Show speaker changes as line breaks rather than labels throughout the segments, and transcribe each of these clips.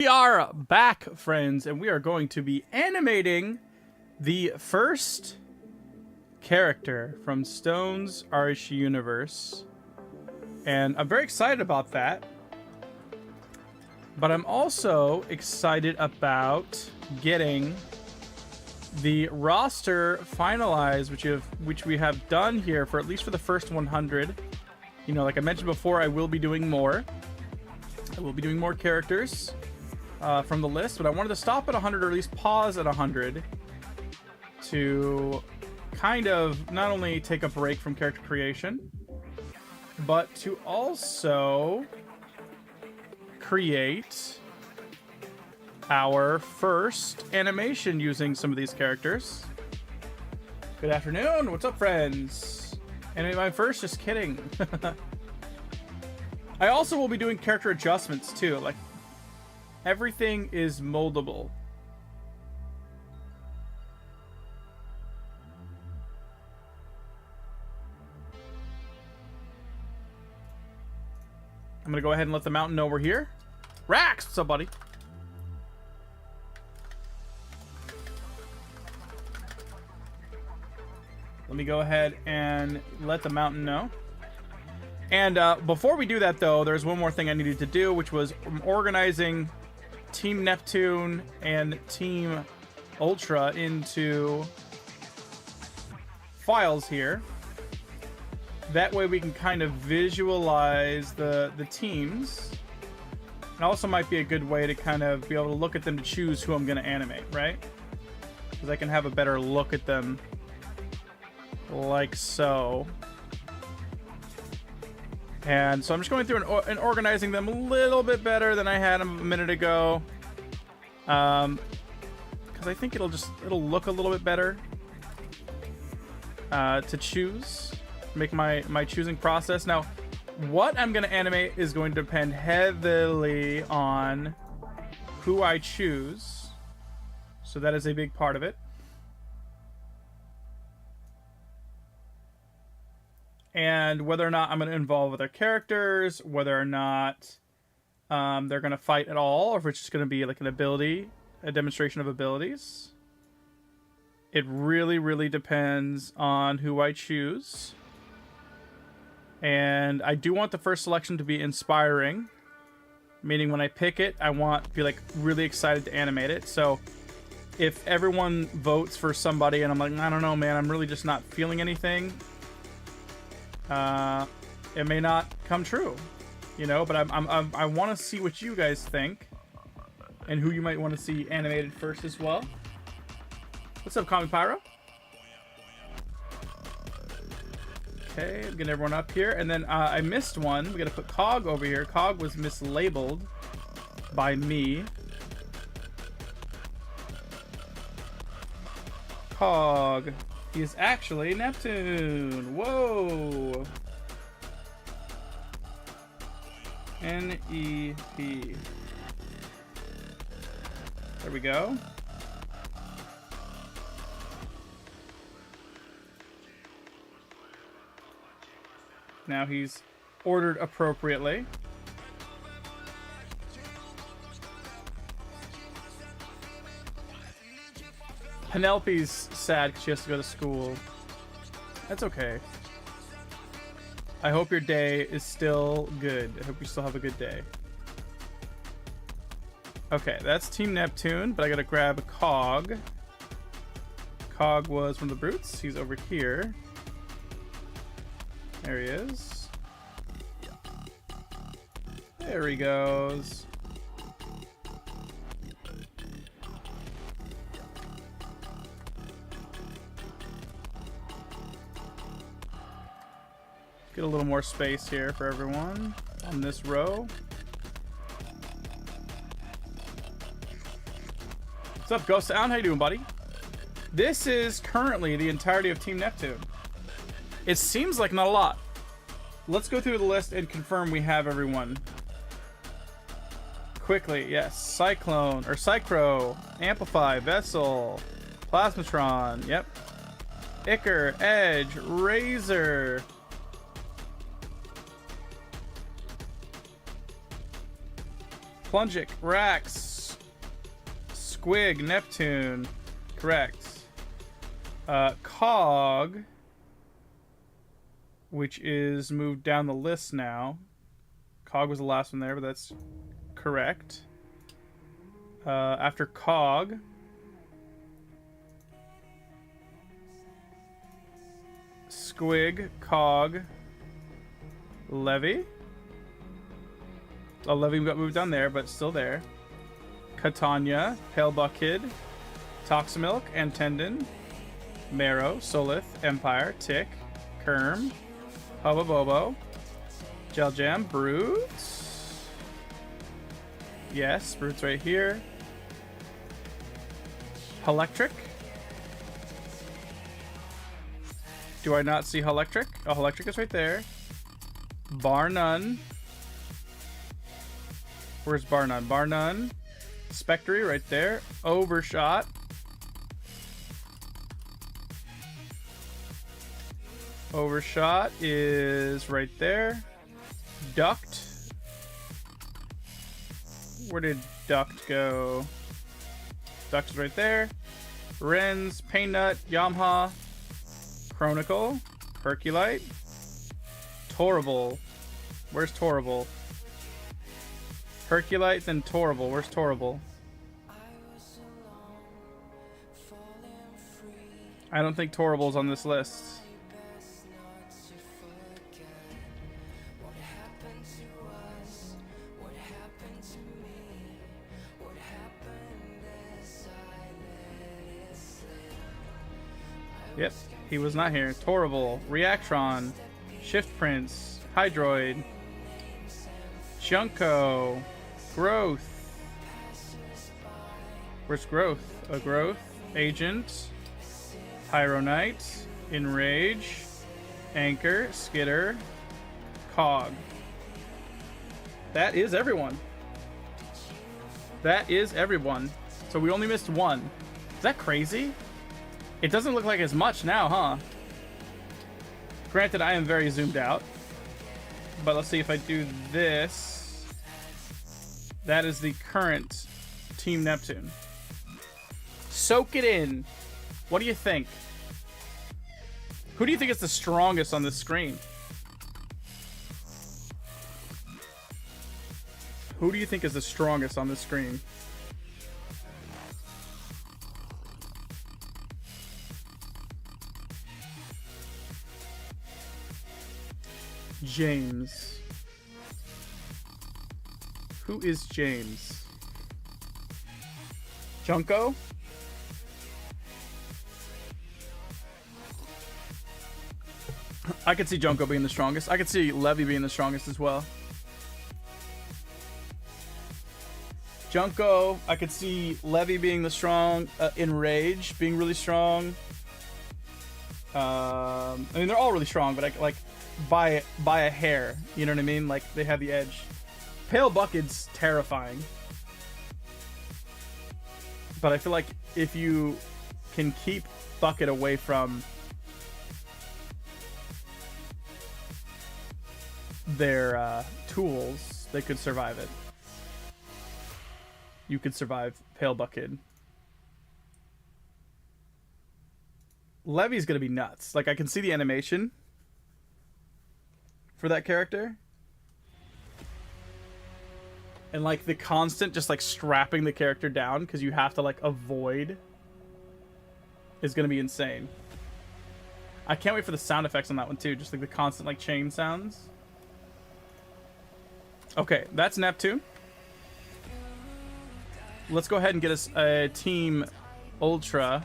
We are back, friends, and we are going to be animating the first character from Stone's sRHGu universe. And I'm very excited about that. But I'm also excited about getting the roster finalized, which we have done here for at least for the first 100. You know, like I mentioned before, I will be doing more. I will be doing more characters from the list, but I wanted to stop at 100 or at least pause at 100 to kind of not only take a break from character creation, but to also create our first animation using some of these characters. Good afternoon. What's up, friends? Animate my first? Just kidding. I also will be doing character adjustments too. Like, everything is moldable. I'm gonna go ahead and let the mountain know we're here. Rax, what's up, buddy? Let me go ahead and let the mountain know. And before we do that, though, there's one more thing I needed to do, which was organizing Team Neptune and Team Ultra into files here. That way we can kind of visualize the teams. It also might be a good way to kind of be able to look at them to choose who I'm going to animate, right? Because I can have a better look at them like so. And so I'm just going through and organizing them a little bit better than I had them a minute ago. Because I think it'll look a little bit better to choose. Make my choosing process. Now, what I'm going to animate is going to depend heavily on who I choose. So that is a big part of it. And whether or not I'm going to involve other characters, whether or not they're going to fight at all, or if it's just going to be like a demonstration of abilities. It really, really depends on who I choose. And I do want the first selection to be inspiring, meaning when I pick it, I want to be like really excited to animate it. So if everyone votes for somebody and I'm like, I don't know, man, I'm really just not feeling anything, it may not come true, you know. But I want to see what you guys think and who you might want to see animated first as well. What's up, Kami Pyro? Okay, I'm getting everyone up here. And then I missed one. We gotta put Cog over here. Cog was mislabeled by me. Cog. He is actually Neptune. Whoa. N-E-P. There we go. Now he's ordered appropriately. Penelope's sad because she has to go to school. That's okay. I hope your day is still good. I hope you still have a good day. Okay, that's Team Neptune, but I gotta grab Cog. Cog was from the Brutes. He's over here. There he is. There he goes. Get a little more space here for everyone on this row. What's up, Ghost Sound? How you doing, buddy? This is currently the entirety of Team Neptune. It seems like not a lot. Let's go through the list and confirm we have everyone. Quickly, yes. Cyclone, or Cycro, Amplify, Vessel, Plasmatron, yep. Icker, Edge, Razor, Plungic, Rax, Squig, Neptune. Correct. Cog, which is moved down the list now. Cog was the last one there, but that's correct. After Cog, Squig, Cog, Levy. Oh, Levy got moved down there, but still there. Catania, Pale Buckhead, Toxamilk, and Tendon, Marrow, Solith, Empire, Tick, Kerm, Hubba Bobo, Gel Jam, Brutes. Yes, Brutes right here. Electric. Do I not see Electric? Oh, Electric is right there. Bar None. Where's Bar None? Bar None. Spectre right there. Overshot. Overshot is right there. Duct. Where did Duct go? Duct is right there. Renz, Painut, Yamha, Chronicle, Percolite, Torrible. Where's Torrible? Percolite, then Torrible. Where's Torrible? I don't think Torrible's on this list. Yep, he was not here. Torrible, Reactron, Shift Prince, Hydroid, Junko, Growth. Where's Growth? A Growth, Agent, Pyronite, Enrage, Anchor, Skitter, Cog. That is everyone. That is everyone. So we only missed one. Is that crazy? It doesn't look like as much now, huh? Granted, I am very zoomed out. But let's see if I do this. That is the current Team Neptune. Soak it in. What do you think? Who do you think is the strongest on this screen? Who do you think is the strongest on this screen? James. Who is James? Junko? I could see Junko being the strongest. I could see Levy being the strongest as well. Junko, I could see Levy being the strong, Enrage being really strong. I mean, they're all really strong, but like by a hair, you know what I mean? Like they have the edge. Pale Bucket's terrifying, but I feel like if you can keep Bucket away from their tools, they could survive it. You could survive Pale Bucket. Levy's gonna be nuts. Like I can see the animation for that character. And like the constant just like strapping the character down because you have to like avoid is gonna be insane. I can't wait for the sound effects on that one too. Just like the constant like chain sounds. Okay, that's Neptune. Let's go ahead and get us a Team Ultra.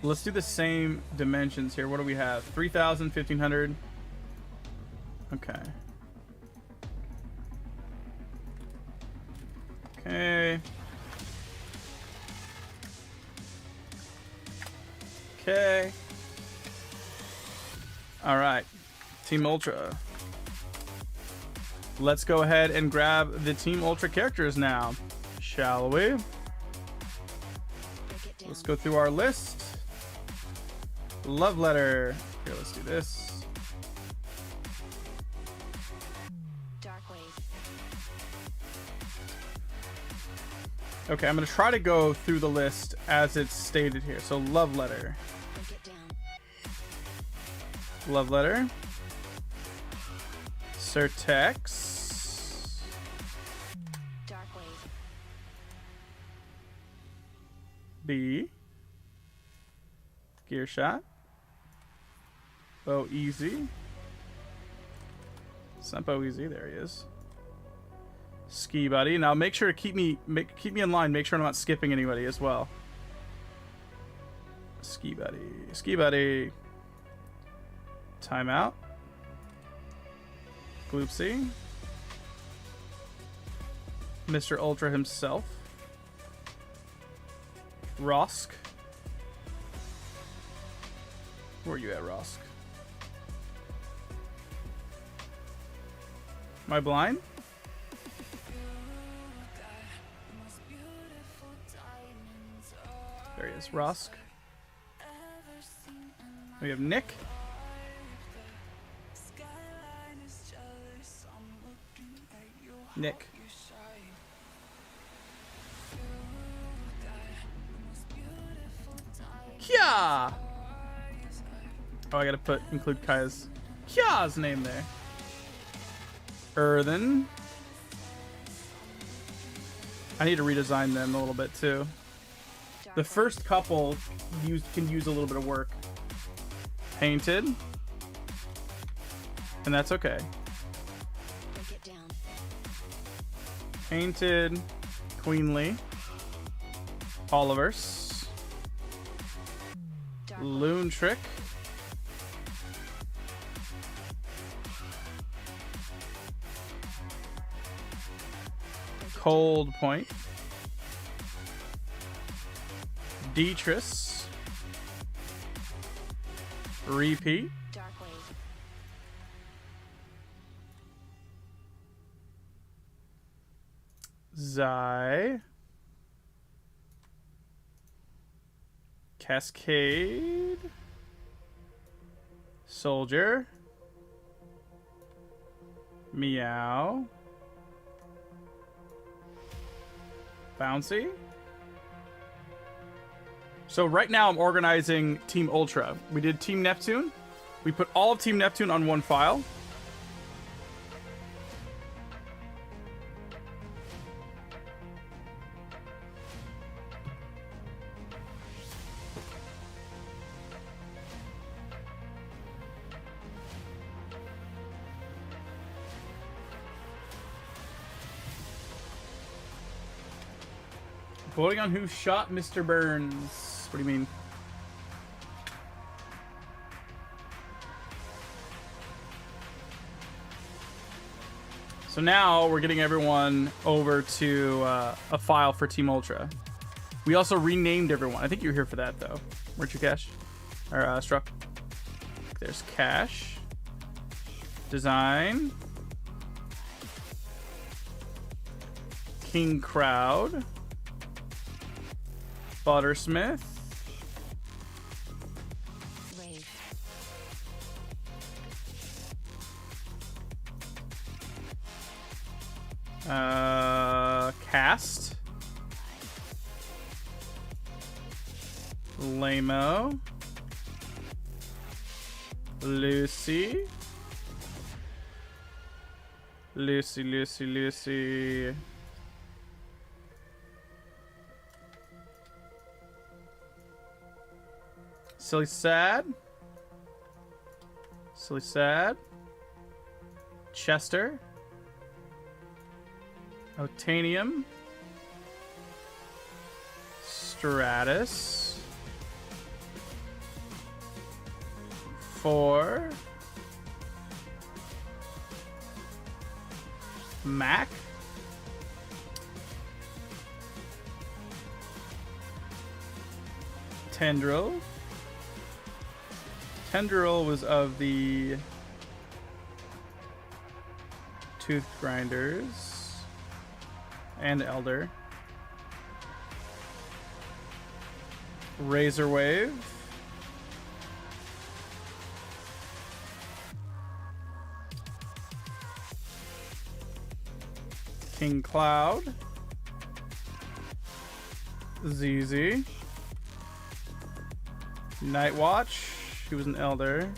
Let's do the same dimensions here. What do we have? 3,000, 1,500. Okay. Okay. Okay. All right. Team Ultra. Let's go ahead and grab the Team Ultra characters now, shall we? Let's go through our list. Love letter. Here, let's do this. Okay, I'm gonna try to go through the list as it's stated here. So love letter. Love letter. Certex. B. Gear shot. Bo easy. It's not Bo easy. There he is. Ski buddy. Now make sure to keep me in line. Make sure I'm not skipping anybody as well. Ski buddy. Ski buddy. Timeout. Gloopsy. Mr. Ultra himself. Rosk. Where are you at, Rosk? Am I blind? There he is, Rosk. We have Nick. Nick. Kya! Oh, I gotta include Kaya's Kya's name there. Earthen. I need to redesign them a little bit too. The first couple can use a little bit of work. Painted. And that's okay. Painted. Queenly. Olivers. Loon Trick. Cold Point. Deetris. Repeat. Zai. Cascade. Soldier. Meow. Bouncy. So right now I'm organizing Team Ultra. We did Team Neptune. We put all of Team Neptune on one file. Voting on who shot Mr. Burns. What do you mean? So now we're getting everyone over to a file for Team Ultra. We also renamed everyone. I think you were here for that though. Weren't you, Cash? Or Struck? There's Cash. Design. King Crowd. Buttersmith. Cast. Lamo. Lucy. Lucy. Silly Sad. Chester. Otanium. Stratus. 4. Mac. Tendril. Tendril was of the Tooth Grinders and Elder. Razor Wave. King Cloud. ZZ. Night Watch. He was an elder.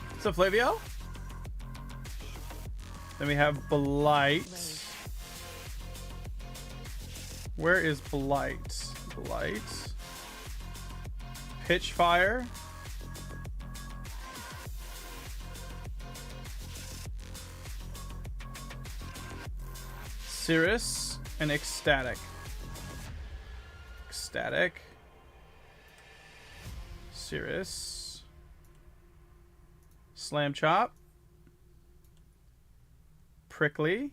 What's up, Flavio? Then we have Blight. Where is Blight? Blight. Pitchfire. Cirrus and Ecstatic. Ecstatic. Cirrus. Slam Chop. Prickly.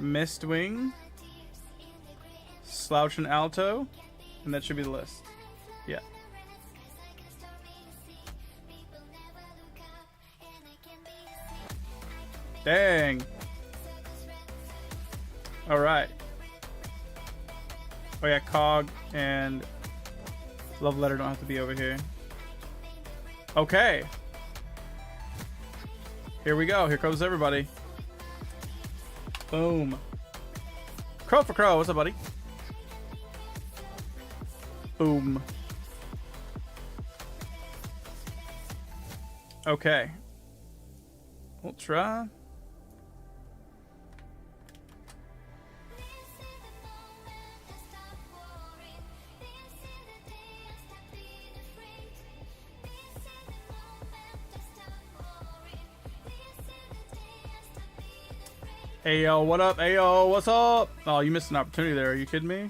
Mistwing. Slouch and Alto. And that should be the list. Yeah. Dang. Alright. Oh yeah, Cog and Love Letter don't have to be over here. Okay. Here we go. Here comes everybody. Boom. Crow for Crow. What's up, buddy? Boom. Okay. Ultra. Ayo, what up? Ayo, what's up? Oh, you missed an opportunity there. Are you kidding me?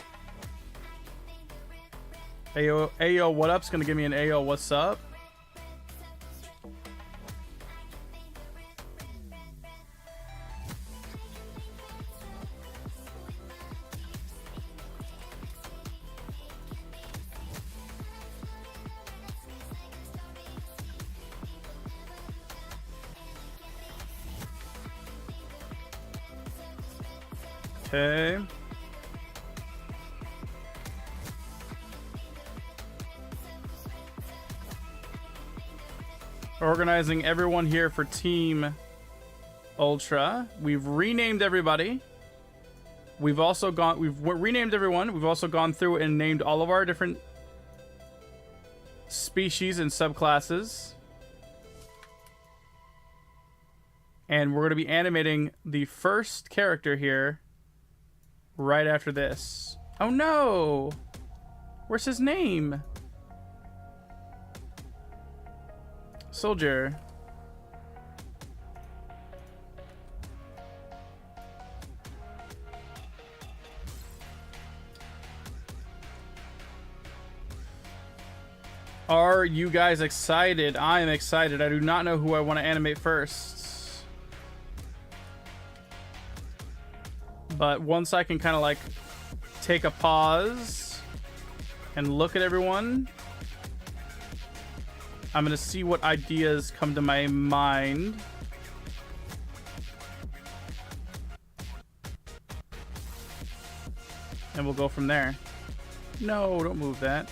Ayo, what up's gonna give me an Ayo, what's up? Okay. Organizing everyone here for Team Ultra. We've renamed everybody. We've renamed everyone. We've also gone through and named all of our different species and subclasses. And we're going to be animating the first character here right after this. Oh no! Where's his name? Soldier. Are you guys excited? I am excited. I do not know who I want to animate first. But once I can kind of like take a pause and look at everyone, I'm going to see what ideas come to my mind. And we'll go from there. No, don't move that.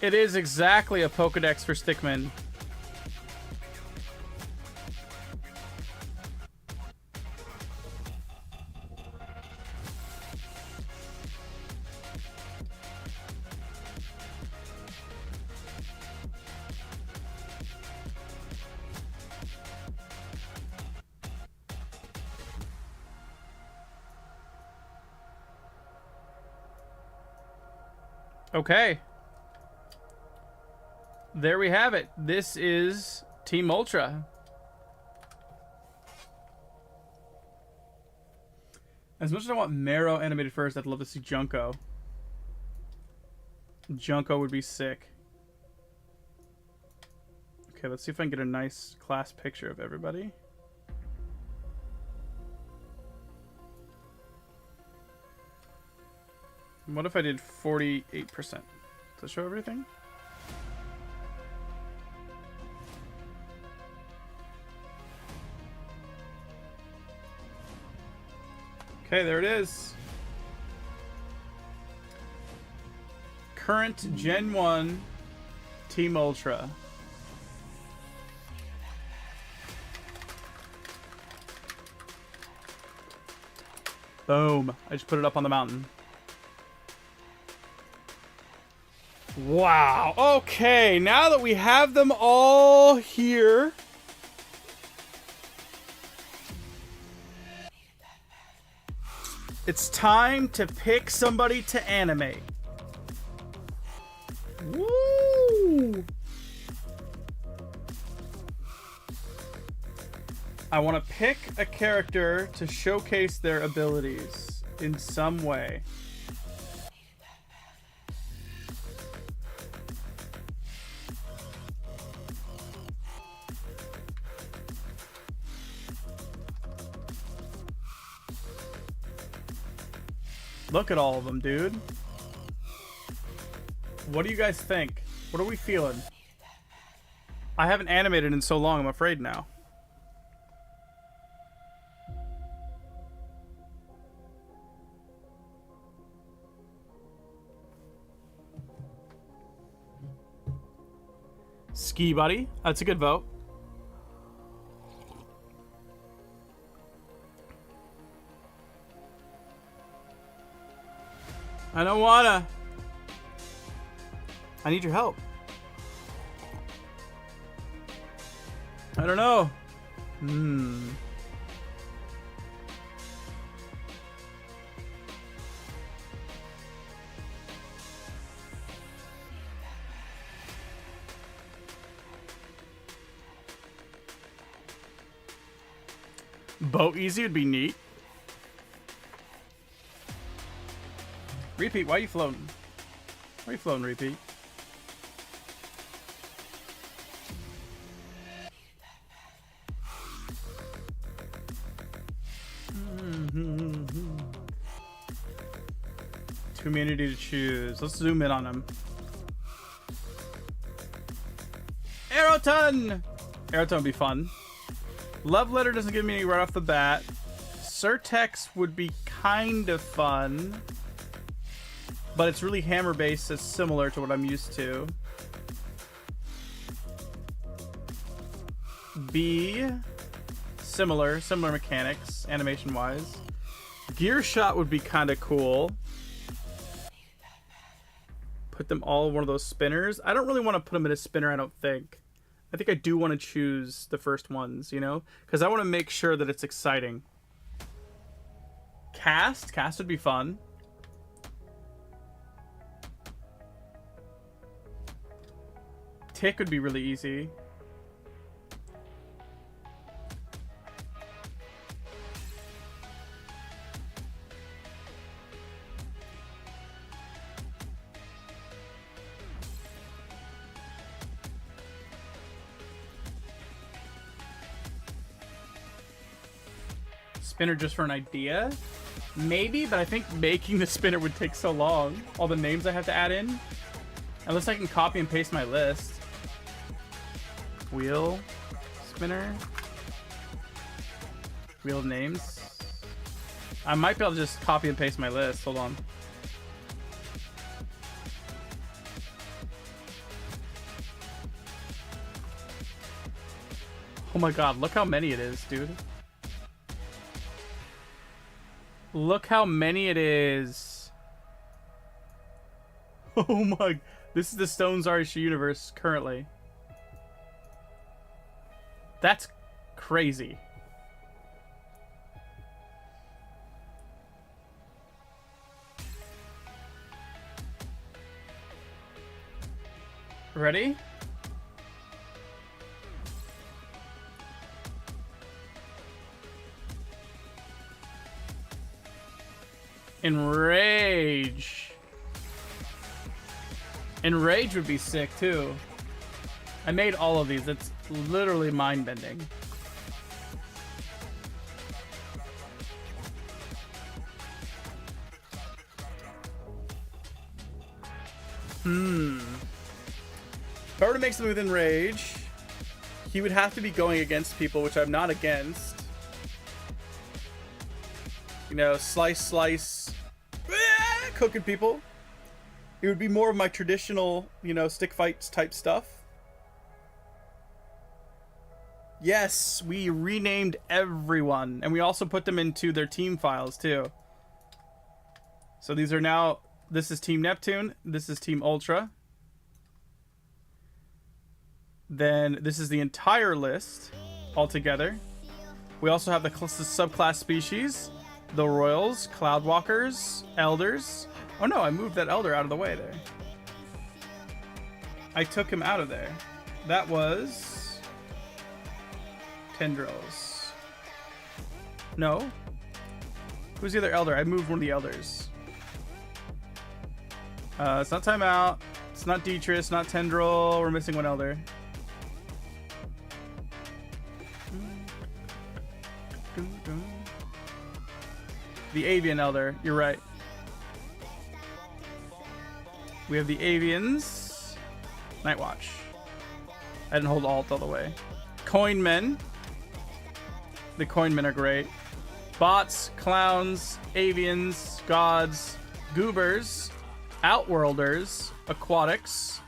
It is exactly a Pokedex for Stickman. Okay. There we have it. This is Team Ultra. As much as I want Marrow animated first, I'd love to see Junko. Junko would be sick. Okay, let's see if I can get a nice class picture of everybody. What if I did 48%? Does that show everything? Okay, there it is. Current Gen 1 Team Ultra. Boom. I just put it up on the mountain. Wow. Okay, now that we have them all here. It's time to pick somebody to animate. Woo! I want to pick a character to showcase their abilities in some way. Look at all of them, dude. What do you guys think? What are we feeling? I haven't animated in so long, I'm afraid now. Ski Buddy. That's a good vote. I don't wanna. I need your help. I don't know. Boat Easy would be neat. Repeat, why are you floating? Why are you floating, Repeat? Community to choose. Let's zoom in on him. Aeroton! Aeroton would be fun. Love Letter doesn't give me any right off the bat. Surtex would be kind of fun. But it's really hammer-based. It's similar to what I'm used to. B. Similar mechanics, animation-wise. Gear Shot would be kind of cool. Put them all in one of those spinners. I don't really want to put them in a spinner, I don't think. I think I do want to choose the first ones, you know? Because I want to make sure that it's exciting. Cast would be fun. Tick would be really easy. Spinner just for an idea? Maybe, but I think making the spinner would take so long. All the names I have to add in. Unless I can copy and paste my list. Wheel spinner. Wheel of names. I might be able to just copy and paste my list. Hold on. Oh my god, look how many it is, dude. Look how many it is. Oh my... This is the Stones Irish universe currently. That's crazy. Ready? Enrage. Enrage would be sick too. I made all of these. It's literally mind-bending. If I were to make something with Enrage, he would have to be going against people, which I'm not against. You know, slice, cooking people. It would be more of my traditional, you know, stick fights type stuff. Yes, we renamed everyone, and we also put them into their team files too. So these are now, this is Team Neptune, this is Team Ultra. Then this is the entire list altogether. We also have the subclass species, the Royals, Cloudwalkers, Elders. Oh no, I moved that Elder out of the way there. I took him out of there. That was Tendrils. No. Who's the other Elder? I moved one of the Elders. It's not Timeout. It's not Dietrich, not Tendril. We're missing one Elder. The Avian Elder. You're right. We have the Avians. Nightwatch. I didn't hold Alt all the way. Coinmen. The Coinmen are great. Bots, Clowns, Avians, Gods, Goobers, Outworlders, Aquatics,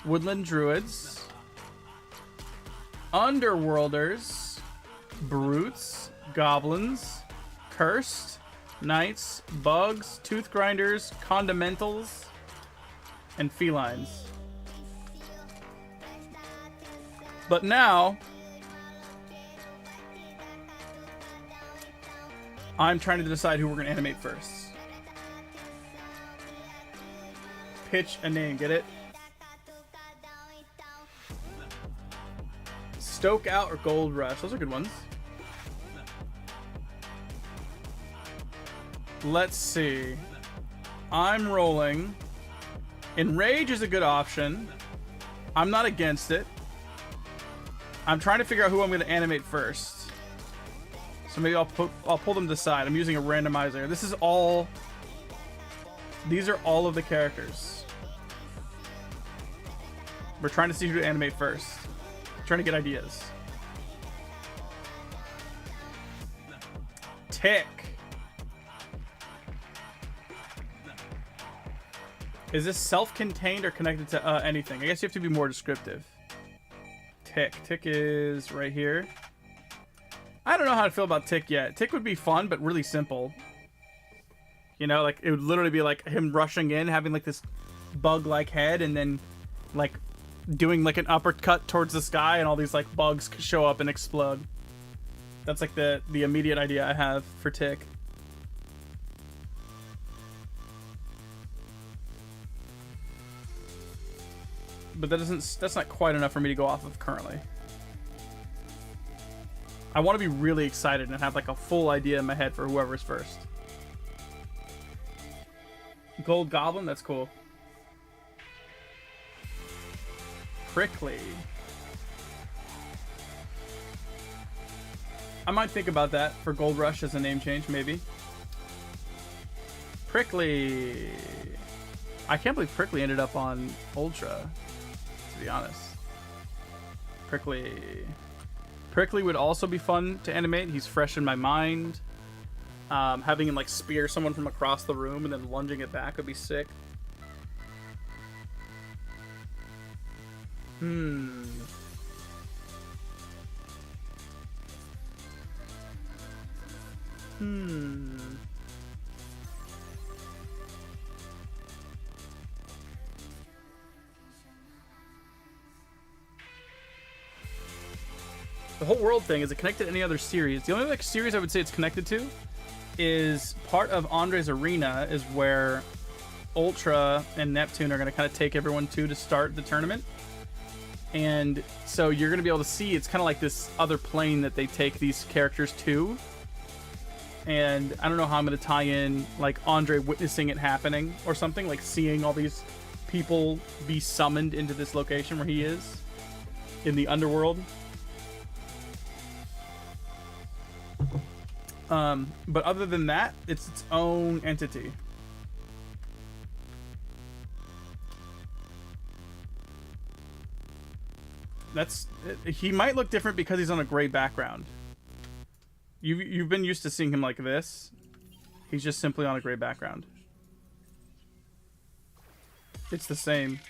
Woodland Druids, Underworlders, Brutes, Goblins, Cursed, Knights, Bugs, Tooth Grinders, Condimentals, and Felines. But now, I'm trying to decide who we're going to animate first. Pitch a name, get it? Stoke Out or Gold Rush. Those are good ones. Let's see. I'm rolling. Enrage is a good option. I'm not against it. I'm trying to figure out who I'm going to animate first. So maybe I'll pull them to the side. I'm using a randomizer. This is all... These are all of the characters. We're trying to see who to animate first. Trying to get ideas. Tick. Is this self-contained or connected to anything? I guess you have to be more descriptive. Tick. Tick is right here. I don't know how to feel about Tick yet. Tick would be fun, but really simple. You know, like, it would literally be like him rushing in, having like this bug-like head, and then like doing like an uppercut towards the sky, and all these like bugs show up and explode. That's like the immediate idea I have for Tick. But that's not quite enough for me to go off of currently. I want to be really excited and have like a full idea in my head for whoever's first. Gold Goblin, that's cool. Prickly. I might think about that for Gold Rush as a name change, maybe. Prickly. I can't believe Prickly ended up on Ultra, to be honest. Prickly. Prickly would also be fun to animate. He's fresh in my mind. Having him like spear someone from across the room and then lunging it back would be sick. The whole world thing, is it connected to any other series? The only like series I would say it's connected to is part of Andre's Arena, is where Ultra and Neptune are going to kind of take everyone to start the tournament. And so you're going to be able to see, it's kind of like this other plane that they take these characters to. and I don't know how I'm going to tie in like Andre witnessing it happening or something, like seeing all these people be summoned into this location where he is in the underworld. But other than that, it's its own entity. He might look different because he's on a gray background. You've been used to seeing him like this. He's just simply on a gray background. It's the same.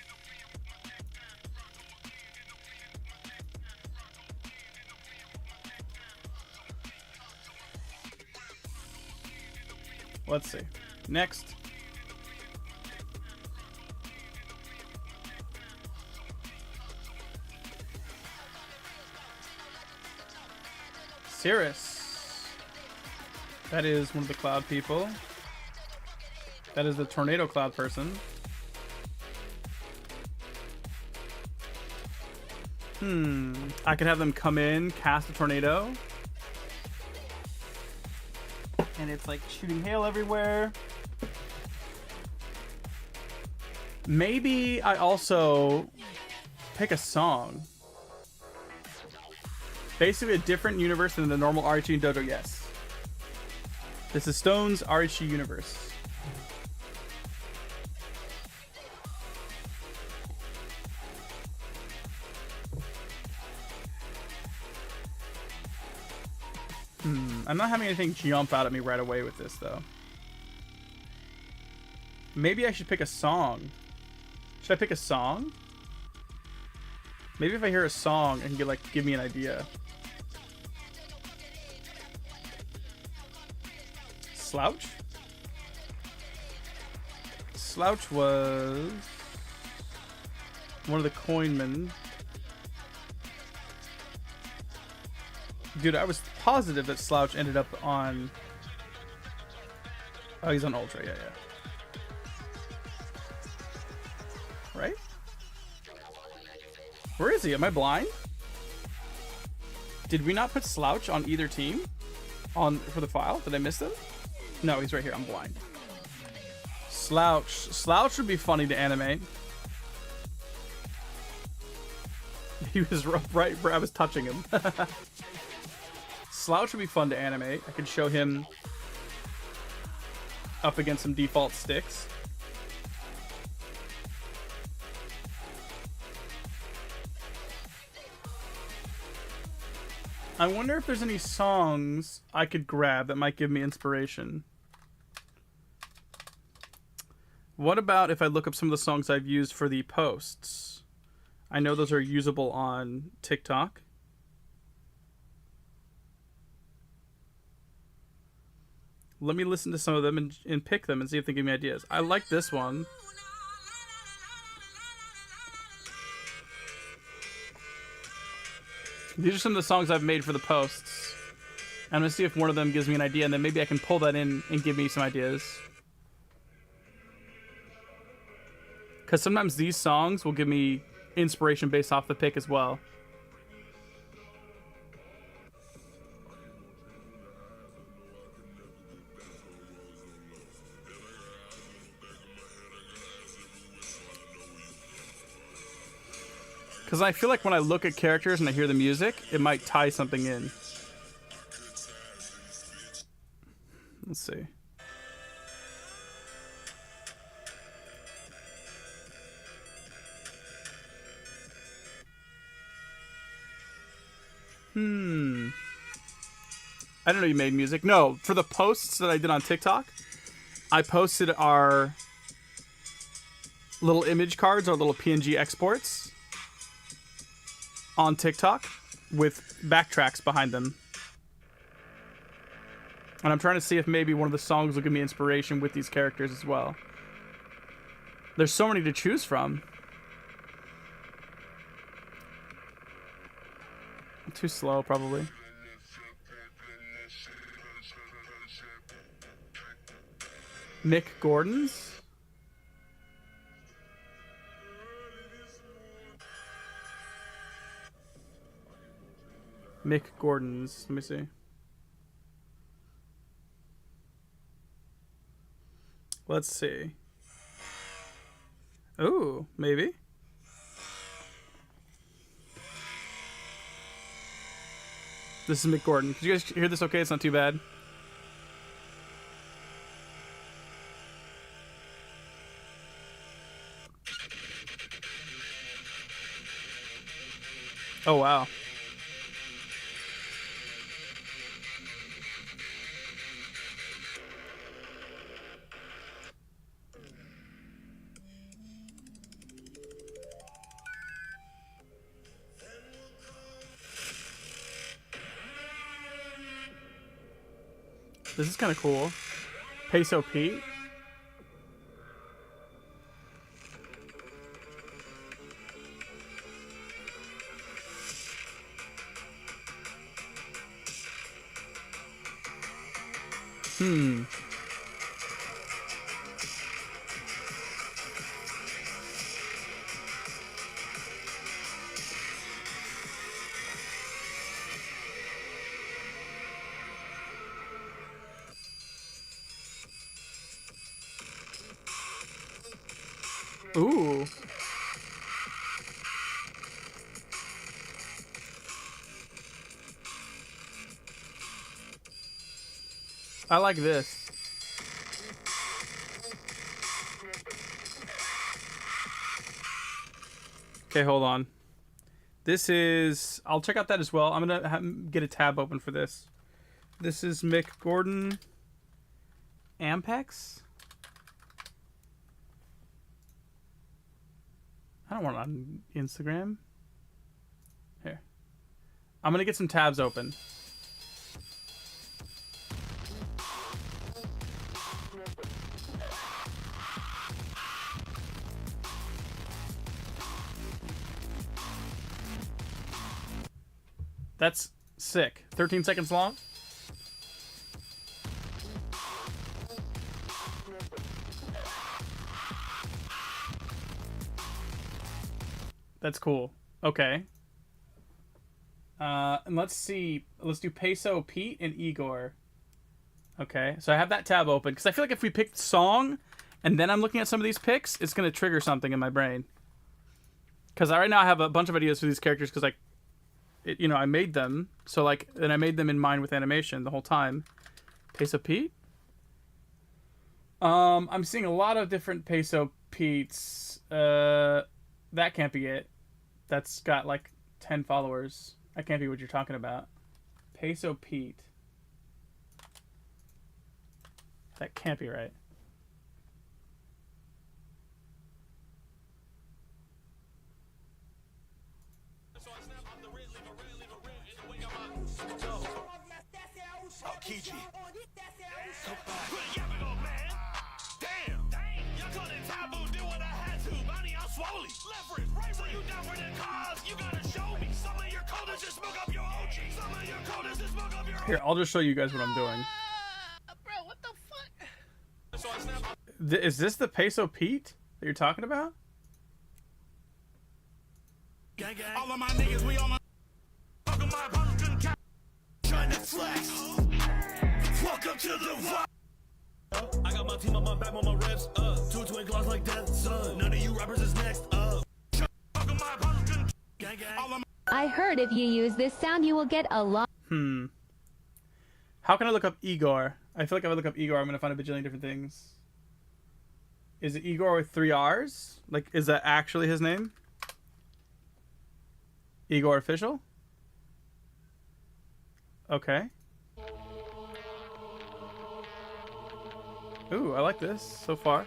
Let's see. Next. Cirrus. That is one of the cloud people. That is the tornado cloud person. I could have them come in, cast a tornado. And it's like shooting hail everywhere. Maybe I also pick a song. Basically a different universe than the normal RHG and Dojo, yes. This is Stone's RHG universe. I'm not having anything jump out at me right away with this, though. Maybe I should pick a song. Should I pick a song? Maybe if I hear a song, I can give me an idea. Slouch? Slouch was one of the coinmen. Dude, I was positive that Slouch ended up on... Oh, he's on Ultra, yeah. Right? Where is he? Am I blind? Did we not put Slouch on either team? For the file? Did I miss them? No, he's right here. I'm blind. Slouch. Slouch would be funny to animate. He was right where I was touching him. Slouch would be fun to animate. I could show him up against some default sticks. I wonder if there's any songs I could grab that might give me inspiration. What about if I look up some of the songs I've used for the posts? I know those are usable on TikTok. Let me listen to some of them and pick them and see if they give me ideas. I like this one. These are some of the songs I've made for the posts. I'm going to see if one of them gives me an idea, and then maybe I can pull that in and give me some ideas. Because sometimes these songs will give me inspiration based off the pick as well. Because I feel like when I look at characters and I hear the music, it might tie something in. Let's see. I didn't know you made music. No, for the posts that I did on TikTok, I posted our little image cards, our little PNG exports on TikTok with backtracks behind them. And I'm trying to see if maybe one of the songs will give me inspiration with these characters as well. There's so many to choose from. Too slow, probably. Mick Gordon's? Mick Gordon's. Let me see. Let's see. Ooh, maybe. This is Mick Gordon. Did you guys hear this okay? It's not too bad. Oh, wow. This is kind of cool. Peso Pete. Ooh. I like this. Okay, hold on. This is... I'll check out that as well. I'm going to get a tab open for this. This is Mick Gordon. Ampex? I don't want it on Instagram. Here. I'm going to get some tabs open. That's sick. 13 seconds long. That's cool. Okay. And let's see. Let's do Peso Pete and Igor. Okay. So I have that tab open because I feel like if we picked song and then I'm looking at some of these picks, it's going to trigger something in my brain. Because right now I have a bunch of ideas for these characters because I made them. So and I made them in mind with animation the whole time. Peso Pete. I'm seeing a lot of different Peso Petes. That can't be it. That's got like 10 followers. That can't be what you're talking about. Peso Pete. That can't be right. Here, I'll just show you guys what I'm doing.
Bro, what the fuck?
Is this the Peso Pete that you're talking about?
Gang, gang. All of my niggas, we on my trying to flex. Welcome to the I got my team on my back, on my reps up. Two twin claws like that, son. None of you rappers is next up. Gang, gang.
I heard if you use this sound, you will get a lot.
How can I look up Igor? I feel like if I look up Igor, I'm going to find a bajillion different things. Is it Igor with 3 R's? Like, is that actually his name? Igor Official? Okay. Ooh, I like this so far.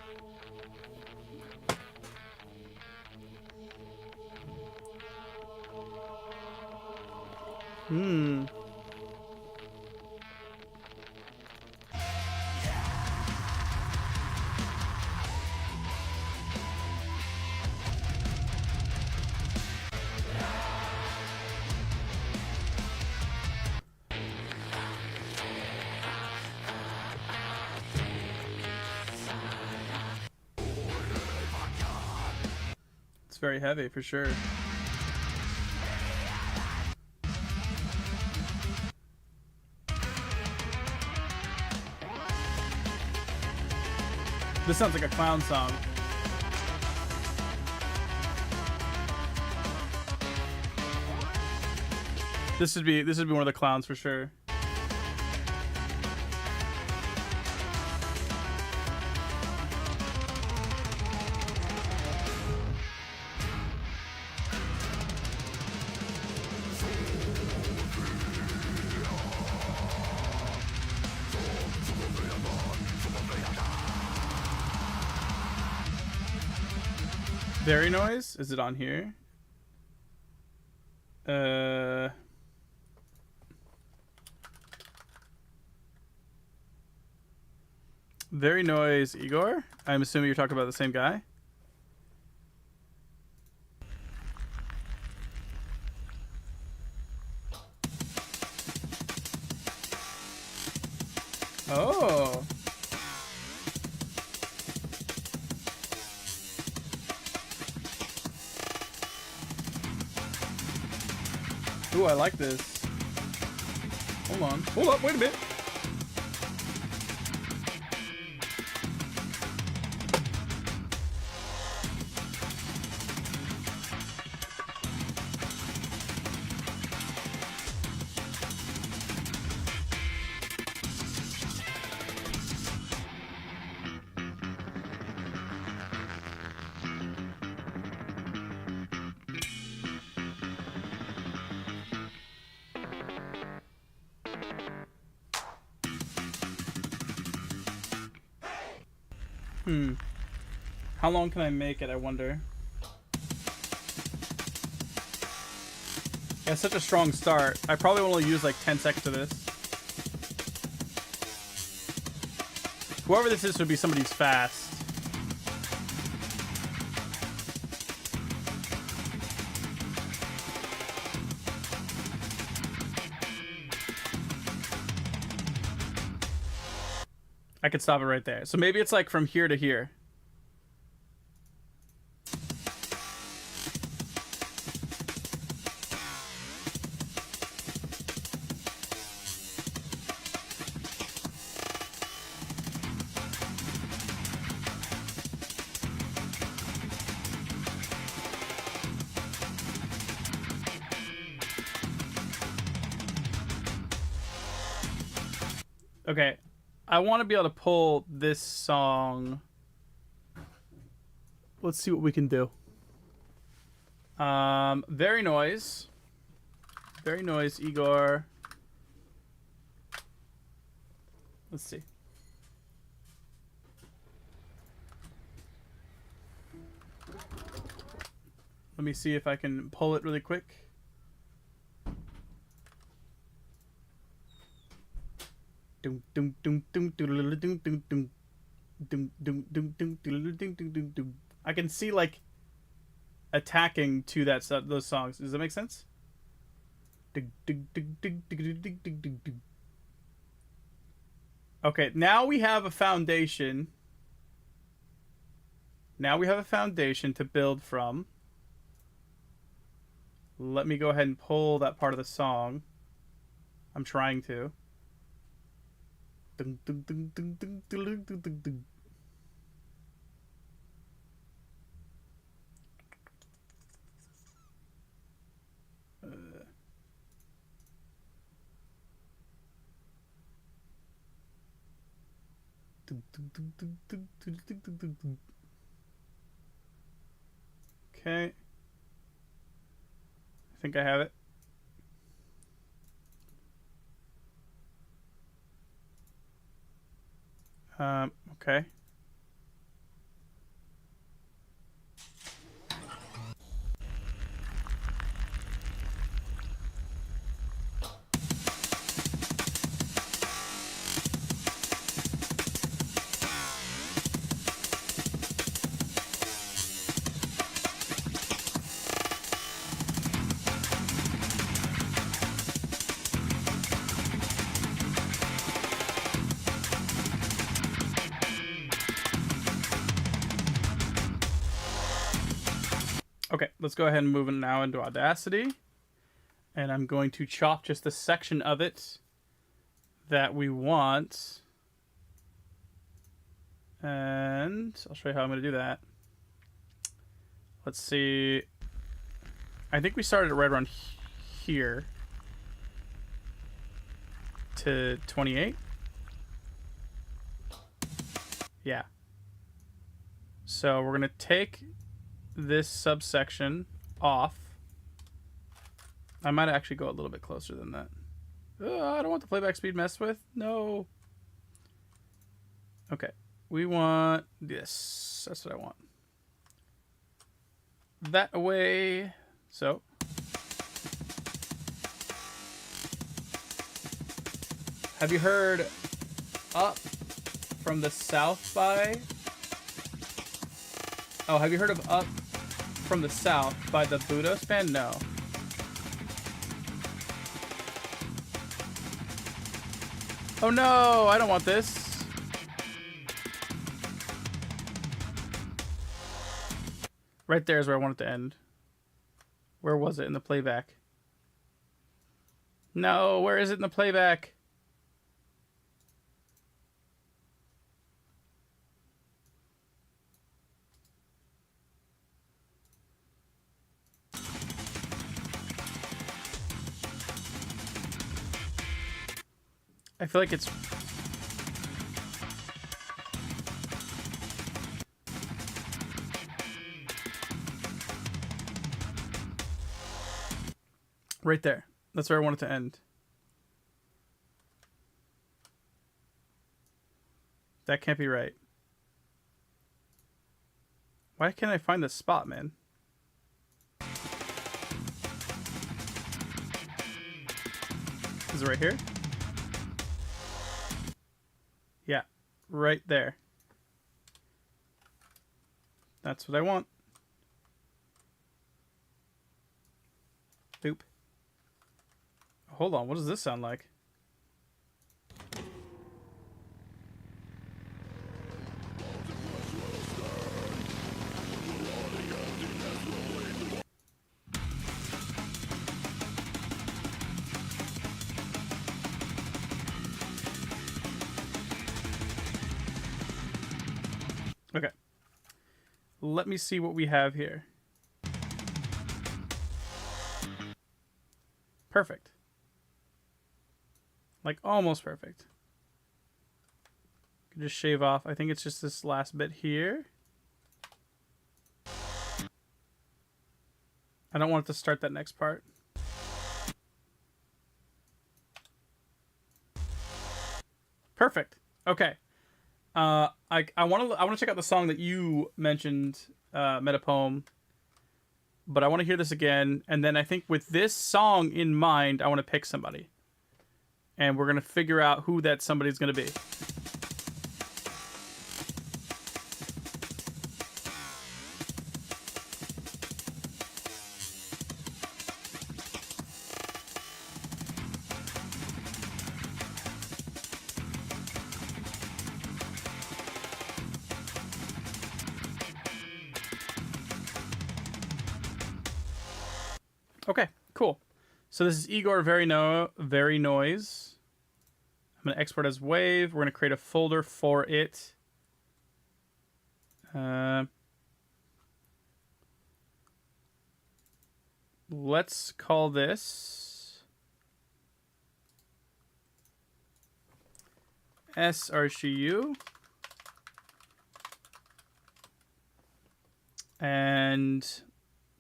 It's very heavy for sure. This sounds like a clown song. This would be one of the clowns for sure. Very noise? Is it on here? Very noise, Igor? I'm assuming you're talking about the same guy? Oh. Ooh, I like this. Hold on. Hold up, wait a minute. How long can I make it, I wonder? Yeah, such a strong start. I probably only use like 10 seconds of this. Whoever this is would be somebody who's fast. I could stop it right there. So maybe it's like from here to here. Okay, I want to be able to pull this song. Let's see what we can do. Very noise, Igor. Let's see. Let me see if I can pull it really quick. I can see like attacking to those songs. Does that make sense? Okay, now we have a foundation. Now we have a foundation to build from. Let me go ahead and pull that part of the song. I'm trying to. Okay. I think I have it. Okay. Okay, let's go ahead and move it now into Audacity. And I'm going to chop just the section of it that we want. And I'll show you how I'm going to do that. Let's see. I think we started right around here to 28. Yeah. So we're going to take this subsection off. I might actually go a little bit closer than that. I don't want the playback speed messed with. No. Okay. We want this. That's what I want. That away. So. Have you heard Up from the South by... Oh, have you heard of Up from the South by the Budos band? No. Oh no, I don't want this. Right there is where I want it to end. Where was it in the playback? No, where is it in the playback? I feel like it's... right there. That's where I want it to end. That can't be right. Why can't I find this spot, man? Is it right here? Yeah, right there. That's what I want. Boop. Hold on, what does this sound like? Okay. Let me see what we have here. Perfect. Like, almost perfect. Can just shave off. I think it's just this last bit here. I don't want it to start that next part. Perfect. Okay. I want to check out the song that you mentioned, Metapoem, but I want to hear this again, and then I think with this song in mind, I want to pick somebody, and we're gonna figure out who that somebody's gonna be. Okay, cool. So this is Igor Very Noise. I'm going to export as wave. We're going to create a folder for it. Let's call this sRHGu. And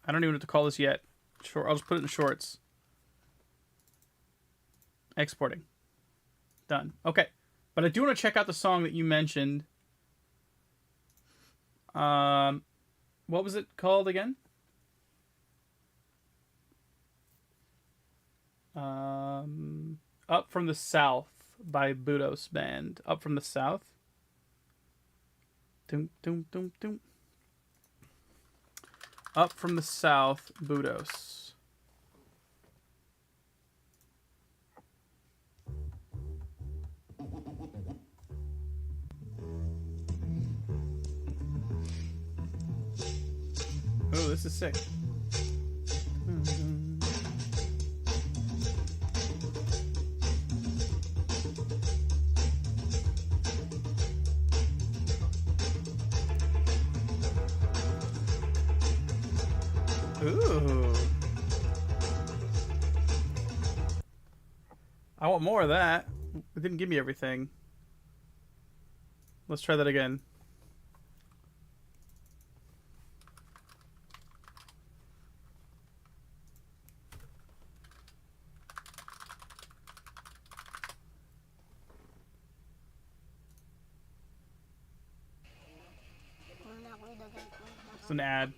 I don't even know what to call this yet. Sure, I'll just put it in shorts. Exporting. Done. Okay. But I do want to check out the song that you mentioned. What was it called again? Up from the South by Budos Band. Up from the South. Doom, doom, doom, doom. Up from the South, Budos. Oh, this is sick. Ooh. I want more of that. It didn't give me everything. Let's try that again. It's an ad.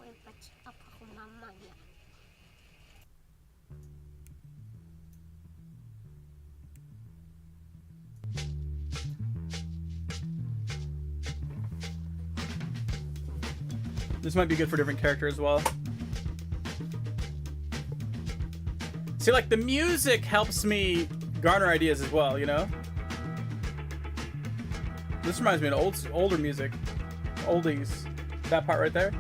This might be good for different characters as well. See, like, the music helps me garner ideas as well, you know? This reminds me of older music. Oldies. That part right there.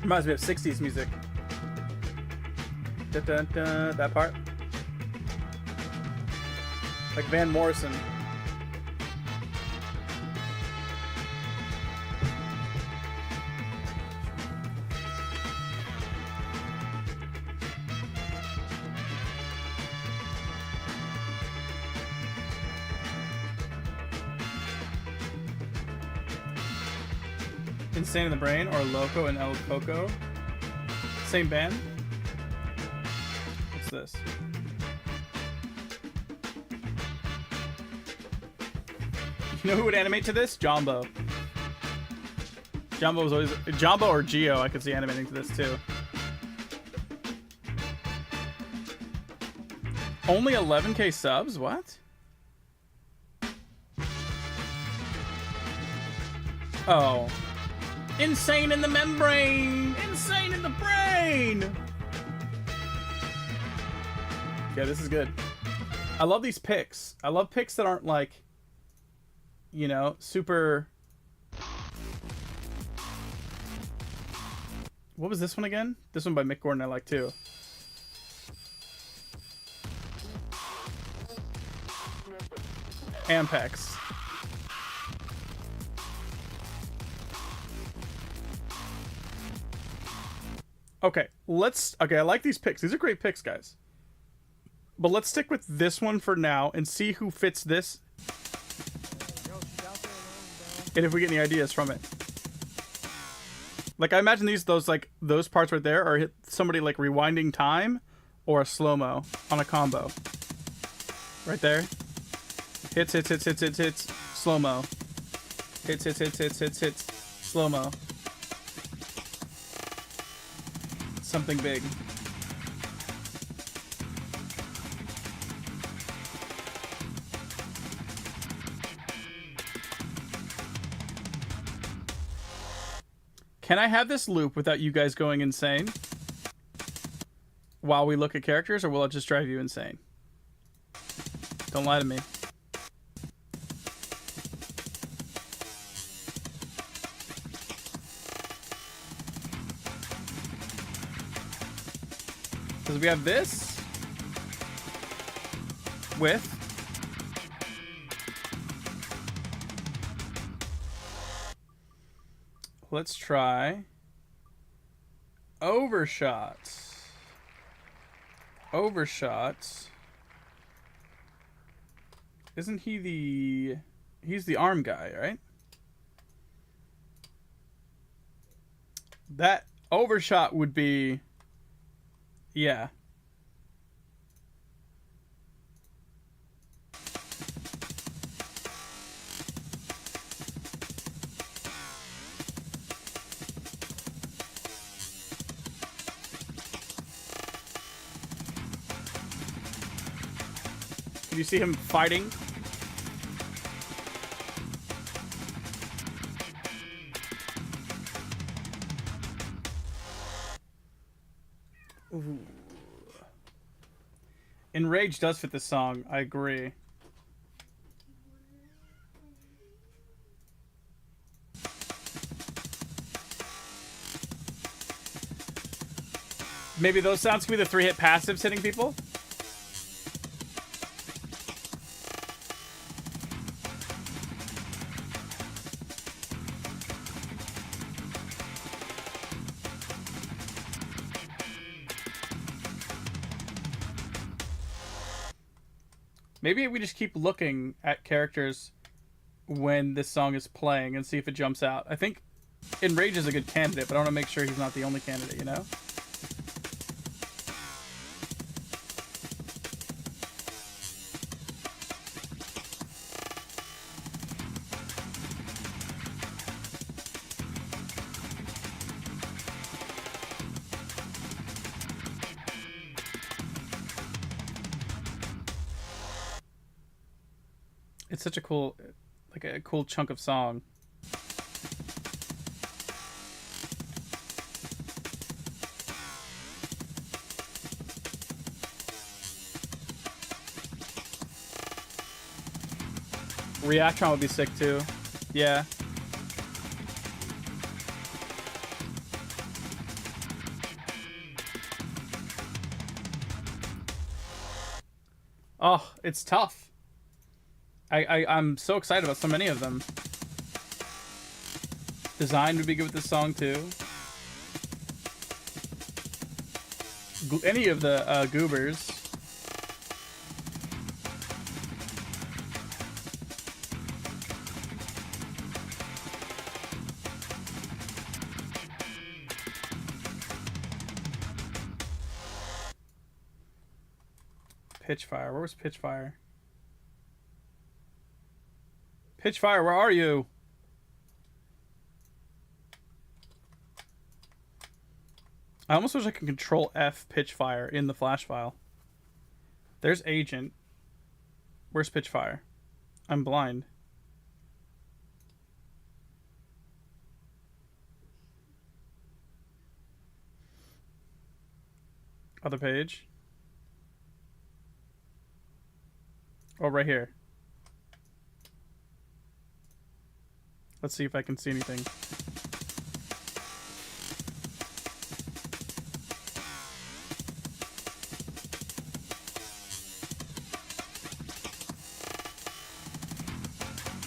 Reminds me of 60s music. Dun, dun, dun, that part. Like Van Morrison. Insane in the Brain or Loco and El Coco. Same band. What's this? You know who would animate to this? Jumbo. Jumbo was always Jumbo or Geo. I could see animating to this too. Only 11K subs? What? Oh. Insane in the membrane! Insane in the brain! Yeah, this is good. I love these picks. I love picks that aren't like, you know, super... What was this one again? This one by Mick Gordon I like too. Ampex. Okay, I like these picks. These are great picks, guys. But let's stick with this one for now and see who fits this. And if we get any ideas from it. Like, I imagine those parts right there are somebody like rewinding time or a slow-mo on a combo. Right there. Hits, hits, hits, hits, hits, hits, slow-mo. Hits, hits, hits, hits, hits, hits, slow-mo. Something big. Can I have this loop without you guys going insane while we look at characters, or will it just drive you insane? Don't lie to me. Because we have this with let's try overshots. Overshots. Isn't he he's the arm guy, right? That overshot would be, yeah. Can you see him fighting? Ooh. Enrage does fit this song, I agree. Maybe those sounds could be the 3-hit passives hitting people? Maybe we just keep looking at characters when this song is playing and see if it jumps out. I think Enrage is a good candidate, but I want to make sure he's not the only candidate, you know? It's such a cool, like a cool chunk of song. Reactron would be sick too. Yeah. Oh, it's tough. I'm so excited about so many of them. Design would be good with this song too. Any of the goobers. Pitchfire. Where was Pitchfire? Pitchfire, where are you? I almost wish I could control F Pitchfire in the flash file. There's Agent. Where's Pitchfire? I'm blind. Other page. Oh, right here. Let's see if I can see anything.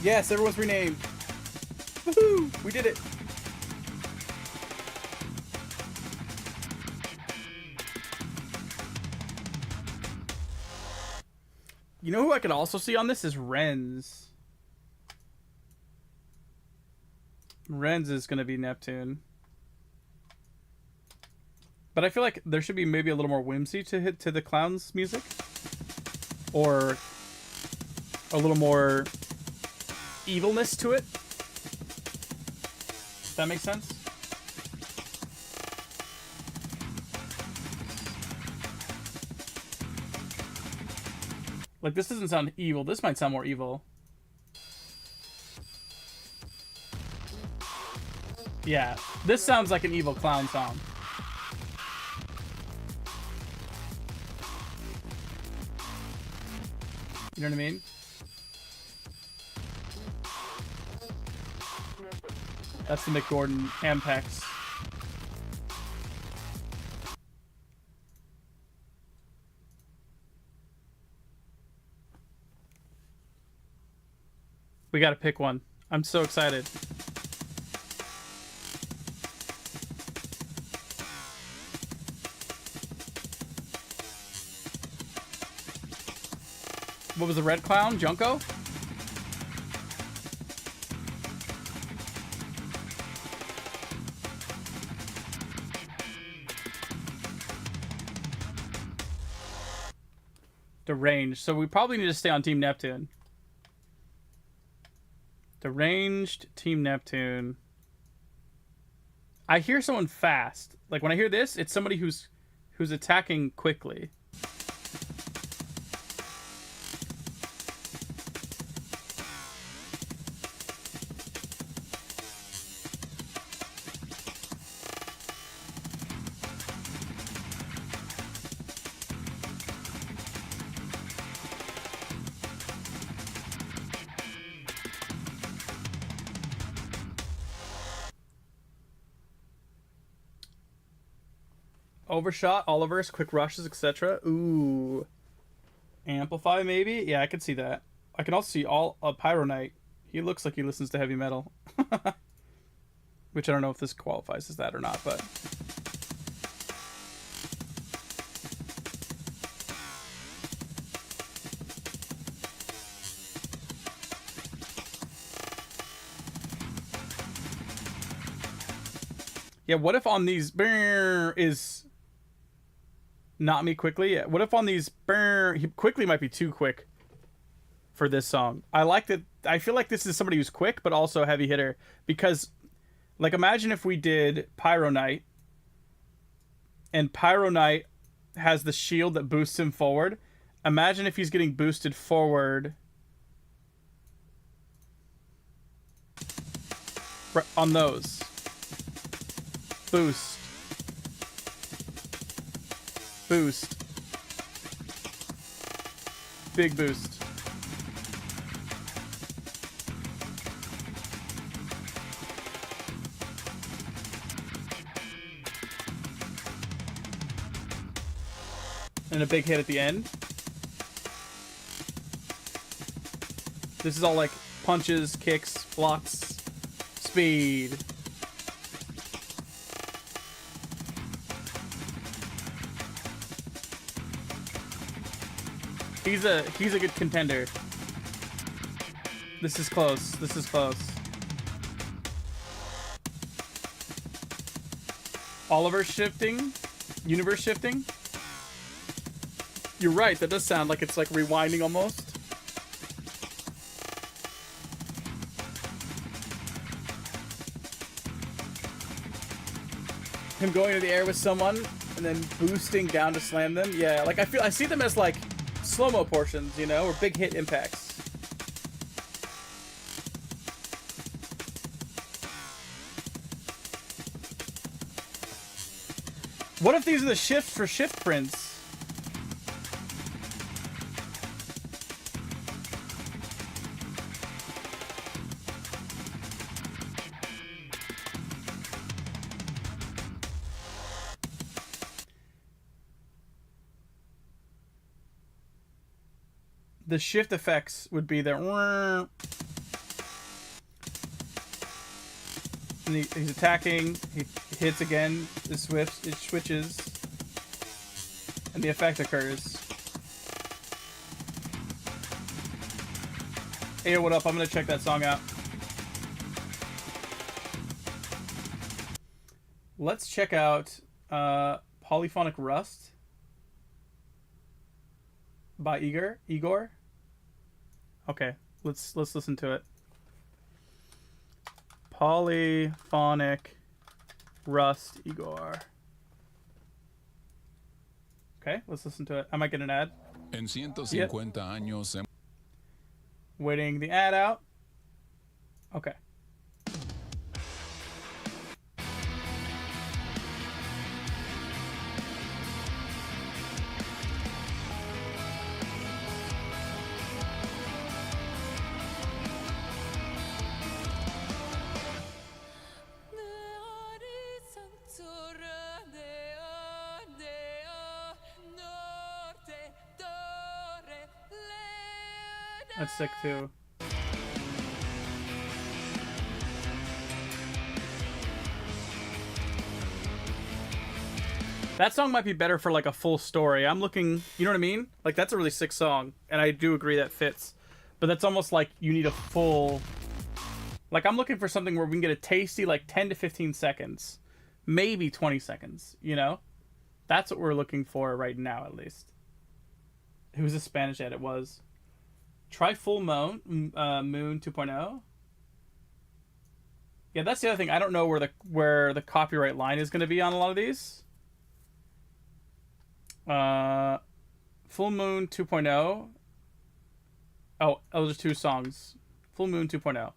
Yes, everyone's renamed. Woohoo! We did it. You know who I could also see on this is Renz. Renz is going to be Neptune. But I feel like there should be maybe a little more whimsy to the clown's music. Or a little more evilness to it. Does that make sense? Like, this doesn't sound evil. This might sound more evil. Yeah, this sounds like an evil clown song. You know what I mean? That's the Mick Gordon Ampex. We gotta pick one. I'm so excited. What was the red clown? Junko? Deranged. So we probably need to stay on Team Neptune. Deranged, Team Neptune. I hear someone fast. Like when I hear this, it's somebody who's attacking quickly. Overshot, Oliver's, quick rushes, etc. Ooh. Amplify, maybe? Yeah, I could see that. I can also see all Pyro Knight. He looks like he listens to heavy metal. Which I don't know if this qualifies as that or not, but... Yeah, what if on these is not me quickly? Yeah, what if on these quickly might be too quick for this song. I like that. I feel like this is somebody who's quick but also a heavy hitter, because like imagine if we did Pyro Knight and Pyro Knight has the shield that boosts him forward. Imagine if he's getting boosted forward on those. Boost. Boost. Big boost. And a big hit at the end. This is all like punches, kicks, blocks, speed. He's a good contender. This is close. This is close. Oliver shifting, universe shifting. You're right. That does sound like it's like rewinding almost. Him going into the air with someone and then boosting down to slam them. Yeah, like I see them as like slow-mo portions, you know, or big hit impacts. What if these are the shifts for shift prints? The shift effects would be there. And he's attacking. He hits again. It switches. And the effect occurs. Hey, what up? I'm going to check that song out. Let's check out Polyphonic Rust by Igor. Okay, let's listen to it. Polyphonic Rust Igor. Okay, let's listen to it. I might get an ad.
En 150 años.
Waiting the ad out. Okay. That's sick too. That song might be better for like a full story. I'm looking, you know what I mean? Like that's a really sick song, and I do agree that fits. But that's almost like you need a full, like I'm looking for something where we can get a tasty like 10 to 15 seconds, maybe 20 seconds, you know? That's what we're looking for right now, at least. It was a Spanish ad, it was. Try Full Moon, Moon 2.0. Yeah, that's the other thing. I don't know where the copyright line is going to be on a lot of these. Full Moon 2.0. Oh, those are two songs. Full Moon 2.0.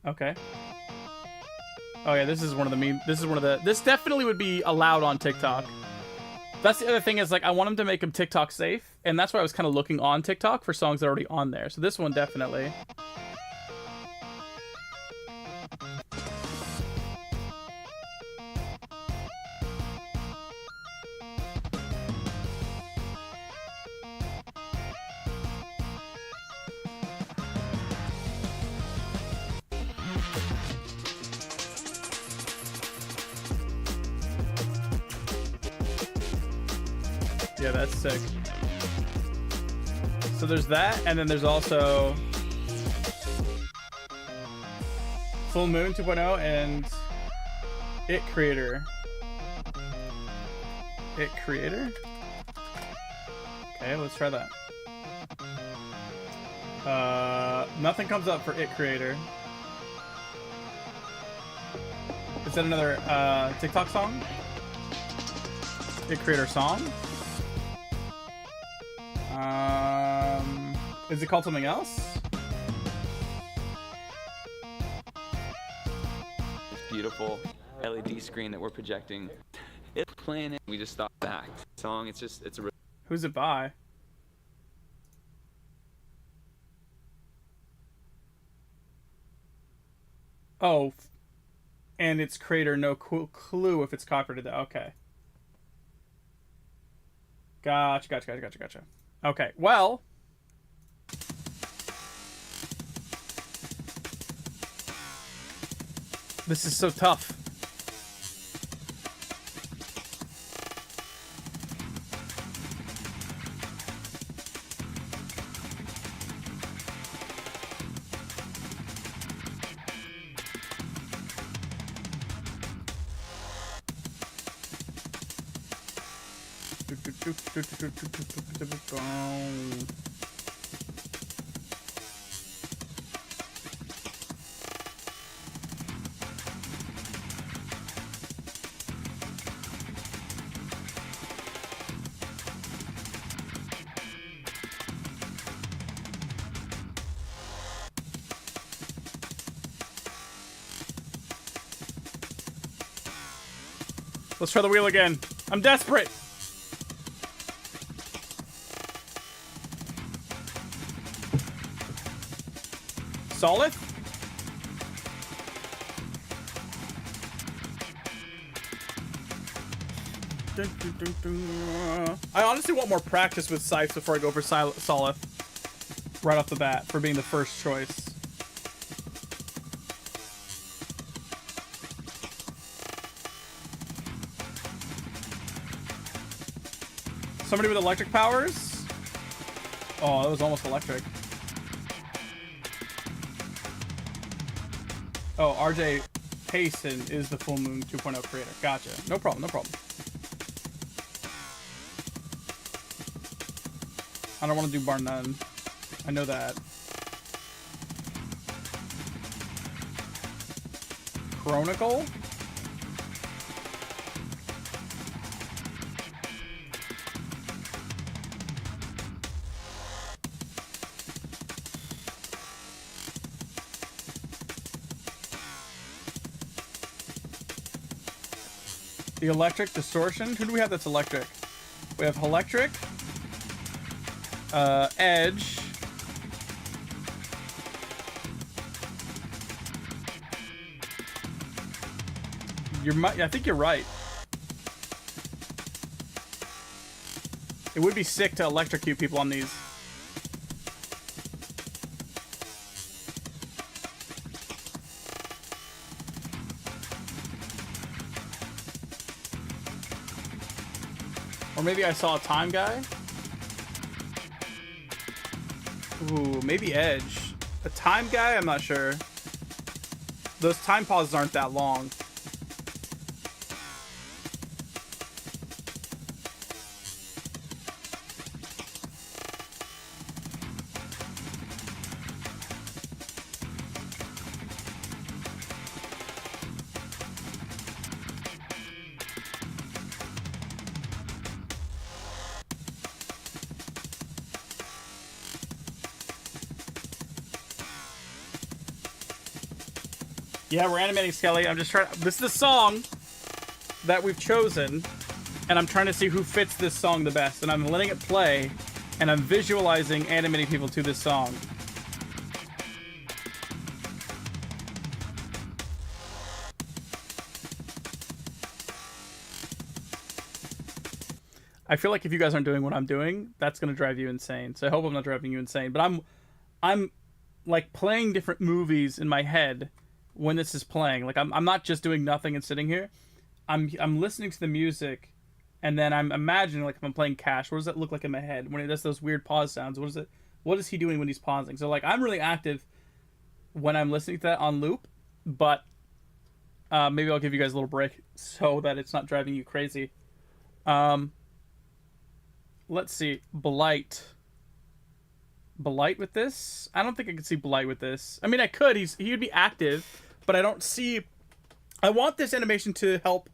Okay. Oh yeah, this is one of the this definitely would be allowed on TikTok. That's the other thing is like I want them to make them TikTok safe, and that's why I was kind of looking on TikTok for songs that are already on there. So this one definitely. Yeah, that's sick. So there's that, and then there's also Full Moon 2.0 and It creator. It creator? Okay, let's try that. Nothing comes up for it creator. Is that another TikTok song? It creator song? Is it called something else?
This beautiful LED screen that we're projecting. It's playing it. We just stopped back. Song. It's a.
Who's it by? Oh, and its creator, no clue if it's copyrighted. Okay. Gotcha. Okay, well. This is so tough. Let's try the wheel again. I'm desperate. Solid? I honestly want more practice with Scythe before I go for Solith right off the bat for being the first choice. Somebody with electric powers? Oh, that was almost electric. Oh, RJ Payson is the Full Moon 2.0 creator. Gotcha. No problem, no problem. I don't want to do bar none. I know that. Chronicle? The electric distortion? Who do we have that's electric? We have electric. Edge. I think you're right. It would be sick to electrocute people on these. Or maybe I saw a time guy. Ooh, maybe Edge. A time guy? I'm not sure. Those time pauses aren't that long. Yeah, we're animating Skelly. I'm just trying. This is the song that we've chosen, and I'm trying to see who fits this song the best. And I'm letting it play, and I'm visualizing animating people to this song. I feel like if you guys aren't doing what I'm doing, that's gonna drive you insane. So I hope I'm not driving you insane. But I'm like playing different movies in my head when this is playing. Like I'm not just doing nothing and sitting here. I'm listening to the music, and then I'm imagining, like, if I'm playing Cash, what does that look like in my head when it does those weird pause sounds? What is he doing when he's pausing? So like I'm really active when I'm listening to that on loop, but Maybe I'll give you guys a little break so that it's not driving you crazy. Let's see. Blight with this? I don't think I could see Blight with this. I mean, I could. He would be active, but I don't see... I want this animation to help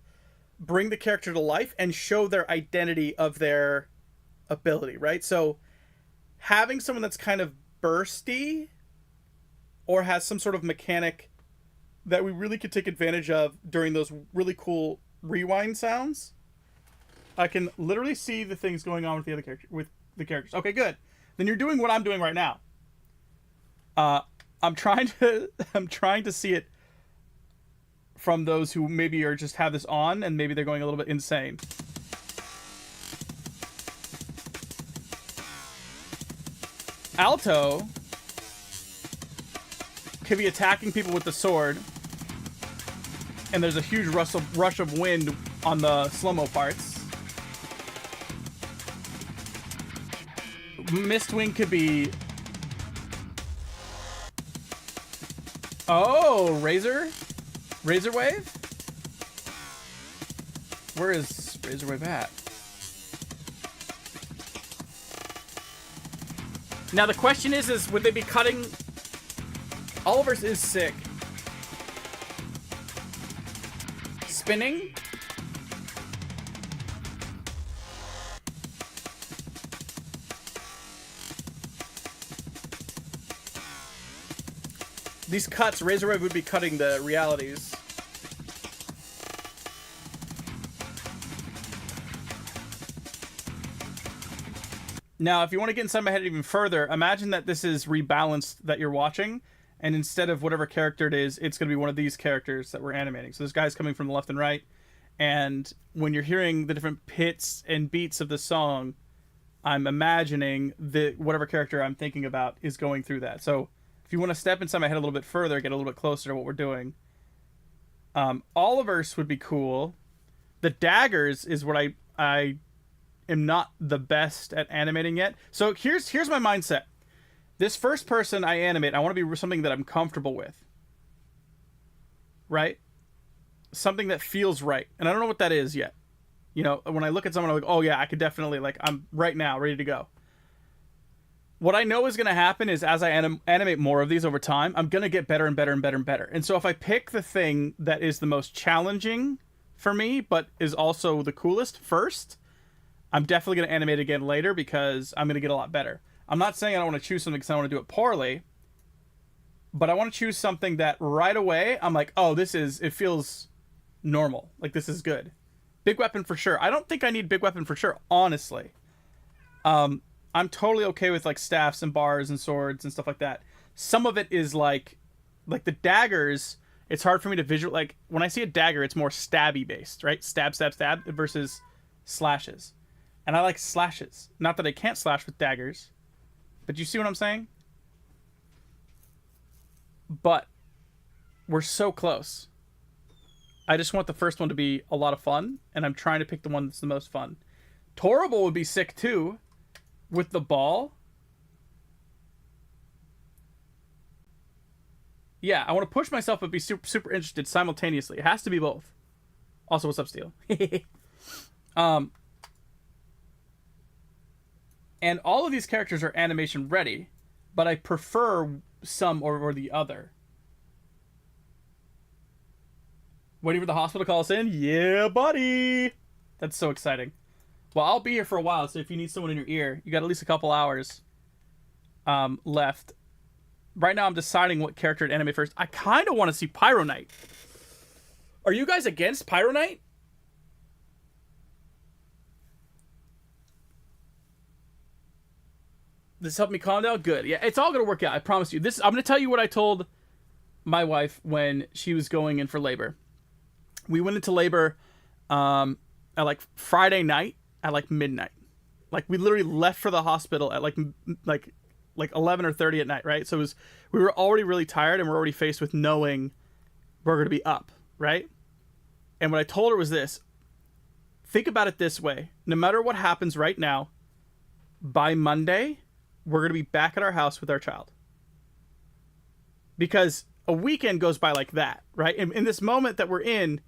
bring the character to life and show their identity of their ability, right? So having someone that's kind of bursty or has some sort of mechanic that we really could take advantage of during those really cool rewind sounds. I can literally see the things going on with the other characters. Okay, good. Then you're doing what I'm doing right now. I'm trying to see it from those who maybe are just have this on and maybe they're going a little bit insane. Alto could be attacking people with the sword, and there's a huge rush of wind on the slow-mo parts. Mistwing could be... Oh, Razor Wave? Where is Razor Wave at? Now the question is would they be cutting... Oliver's is sick. Spinning? These cuts, Razor Wave would be cutting the realities. Now, if you want to get inside my head even further, imagine that this is rebalanced that you're watching, and instead of whatever character it is, it's going to be one of these characters that we're animating. So this guy's coming from the left and right, and when you're hearing the different hits and beats of the song, I'm imagining that whatever character I'm thinking about is going through that. So if you want to step inside my head a little bit further, get a little bit closer to what we're doing, Oliver's would be cool. The daggers is what I am not the best at animating yet. So here's my mindset. This first person I animate, I want to be something that I'm comfortable with. Right? Something that feels right. And I don't know what that is yet. You know, when I look at someone, I'm like, oh yeah, I could definitely, like, I'm right now ready to go. What I know is going to happen is as I animate more of these over time, I'm going to get better and better and better and better. And so if I pick the thing that is the most challenging for me, but is also the coolest first, I'm definitely going to animate again later because I'm going to get a lot better. I'm not saying I don't want to choose something because I want to do it poorly, but I want to choose something that right away I'm like, oh, it feels normal. Like, this is good. Big weapon for sure. I don't think I need big weapon for sure, honestly. I'm totally okay with, like, staffs and bars and swords and stuff like that. Some of it is like the daggers, it's hard for me to visual. Like, when I see a dagger, it's more stabby based, right? Stab, stab, stab versus slashes. And I like slashes. Not that I can't slash with daggers, but you see what I'm saying? But we're so close. I just want the first one to be a lot of fun, and I'm trying to pick the one that's the most fun. Torrible would be sick too, with the ball. Yeah, I want to push myself but be super, super interested simultaneously. It has to be both. Also, what's up, Steel? And all of these characters are animation ready, but I prefer some or the other. Waiting for the hospital to call us in? Yeah, buddy! That's so exciting. Well, I'll be here for a while, so if you need someone in your ear, you got at least a couple hours left. Right now, I'm deciding what character to animate first. I kind of want to see Pyro Knight. Are you guys against Pyro Knight? This helped me calm down? Good. Yeah, it's all going to work out. I promise you. I'm going to tell you what I told my wife when she was going in for labor. We went into labor at like Friday night at like midnight. Like, we literally left for the hospital at like 11 or 30 at night, right? So we were already really tired and we're already faced with knowing we're going to be up, right? And what I told her was this. Think about it this way. No matter what happens right now, by Monday, we're going to be back at our house with our child. Because a weekend goes by like that, right? In this moment that we're in,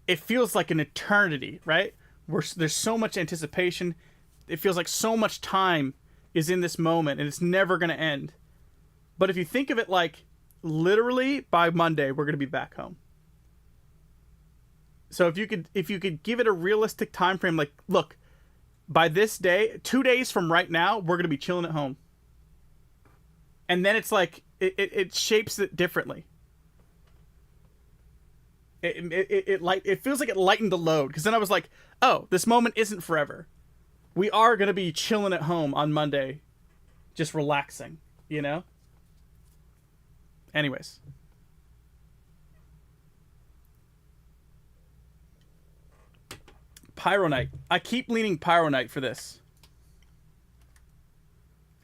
it feels like an eternity, right? There's so much anticipation. It feels like so much time is in this moment, and it's never going to end. But if you think of it like literally by Monday, we're going to be back home. So if you could give it a realistic time frame, like, look, by this day, 2 days from right now, we're going to be chilling at home. And then it's like, it shapes it differently. It feels like it lightened the load. Because then I was like, oh, this moment isn't forever. We are going to be chilling at home on Monday. Just relaxing, you know? Anyways. Pyronite. I keep leaning Pyronite for this.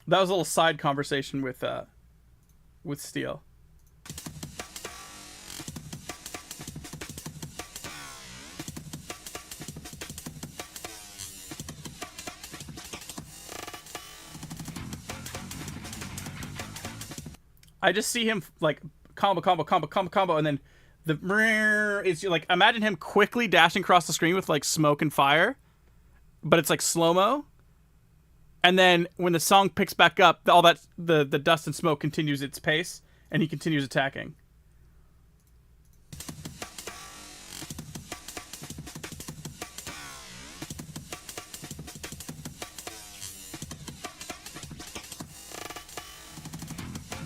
That was a little side conversation with Steel. I just see him like combo, and then it's like, imagine him quickly dashing across the screen with like smoke and fire, but it's like slow-mo. And then when the song picks back up, all that the dust and smoke continues its pace, and he continues attacking.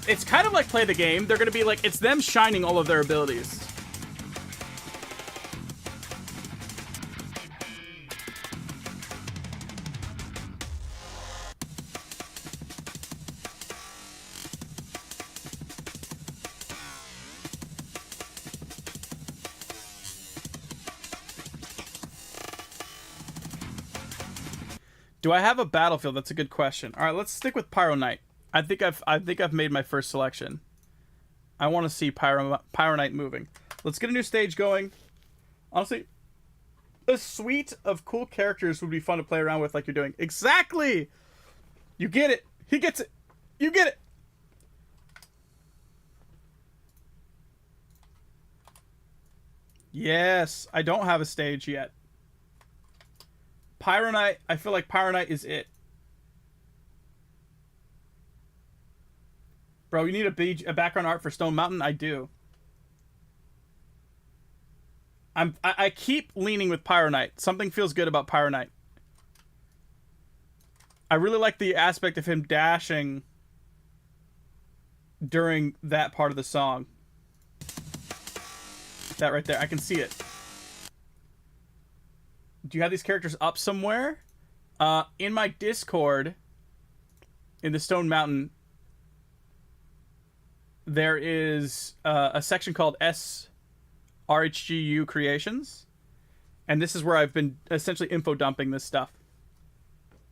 It's kind of like Play the Game. They're going to be like, it's them shining all of their abilities. Do I have a battlefield? That's a good question. All right, let's stick with Pyronite. I think I've made my first selection. I want to see Pyronite moving. Let's get a new stage going. Honestly, a suite of cool characters would be fun to play around with, like you're doing. Exactly. You get it. He gets it. You get it. Yes, I don't have a stage yet. Pyronite, I feel like Pyronite is it. Bro, you need a background art for Stone Mountain? I do. I keep leaning with Pyronite. Something feels good about Pyronite. I really like the aspect of him dashing during that part of the song. That right there. I can see it. Do you have these characters up somewhere? In my Discord, in the Stone Mountain, there is a section called sRHGu Creations. And this is where I've been essentially info dumping this stuff.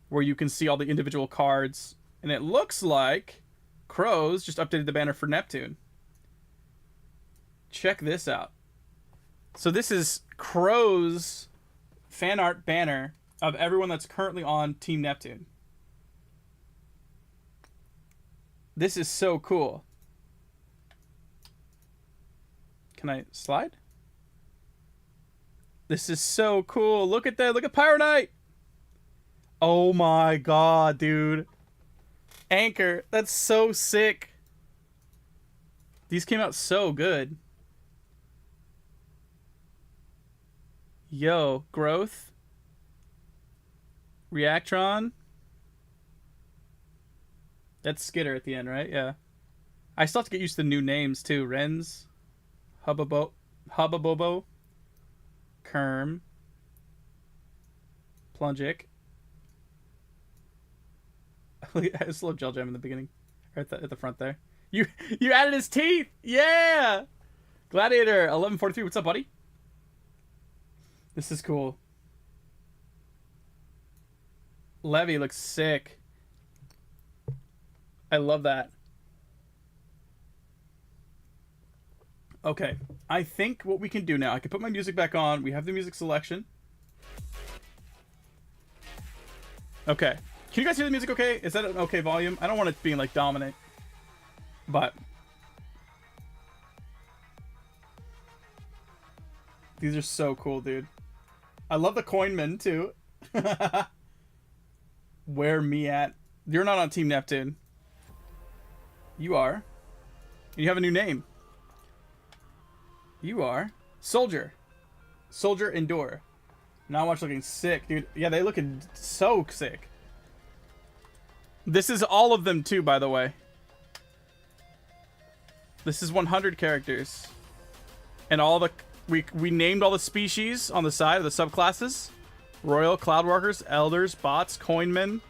Where you can see all the individual cards. And it looks like Crows just updated the banner for Neptune. Check this out. So this is Crow's fan art banner of everyone that's currently on Team Neptune. This is so cool. Can I slide? This is so cool. Look at that. Look at Pyronite. Oh my god, dude. Anchor. That's so sick. These came out so good. Yo, Growth. Reactron. That's Skitter at the end, right? Yeah. I still have to get used to the new names, too. Renz. Hubbabobo. Kerm. Plungic. I just love Gel Jam in the beginning. Right at the front there. You added his teeth! Yeah! Gladiator 1143, what's up, buddy? This is cool. Levy looks sick. I love that. Okay, I think what we can do now, I can put my music back on. We have the music selection. Okay. Can you guys hear the music okay? Is that an okay volume? I don't want it being like dominant. But These are so cool, dude. I love the coinman too. Where me at? You're not on Team Neptune. You are. You have a new name. You are Soldier. Soldier Endure. Now watch looking sick, dude. Yeah, they looking so sick. This is all of them too, by the way. This is 100 characters. And all the we named all the species on the side of the subclasses. Royal, Cloudwalkers, Elders, Bots, Coinmen,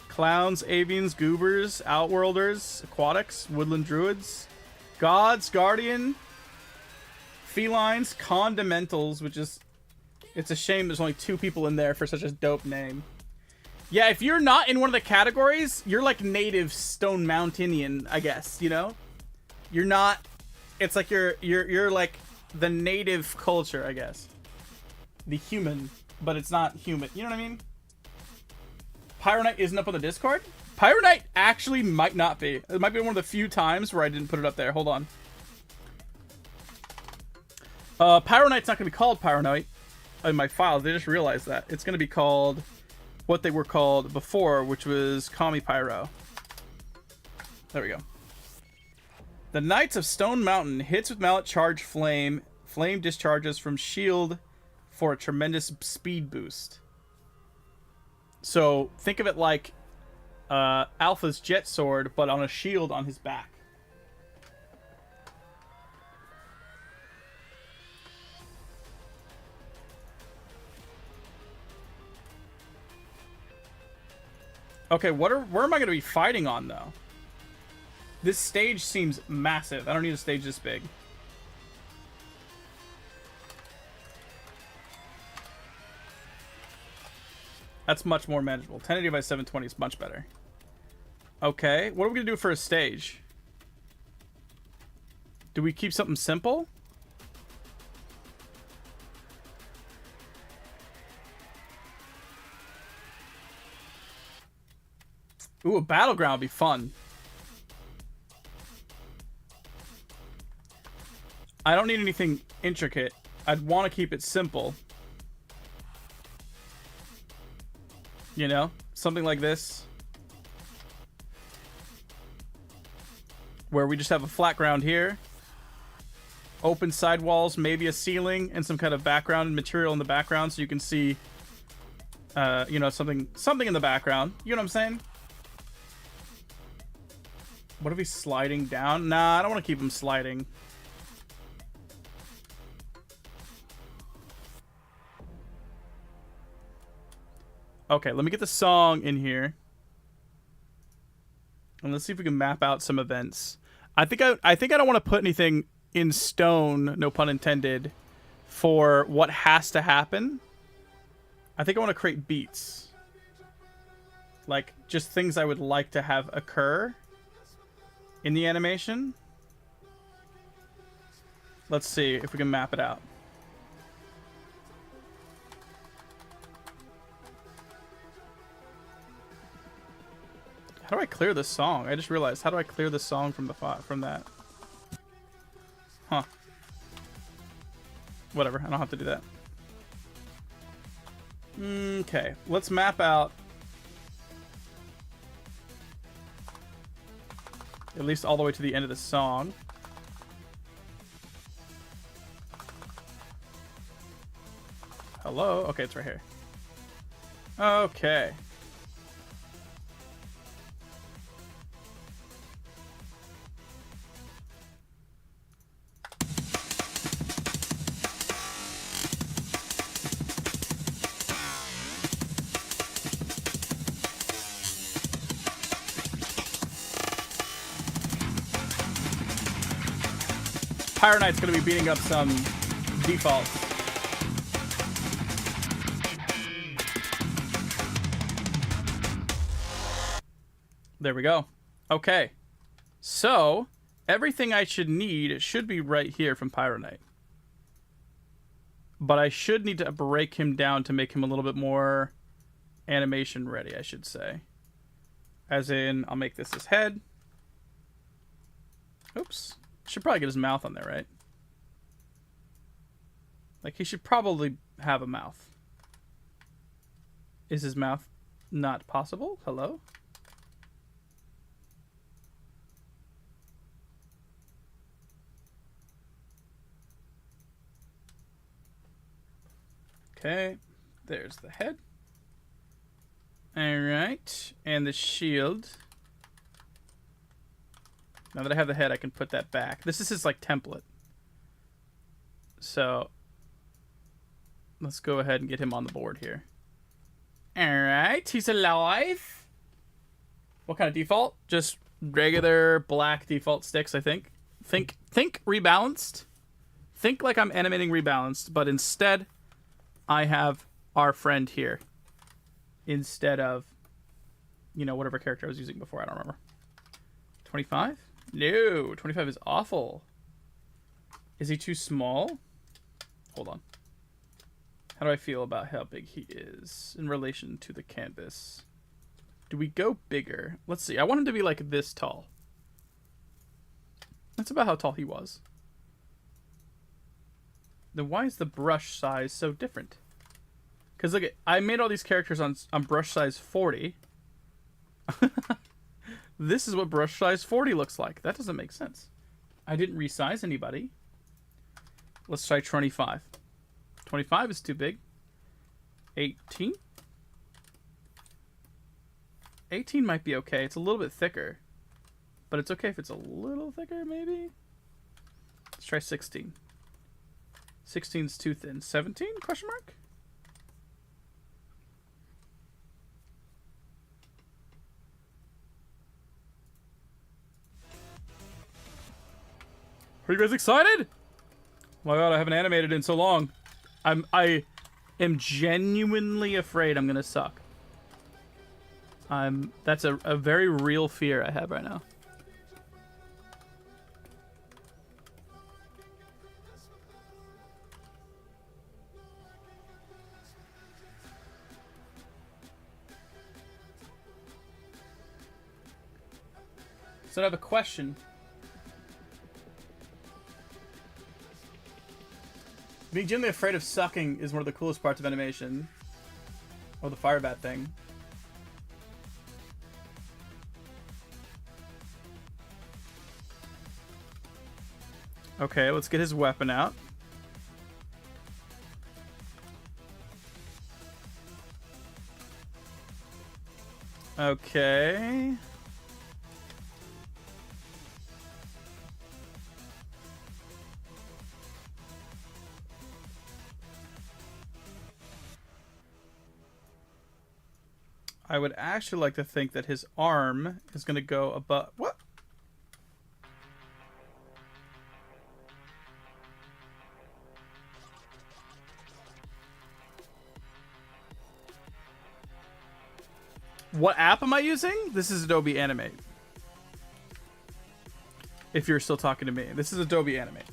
Clowns, Avians, Goobers, Outworlders, Aquatics, Woodland Druids, Gods, Guardian, Felines, Condimentals, which is... It's a shame there's only 2 people in there for such a dope name. Yeah, if you're not in one of the categories, you're like native Stone Mountainian, I guess, you know? You're not... It's like you're like the native culture, I guess. The human, but it's not human. You know what I mean? Pyronite isn't up on the Discord? Pyronite actually might not be. It might be one of the few times where I didn't put it up there. Hold on. Pyronite's not going to be called Pyronite in my files. They just realized that. It's going to be called what they were called before, which was Kami Pyro. There we go. The Knights of Stone Mountain. Hits with mallet charge flame. Flame discharges from shield for a tremendous speed boost. So think of it like Alpha's jet sword, but on a shield on his back. Okay, where am I going to be fighting on, though? This stage seems massive. I don't need a stage this big. That's much more manageable. 1080 by 720 is much better. Okay, what are we going to do for a stage? Do we keep something simple? Ooh, a battleground would be fun. I don't need anything intricate. I'd want to keep it simple. You know? Something like this. Where we just have a flat ground here. Open side walls, maybe a ceiling, and some kind of background material in the background so you can see, you know, something in the background. You know what I'm saying? What if he's sliding down? Nah, I don't want to keep him sliding. Okay, let me get the song in here. And let's see if we can map out some events. I think I don't want to put anything in stone, no pun intended, for what has to happen. I think I want to create beats. Like, just things I would like to have occur in the animation. Let's see if we can map it out. How do I clear this song? I just realized. How do I clear this song from that? Huh. Whatever. I don't have to do that. Okay. Let's map out at least all the way to the end of the song. Hello? Okay, it's right here. Okay. Pyronite's gonna be beating up some defaults. There we go. Okay. So, everything I should need should be right here from Pyronite. But I should need to break him down to make him a little bit more animation ready, I should say. As in, I'll make this his head. Oops. Should probably get his mouth on there, right? Like, he should probably have a mouth. Is his mouth not possible? Hello? Okay, there's the head. Alright, and the shield. Now that I have the head, I can put that back. This is his, like, template. So, let's go ahead and get him on the board here. Alright, he's alive. What kind of default? Just regular black default sticks, I think. Think rebalanced. Think like I'm animating rebalanced, but instead I have our friend here instead of, you know, whatever character I was using before. I don't remember. 25? No, 25 is awful. Is he too small? Hold on. How do I feel about how big he is in relation to the canvas? Do we go bigger? Let's see. I want him to be like this tall. That's about how tall he was. Then why is the brush size so different? Because look, I made all these characters on brush size 40. This is what brush size 40 looks like. That doesn't make sense. I didn't resize anybody. Let's try 25. 25 is too big. 18? 18 might be okay. It's a little bit thicker. But it's okay if it's a little thicker, maybe? Let's try 16. 16's too thin. 17? Question mark? Are you guys excited? Oh my god, I haven't animated in so long. I am genuinely afraid I'm gonna suck. That's a very real fear I have right now. So I have a question. Being genuinely afraid of sucking is one of the coolest parts of animation. Or the fire bat thing. Okay, let's get his weapon out. Okay. I would actually like to think that his arm is going to go above... What? What app am I using? This is Adobe Animate. If you're still talking to me. This is Adobe Animate.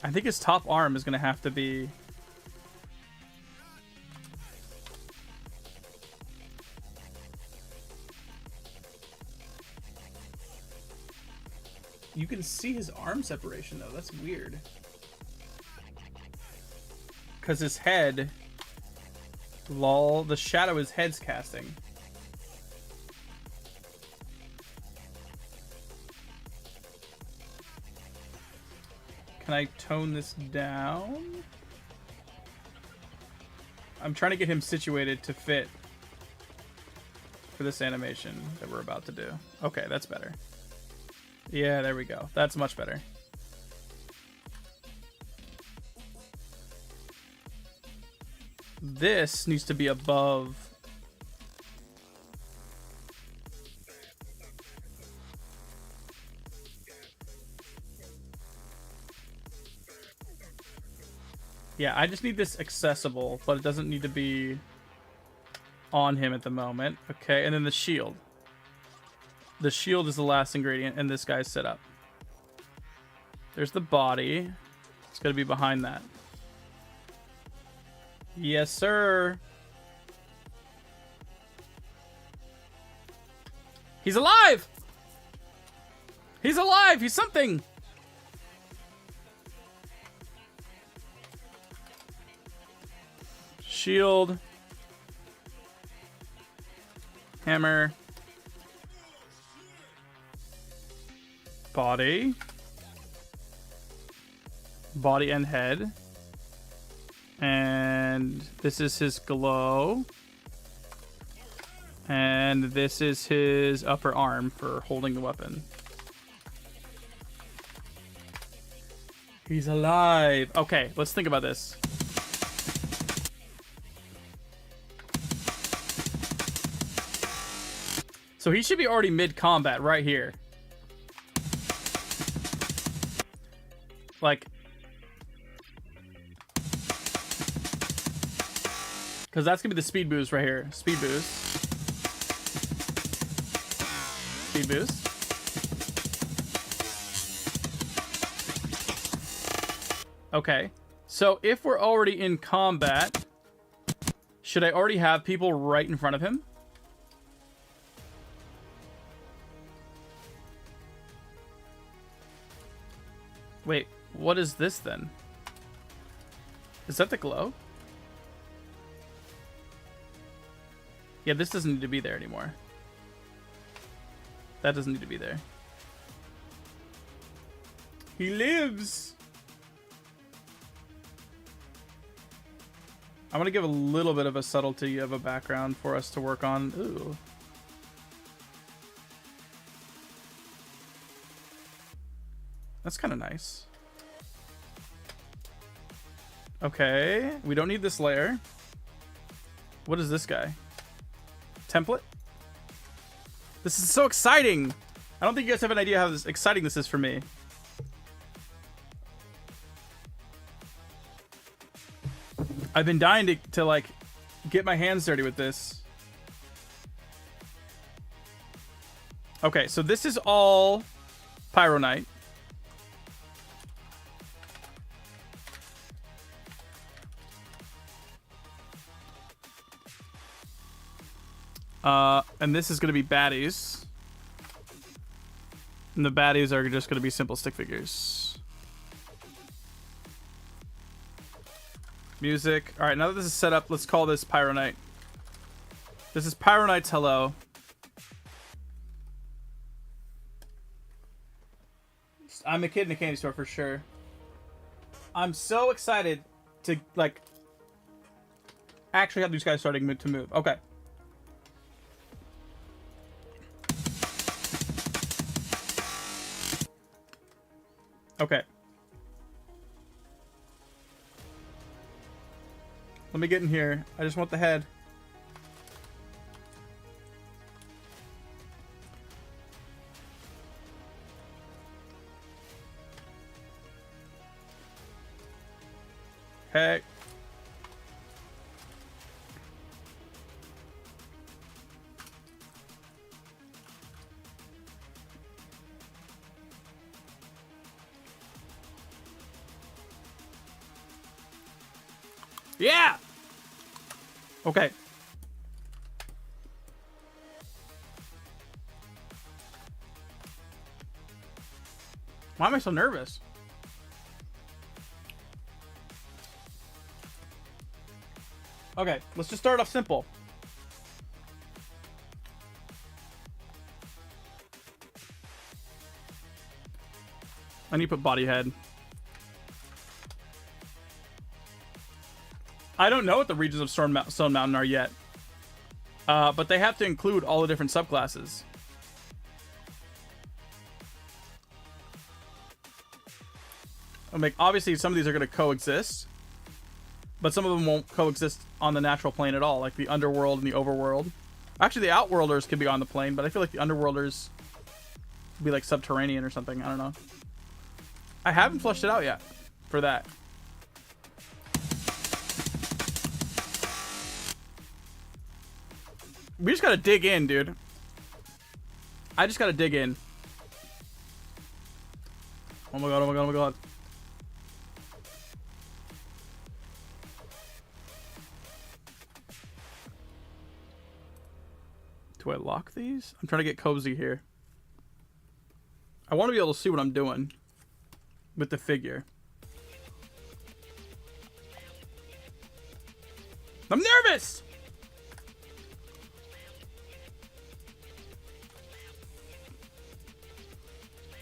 I think his top arm is going to have to be... You can see his arm separation, though. That's weird. Because his head... Lol. The shadow his head's casting. Can I tone this down? I'm trying to get him situated to fit for this animation that we're about to do. Okay, that's better. Yeah, there we go. That's much better. This needs to be above. Yeah, I just need this accessible, but it doesn't need to be on him at the moment. Okay, and then the shield. The shield is the last ingredient, and this guy's set up. There's the body. It's going to be behind that. Yes, sir. He's alive! He's alive! He's something! Shield. Hammer. Body. Body and head. And this is his glow. And this is his upper arm for holding the weapon. He's alive. Okay, let's think about this. So he should be already mid-combat right here. Like... Because that's going to be the speed boost right here. Speed boost. Speed boost. Okay. So if we're already in combat, should I already have people right in front of him? Wait, what is this then? Is that the glow? Yeah, this doesn't need to be there anymore. That doesn't need to be there. He lives! I'm gonna give a little bit of a subtlety of a background for us to work on. Ooh. That's kind of nice. Okay, we don't need this layer. What is this guy? Template? This is so exciting! I don't think you guys have an idea how exciting this is for me. I've been dying to like get my hands dirty with this. Okay, so this is all Pyronite. And this is going to be baddies. And the baddies are just going to be simple stick figures. Music. All right, now that this is set up, let's call this Pyronite. This is Pyronite's hello. I'm a kid in a candy store for sure. I'm so excited to like actually have these guys starting to move. Okay. Okay. Let me get in here. I just want the head. Okay. Yeah! Okay. Why am I so nervous? Okay, let's just start off simple. I need to put body head. I don't know what the regions of Stone Mountain are yet. But they have to include all the different subclasses. Obviously, some of these are going to coexist. But some of them won't coexist on the natural plane at all. Like the underworld and the overworld. Actually, the outworlders could be on the plane. But I feel like the underworlders would be like subterranean or something. I don't know. I haven't fleshed it out yet for that. We just gotta dig in, dude. I just gotta dig in. Oh my god, oh my god, oh my god. Do I lock these? I'm trying to get cozy here. I want to be able to see what I'm doing with the figure. I'm nervous!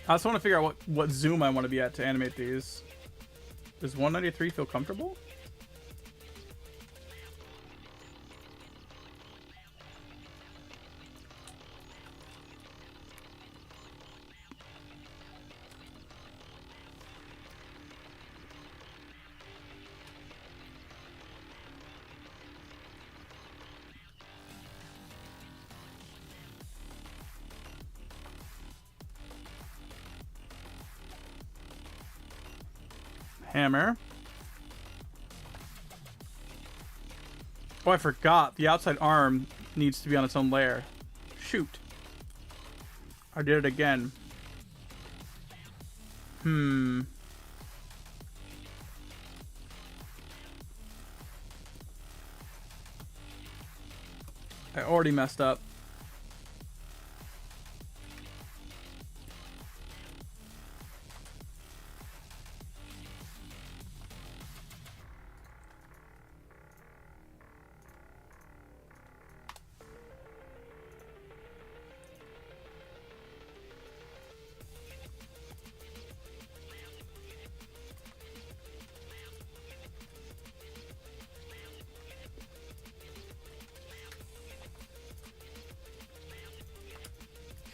I also want to figure out what zoom I want to be at to animate these. Does 193 feel comfortable? Hammer. Oh, I forgot. The outside arm needs to be on its own layer. Shoot. I did it again. I already messed up.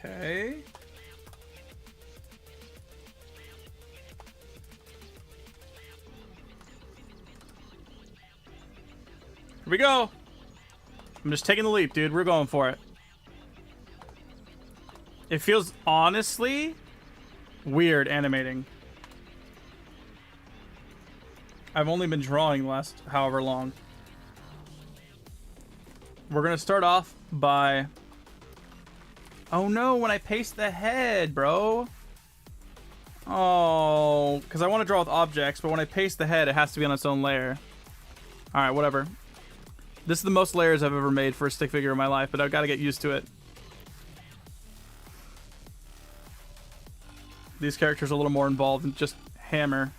Okay. Here we go. I'm just taking the leap, dude. We're going for it. It feels honestly weird animating. I've only been drawing the last however long. We're gonna start off by... Oh no, when I paste the head, bro. Oh, because I want to draw with objects, but when I paste the head, it has to be on its own layer. Alright, whatever. This is the most layers I've ever made for a stick figure in my life, but I've got to get used to it. These characters are a little more involved than just Hammer.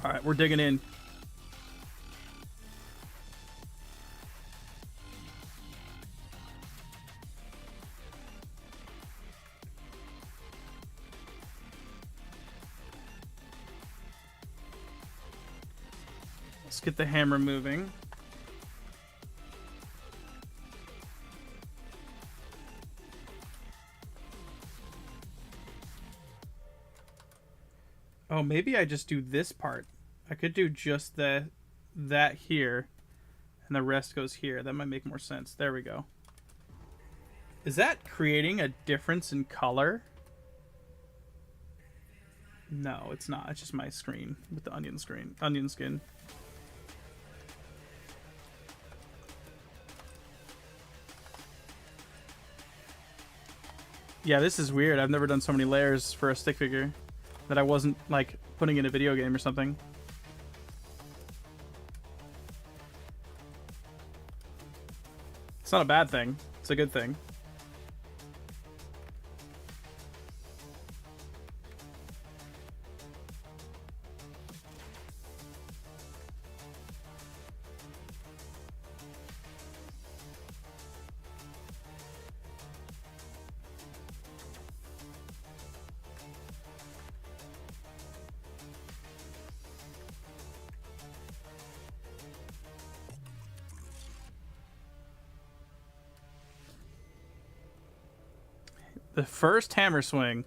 Alright, we're digging in. Let's get the hammer moving. Oh, maybe I just do this part. I could do just that here, and the rest goes here. That might make more sense. There we go. Is that creating a difference in color? No, it's not. It's just my screen with the onion skin. Yeah, this is weird. I've never done so many layers for a stick figure that I wasn't, like, putting in a video game or something. It's not a bad thing. It's a good thing. The first hammer swing.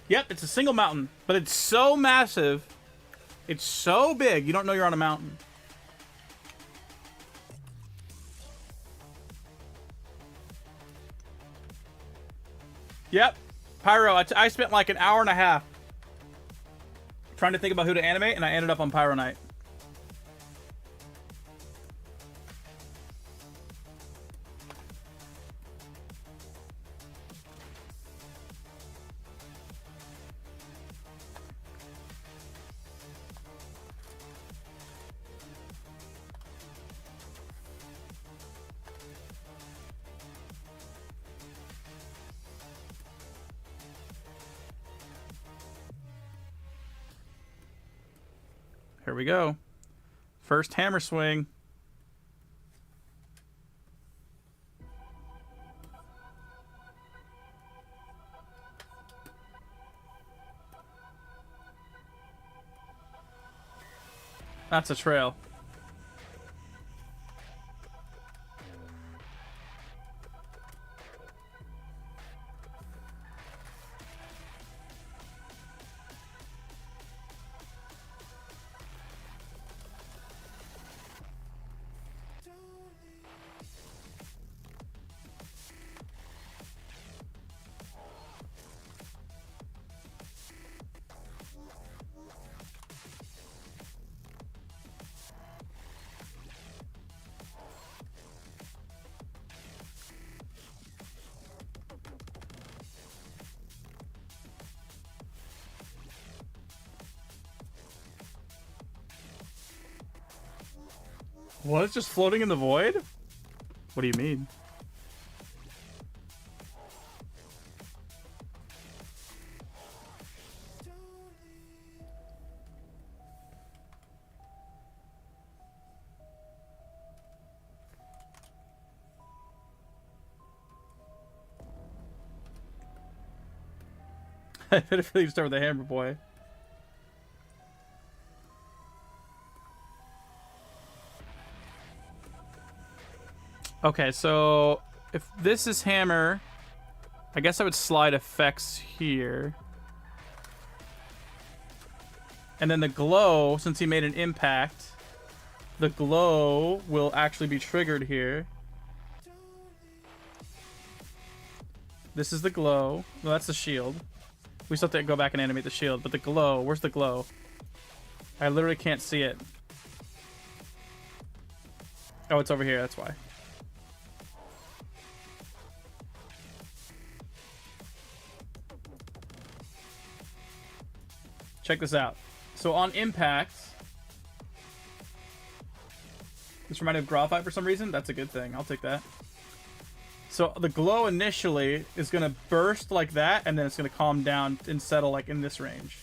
Yep, it's a single mountain, but it's so massive. It's so big, you don't know you're on a mountain. Yep, Pyro. I spent like an hour and a half trying to think about who to animate, and I ended up on Pyro Knight. Here we go. First hammer swing. That's a trail. What? It's just floating in the void? What do you mean? I had a feeling you start with the hammer boy. Okay, so if this is hammer, I guess I would slide effects here. And then the glow, since he made an impact, the glow will actually be triggered here. This is the glow. Well, that's the shield. We still have to go back and animate the shield, but the glow, where's the glow? I literally can't see it. Oh, it's over here, that's why. Check this out. So on impact, this reminded me of graphite for some reason. That's a good thing. I'll take that. So the glow initially is going to burst like that, and then it's going to calm down and settle like in this range.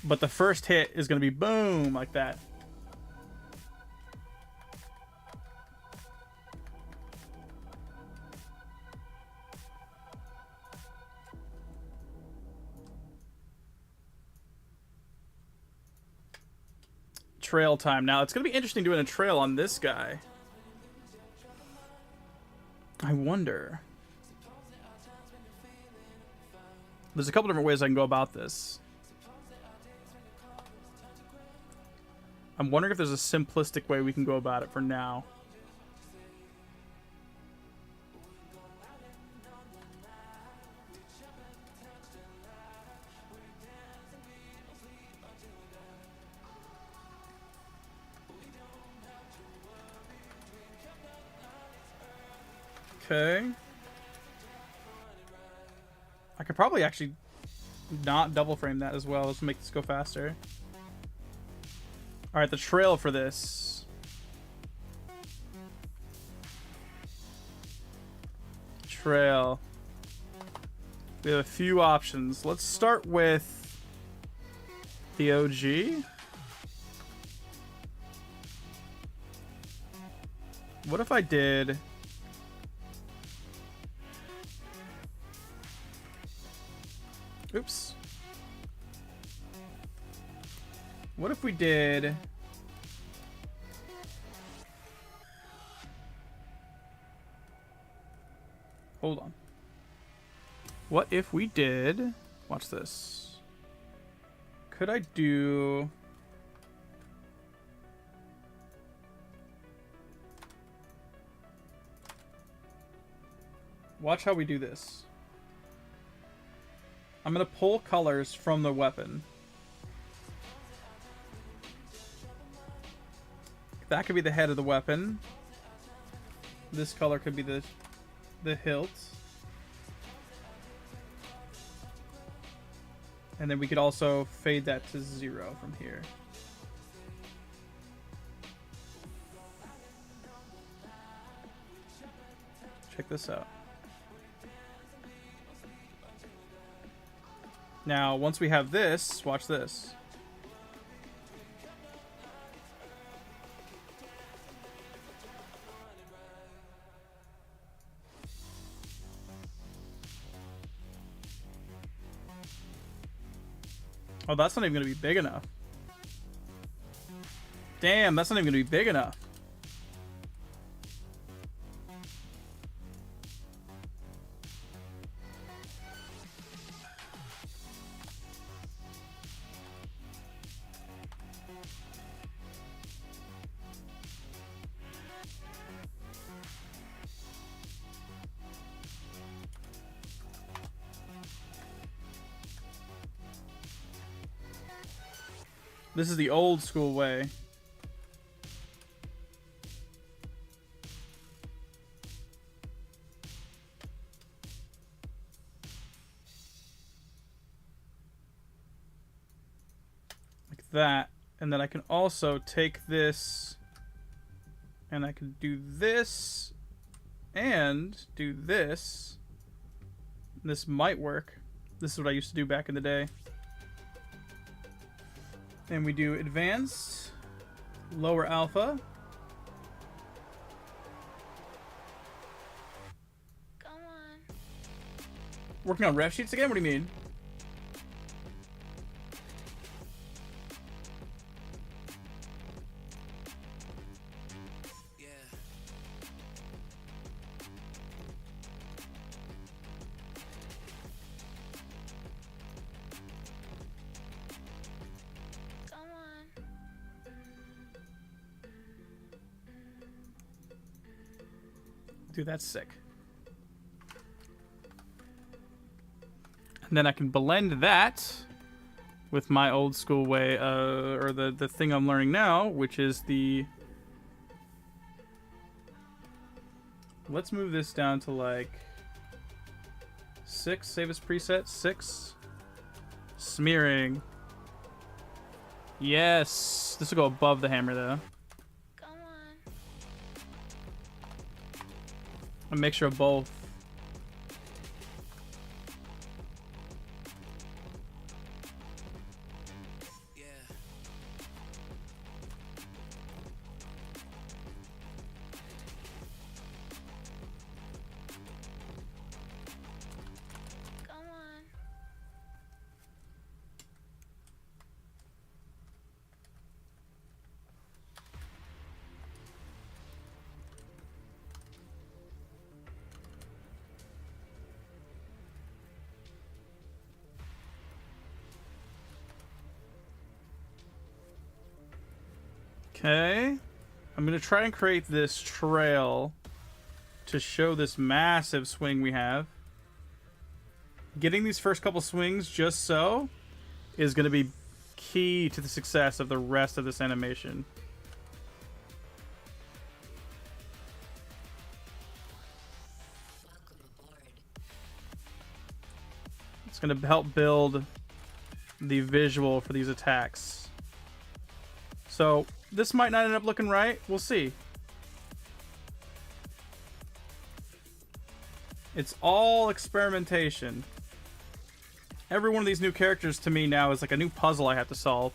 But the first hit is going to be boom like that. Trail time. Now, it's going to be interesting doing a trail on this guy. I wonder. There's a couple different ways I can go about this. I'm wondering if there's a simplistic way we can go about it for now. Okay. I could probably actually not double frame that as well. Let's make this go faster. Alright, the trail for this. Trail. We have a few options. Let's start with the OG. What if I did... Oops. What if we did... Hold on. What if we did... Watch this. Could I do... Watch how we do this. I'm going to pull colors from the weapon. That could be the head of the weapon. This color could be the hilt. And then we could also fade that to 0 from here. Check this out. Now, once we have this, watch this. Oh, that's not even going to be big enough. Damn, that's not even going to be big enough. This is the old school way. Like that. And then I can also take this and I can do this and do this. This might work. This is what I used to do back in the day. And we do advanced, lower alpha.
Come on.
Working on ref sheets again? What do you mean?
Yeah.
Come on.
Dude, that's sick. And then I can blend that with my old school way, or the thing I'm learning now, which is the... Let's move this down to like 6, save as preset, 6. Smearing. Yes! This will go above the hammer though.
Come on.
A mixture of both.
Yeah.
Come on.
Okay. I'm going to try and create this trail to show this massive swing we have. Getting these first couple swings just so is going to be key to the success of the rest of this animation. It's going to help build the visual for these attacks. So this might not end up looking right. We'll see. It's all experimentation. Every one of these new characters to me now is like a new puzzle I have to solve.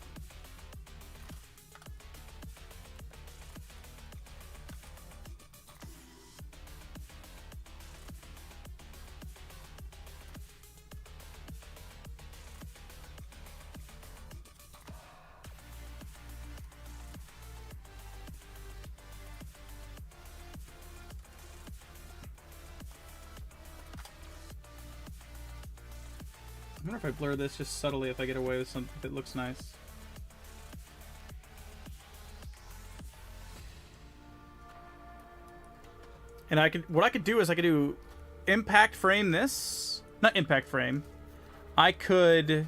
I wonder if I blur this just subtly if I get away with something that looks nice. And what I could do is I could do impact frame this. Not impact frame. I could...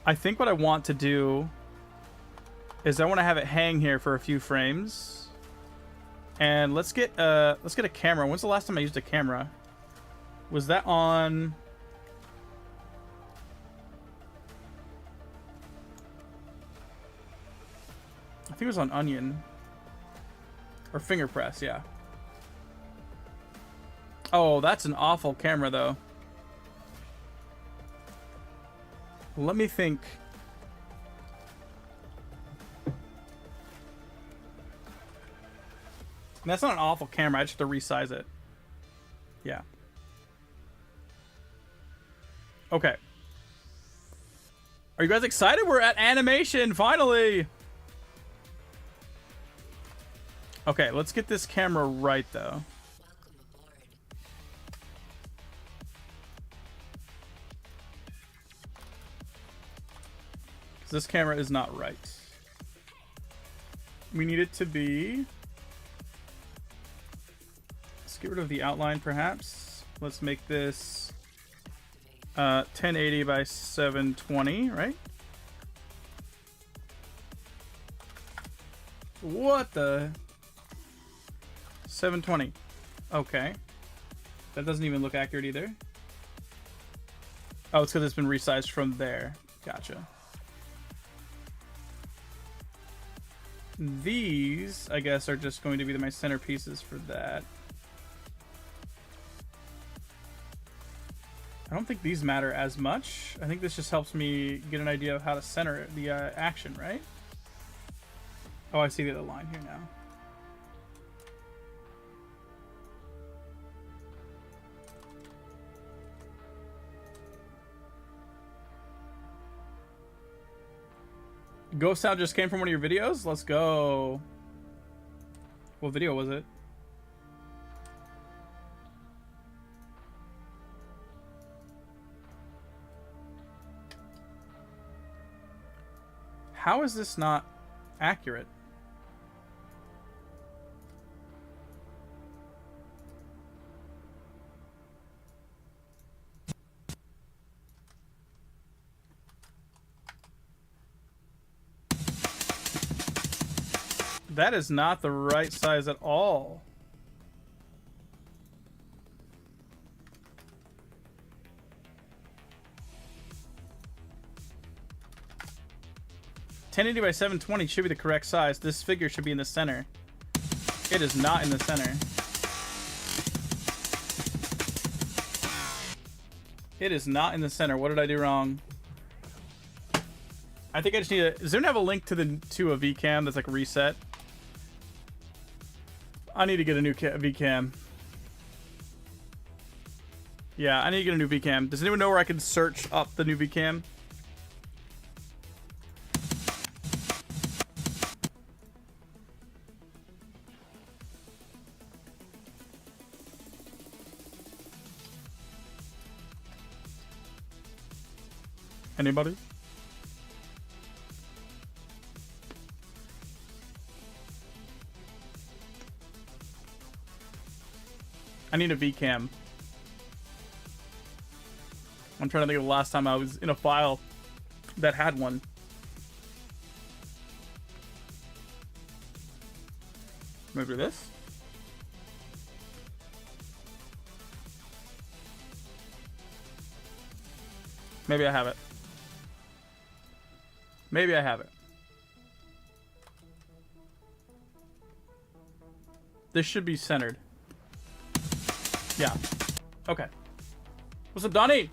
I think what I want to do is I want to have it hang here for a few frames. And let's get a camera. When's the last time I used a camera? Was that on... I think it was on Onion. Or Finger Press, yeah. Oh, that's an awful camera, though. Let me think. And that's not an awful camera. I just have to resize it. Yeah. Okay. Are you guys excited? We're at animation, finally! Okay, let's get this camera right, though. Because this camera is not right. We need it to be... Let's get rid of the outline, perhaps. Let's make this 1080 by 720, right? What the... 720. Okay. That doesn't even look accurate either. Oh, it's because it's been resized from there. Gotcha. These, I guess, are just going to be my centerpieces for that. I don't think these matter as much. I think this just helps me get an idea of how to center the action, right? Oh, I see the other line here now. Ghost sound just came from one of your videos? Let's go. What video was it? How is this not accurate? That is not the right size at all. $1080 by 720 should be the correct size. This figure should be in the center. It is not in the center. It is not in the center. What did I do wrong? I think I just need a... Does anyone have a link to a VCam that's like reset? I need to get a new VCam. Yeah, I need to get a new VCam. Does anyone know where I can search up the new VCam? Anybody? I need a VCam. I'm trying to think of the last time I was in a file that had one. Maybe this? Maybe I have it. Maybe I have it. This should be centered. Yeah. Okay. What's up, Donnie?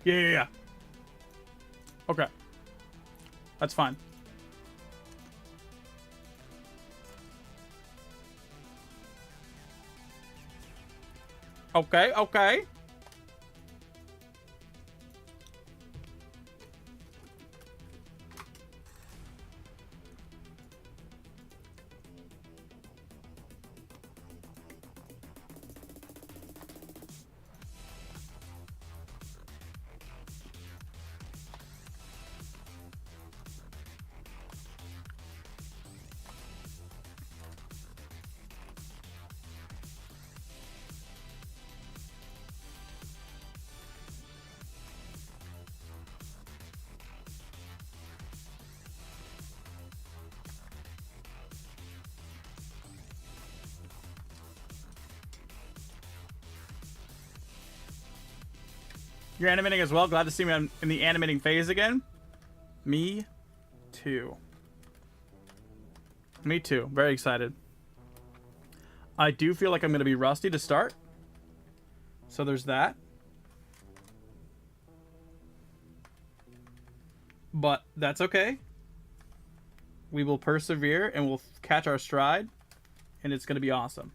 Yeah. Okay. That's fine. Okay. You're animating as well. Glad to see me in the animating phase again. Me too. Me too. Very excited. I do feel like I'm going to be rusty to start. So there's that. But that's okay. We will persevere and we'll catch our stride. And it's going to be awesome.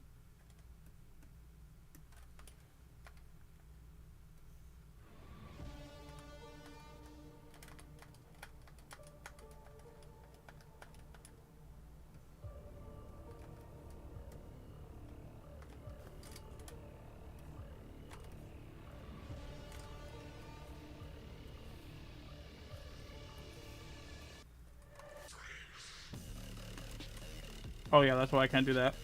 Oh yeah, that's why I can't do that.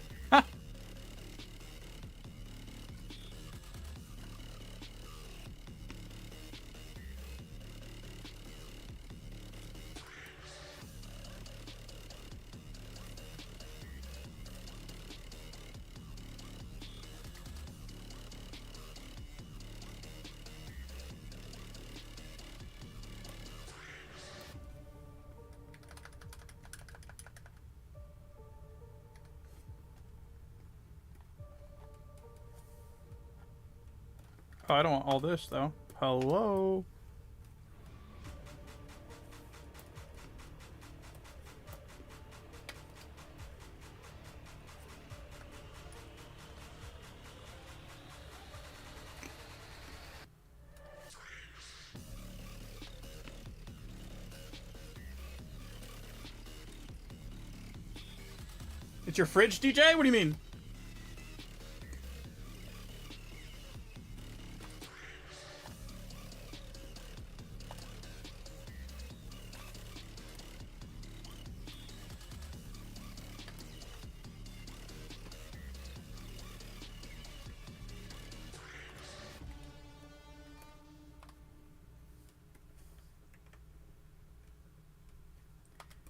Oh, I don't want all this though. Hello. It's your fridge, DJ? What do you mean?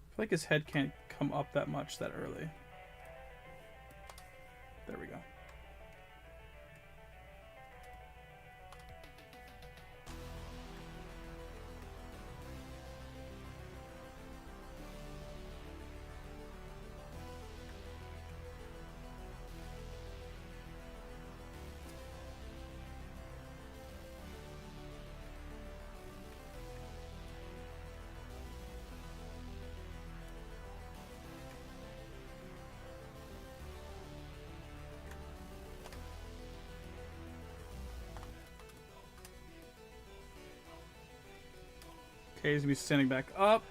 I feel like his head can't come up that much that early. There we go. Okay, he's gonna be standing back up.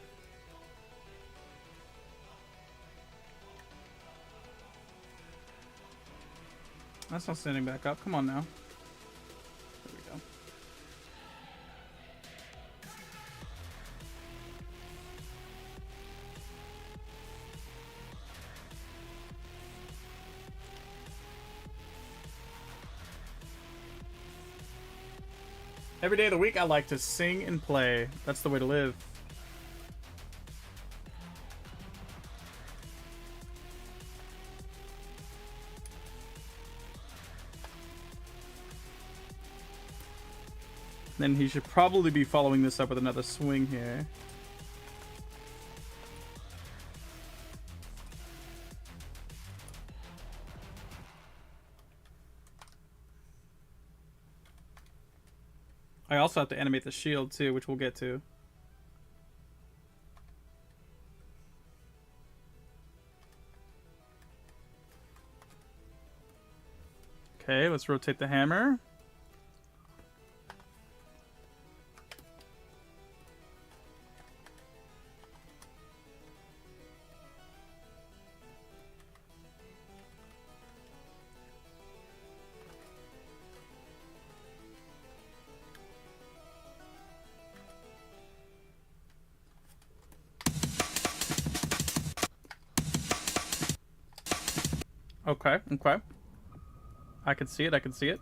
That's not standing back up. Come on now. There we go. Every day of the week, I like to sing and play. That's the way to live. Then he should probably be following this up with another swing here. I also have to animate the shield too, which we'll get to. Okay, let's rotate the hammer. Okay, okay. I can see it, I can see it.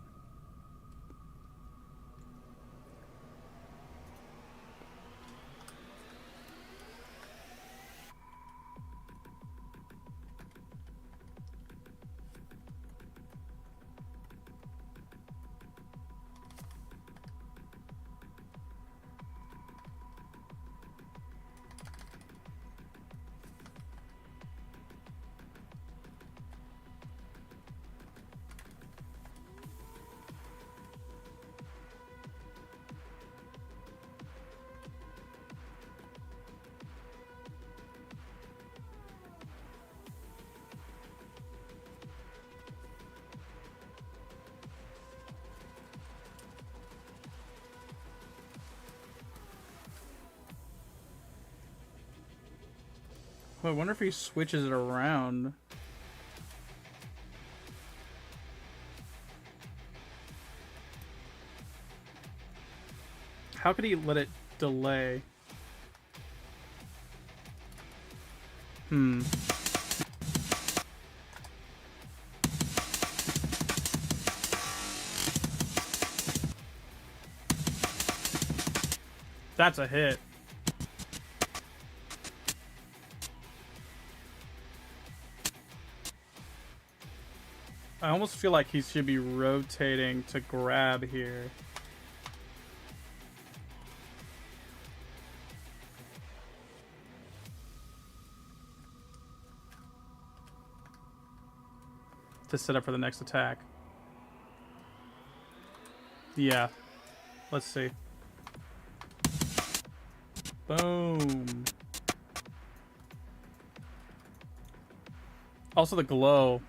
Well, I wonder if he switches it around. How could he let it delay? That's a hit. I almost feel like he should be rotating to grab here. To set up for the next attack. Yeah. Let's see. Boom. Also the glow.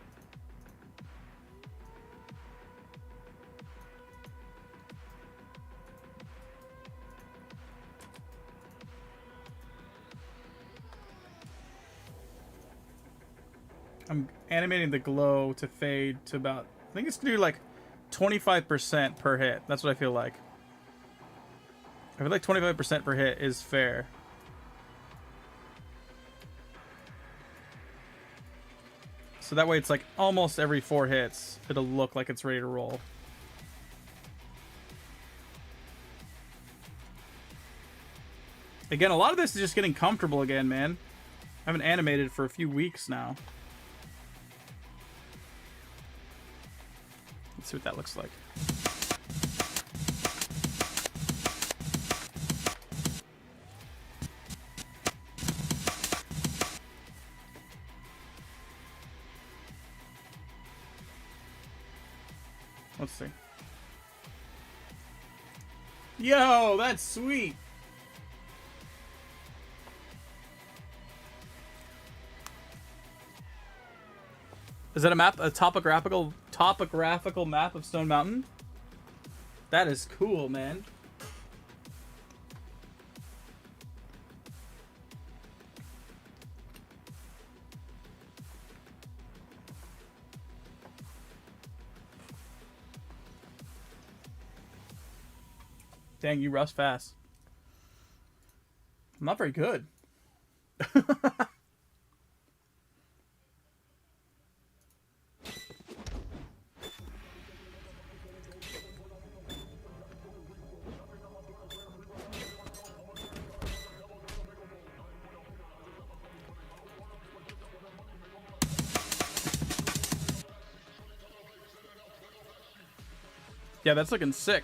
I'm animating the glow to fade to about, I think it's gonna do like 25% per hit. That's what I feel like. I feel like 25% per hit is fair. So that way it's like almost every 4 hits, it'll look like it's ready to roll. Again, a lot of this is just getting comfortable again, man. I haven't animated for a few weeks now. Let's see what that looks like. Let's see. Yo, that's sweet. Is that a map? A topographical map of Stone Mountain? That is cool, man. Dang, you rust fast. I'm not very good. Yeah, that's looking sick.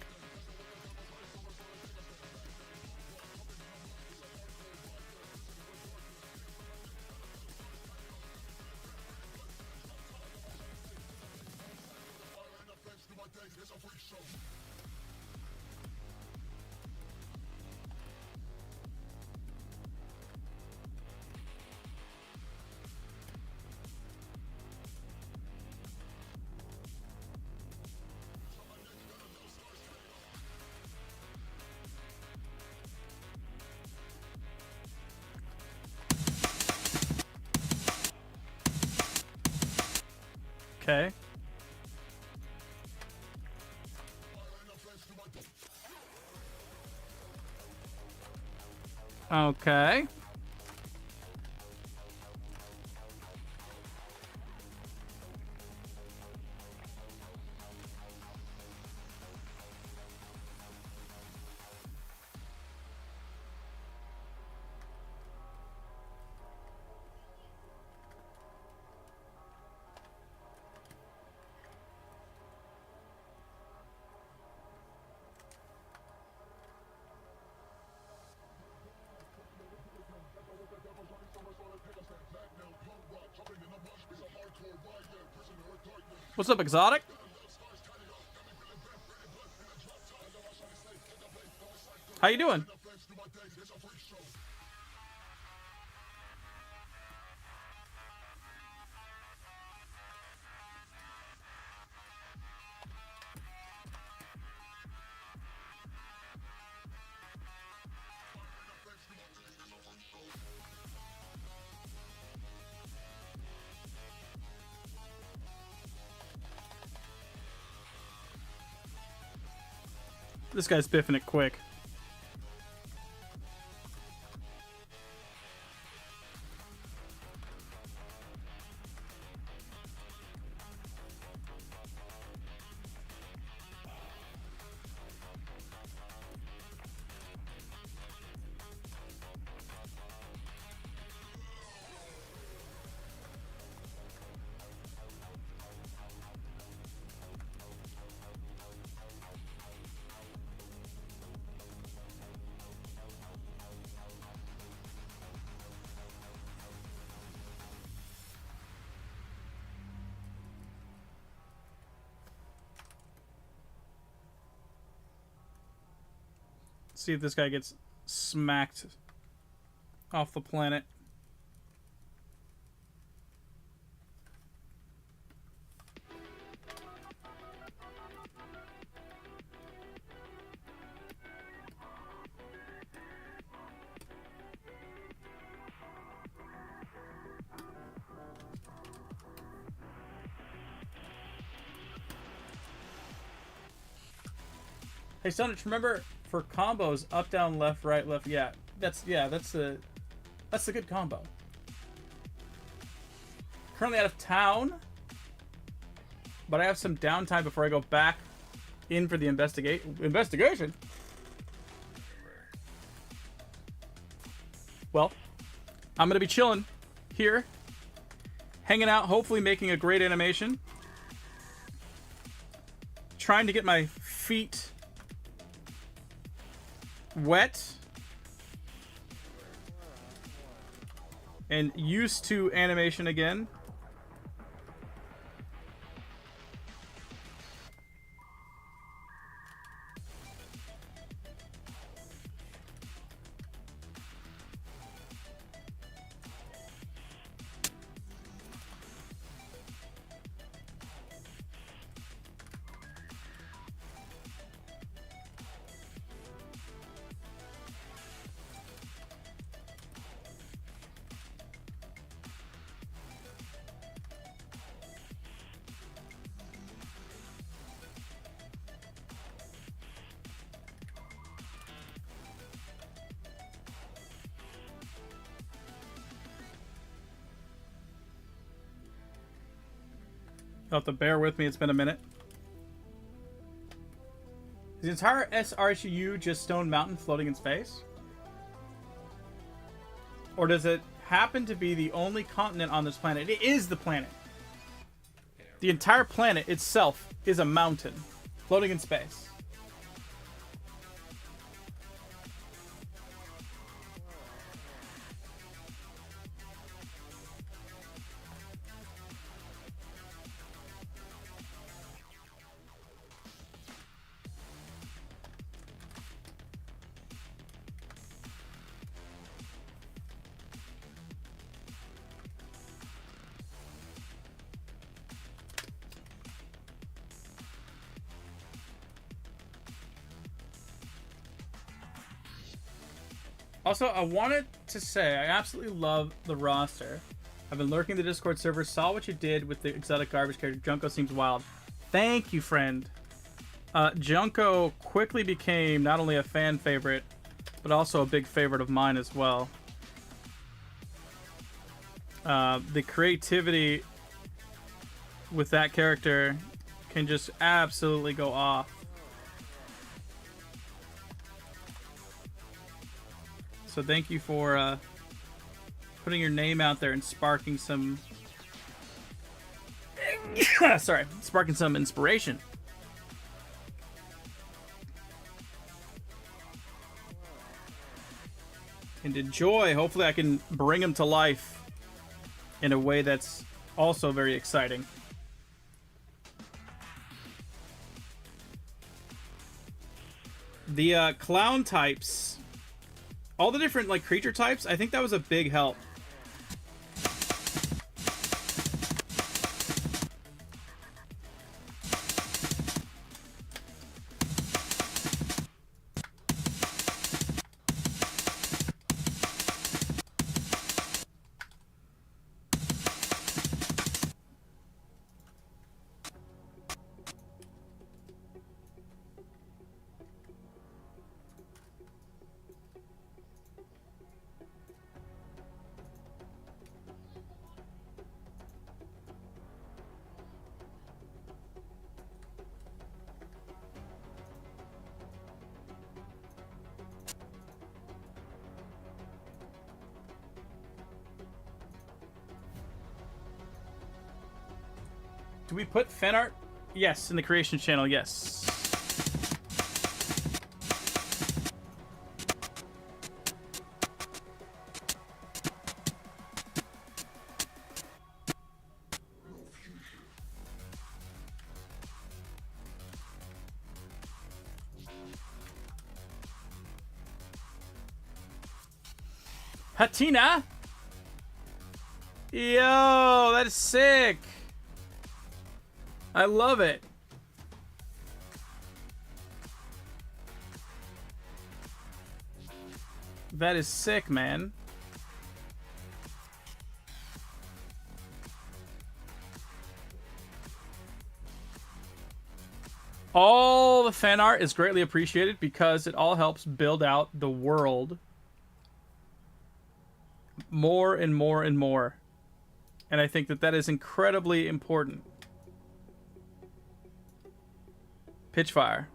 Okay. Okay. What's up, Exotic? How you doing? This guy's biffing it quick. See if this guy gets smacked off the planet. Hey Sonich, remember for combos, up, down, left, right, left. Yeah, that's a good combo. Currently out of town, but I have some downtime before I go back in for the investigation. Well, I'm gonna be chilling here, hanging out, hopefully making a great animation, trying to get my feet wet and used to animation again. You'll have to bear with me, it's been a minute. Is the entire sRHGu just Stone Mountain floating in space? Or does it happen to be the only continent on this planet? It is the planet. The entire planet itself is a mountain floating in space. Also, I wanted to say I absolutely love the roster. I've been lurking the Discord server, saw what you did with the exotic garbage character. Junko seems wild. Thank you, friend. Junko quickly became not only a fan favorite, but also a big favorite of mine as well. The creativity with that character can just absolutely go off. So thank you for putting your name out there and sparking some sparking some inspiration. And enjoy. Hopefully I can bring him to life in a way that's also very exciting. The clown types, all the different like creature types, I think that was a big help. Do we put fan art? Yes, in the creation channel, yes. Hatina? Yo, that is sick. I love it. That is sick, man. All the fan art is greatly appreciated because it all helps build out the world more and more and more. And I think that that is incredibly important. Pitchfire.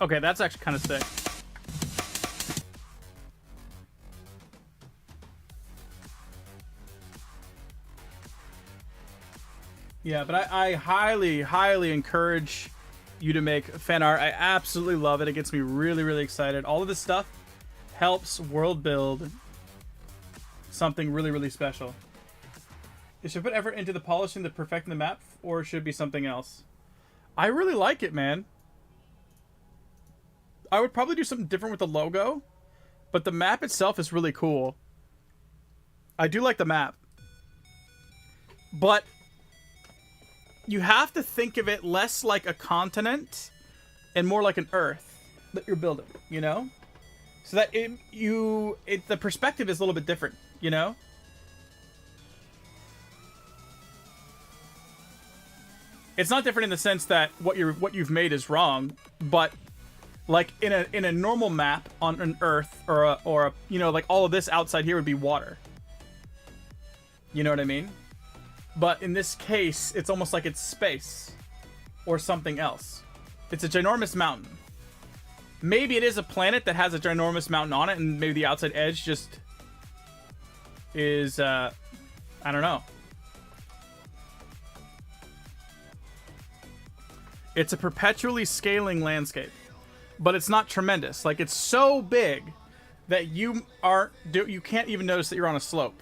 Okay, that's actually kind of sick. Yeah, but I highly, highly encourage you to make fan art. I absolutely love it. It gets me really, really excited. All of this stuff helps world build something really, really special. Should I put effort into the polishing, the perfecting the map, or should it be something else? I really like it, man. I would probably do something different with the logo, but the map itself is really cool. I do like the map. But you have to think of it less like a continent and more like an Earth that you're building, you know? So that the perspective is a little bit different, you know? It's not different in the sense that what you've made is wrong, but like in a normal map on an Earth or a you know, like all of this outside here would be water. You know what I mean? But in this case, it's almost like it's space or something else. It's a ginormous mountain. Maybe it is a planet that has a ginormous mountain on it, and maybe the outside edge just is I don't know. It's a perpetually scaling landscape. But it's not tremendous. Like, it's so big that you can't even notice that you're on a slope.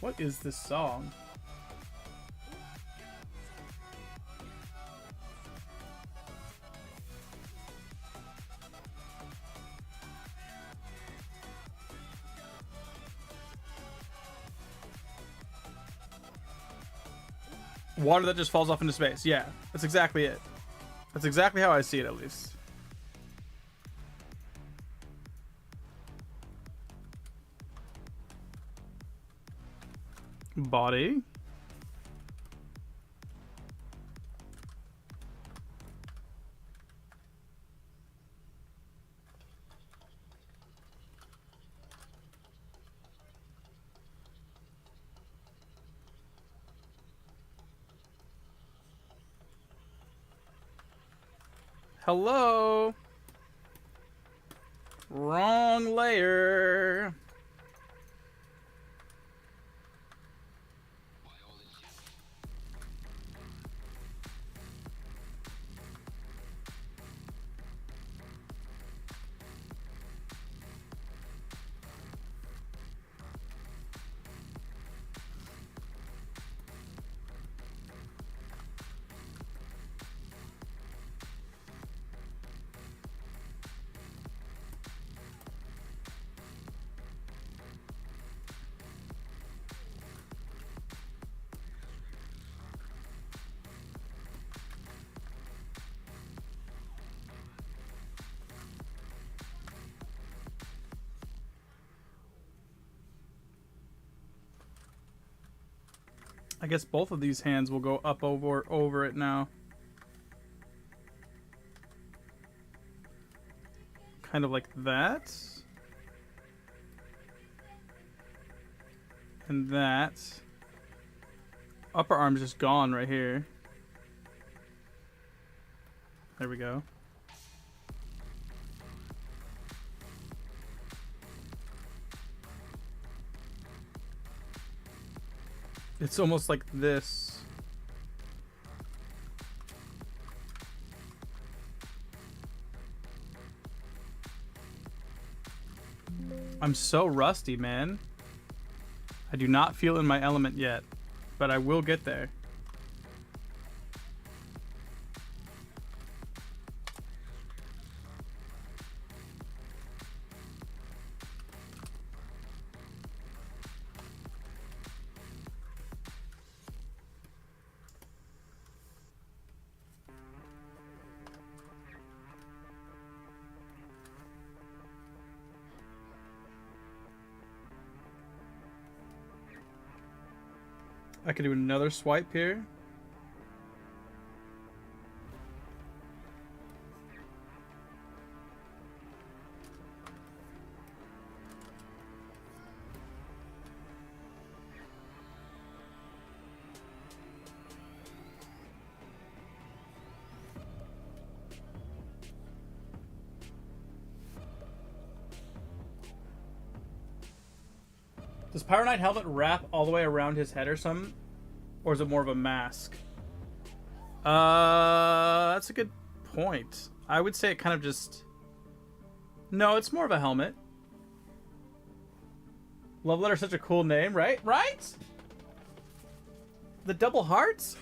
What is this song? Water that just falls off into space. Yeah, that's exactly it. That's exactly how I see it, at least. Body. Hello. Wrong layer. I guess both of these hands will go up over it now. Kind of like that. And that. Upper arm's just gone right here. There we go. It's almost like this. I'm so rusty, man. I do not feel in my element yet, but I will get there. I could do another swipe here. Does Pyro Knight helmet wrap all the way around his head or something? Or is it more of a mask? That's a good point. I would say it kind of just... No, it's more of a helmet. Love Letter, such a cool name, right? Right? The double hearts?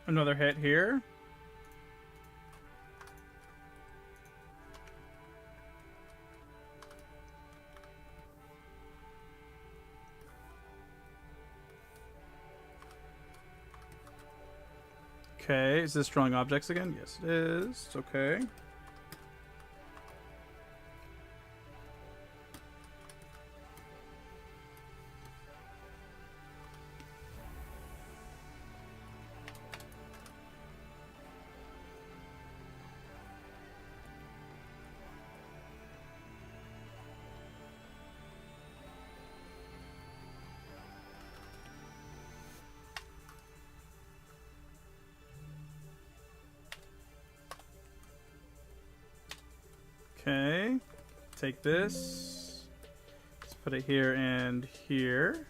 Another hit here. Okay, is this drawing objects again? Yes, it is. It's okay. Okay, take this. Let's put it here and here.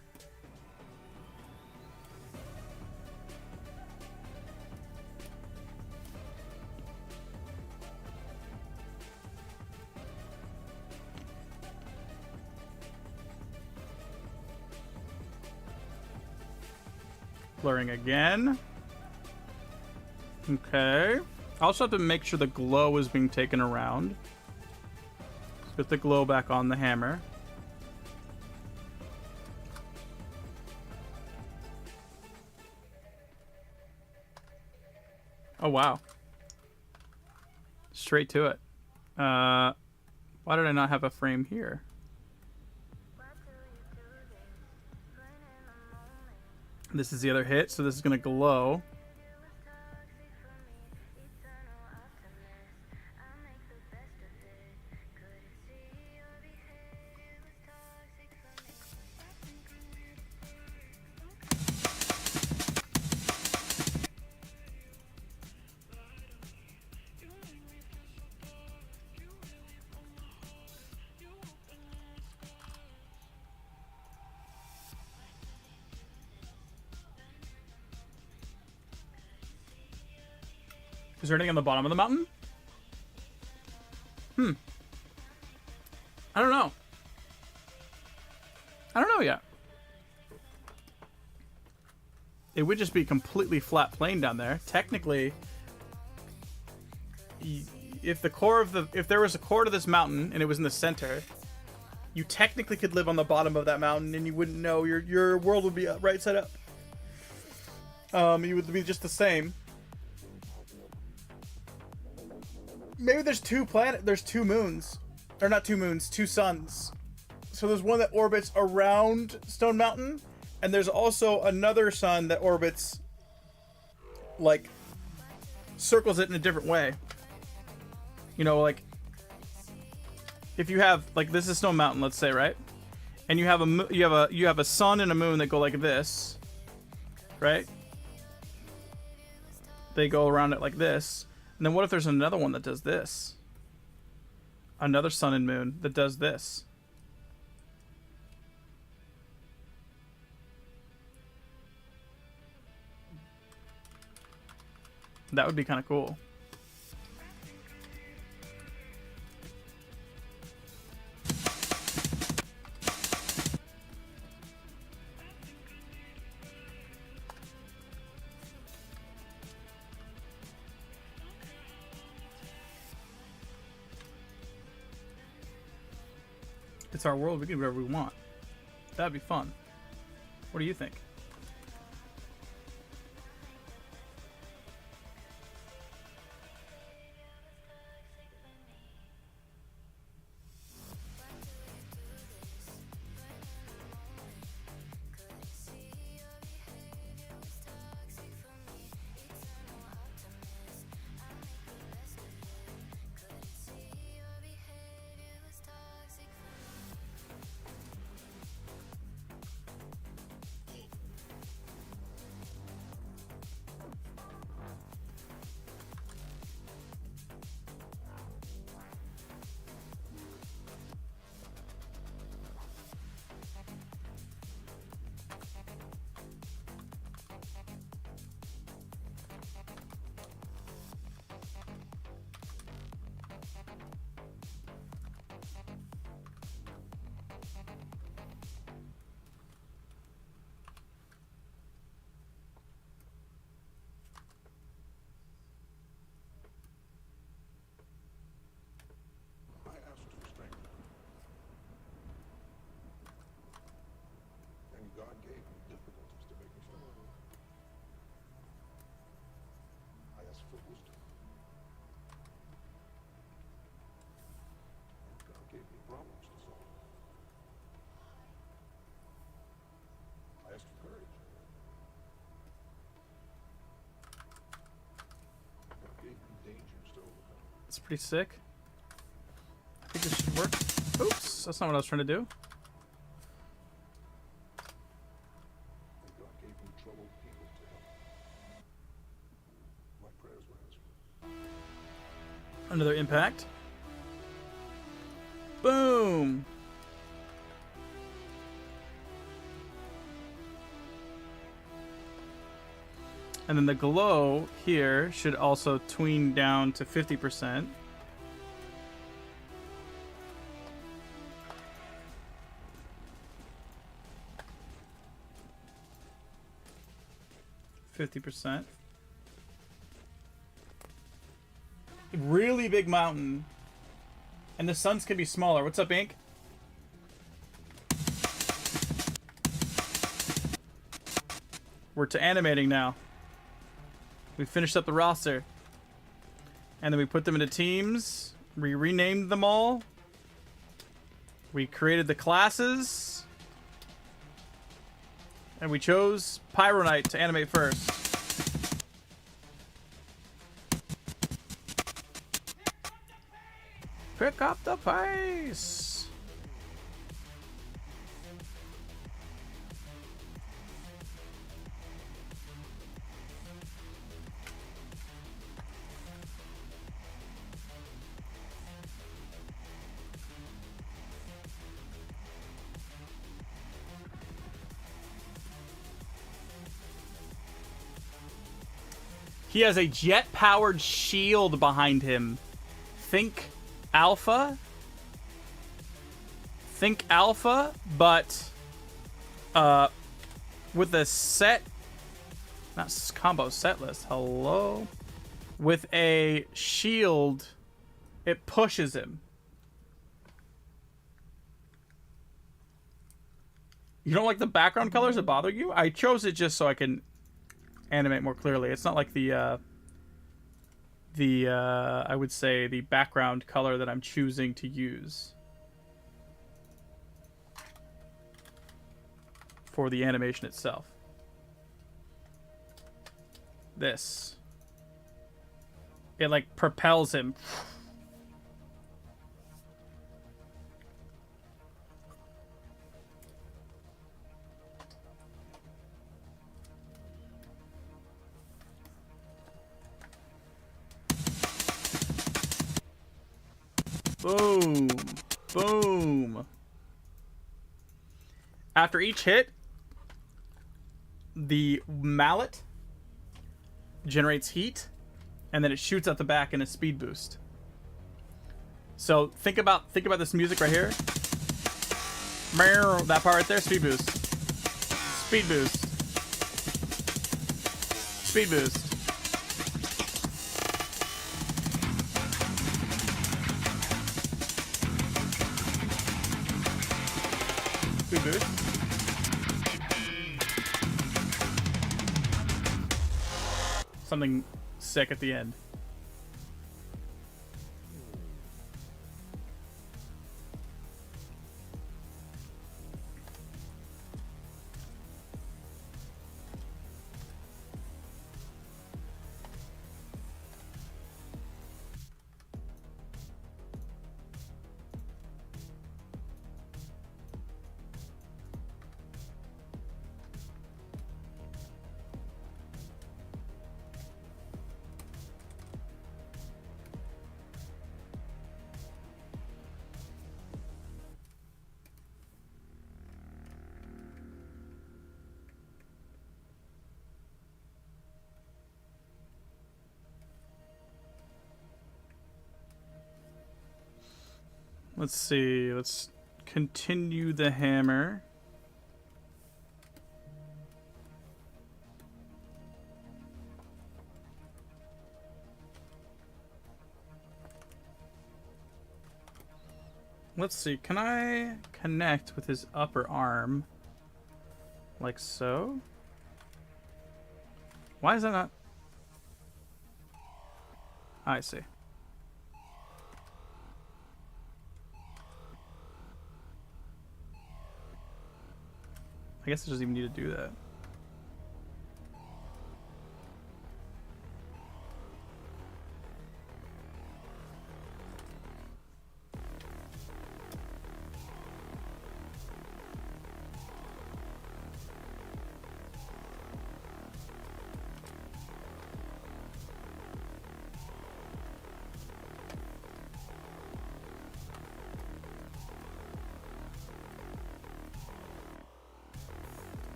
Blurring again. Okay. I also have to make sure the glow is being taken around. Let's get the glow back on the hammer. Oh, wow. Straight to it. Why did I not have a frame here? This is the other hit, so this is going to glow. Is there anything on the bottom of the mountain? I don't know. I don't know yet. It would just be completely flat plain down there. Technically, if there was a core to this mountain and it was in the center, you technically could live on the bottom of that mountain and you wouldn't know. Your world would be right side up. You would be just the same. Maybe there's two moons. Or not two moons, two suns. So there's one that orbits around Stone Mountain, and there's also another sun that orbits, like, circles it in a different way. You know, like, if you have, like, this is Stone Mountain, let's say, right? And you have a sun and a moon that go like this, right? They go around it like this. And then what if there's another one that does this? Another sun and moon that does this. That would be kind of cool. It's our world. We can do whatever we want. That'd be fun. What do you think?
God gave me difficulties to make me strong. I asked for wisdom. God gave me problems to solve. I asked for courage. God gave me dangers to overcome.
It's pretty sick. I think this should work. Oops, that's not what I was trying to do. Another impact. Boom! And then the glow here should also tween down to 50%. really big mountain, and the suns can be smaller. What's up, Ink? We're to animating now. We finished up the roster. And then we put them into teams. We renamed them all. We created the classes. And we chose Pyronite to animate first. Pick up the pace. He has a jet-powered shield behind him. Think Alpha, but with a set, not combo set list. Hello, with a shield, it pushes him. You don't like the background colors that bother you? I chose it just so I can animate more clearly. It's not like the I would say the background color that I'm choosing to use for the animation itself. This. It like propels him. Boom. Boom. After each hit, the mallet generates heat, and then it shoots out the back in a speed boost. So think about this music right here. That part right there, speed boost. Speed boost. Speed boost. Speed boost. Something sick at the end. Let's see. Let's continue the hammer. Let's see. Can I connect with his upper arm? Like so? Why is that not? I see. I guess it doesn't even need to do that.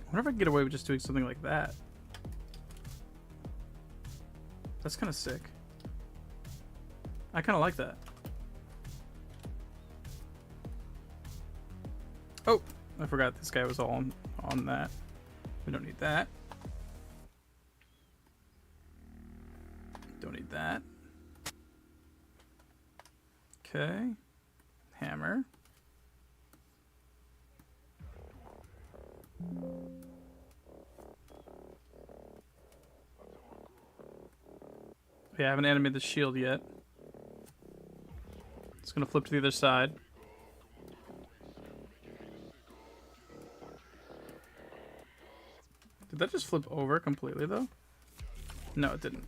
I wonder if I can get away with just doing something like that. That's kind of sick. I kind of like that. Oh, I forgot this guy was all on that. We don't need that. Don't need that. Okay. Hammer. Okay, I haven't animated the shield yet. It's gonna flip to the other side. Did that just flip over completely though? No, it didn't.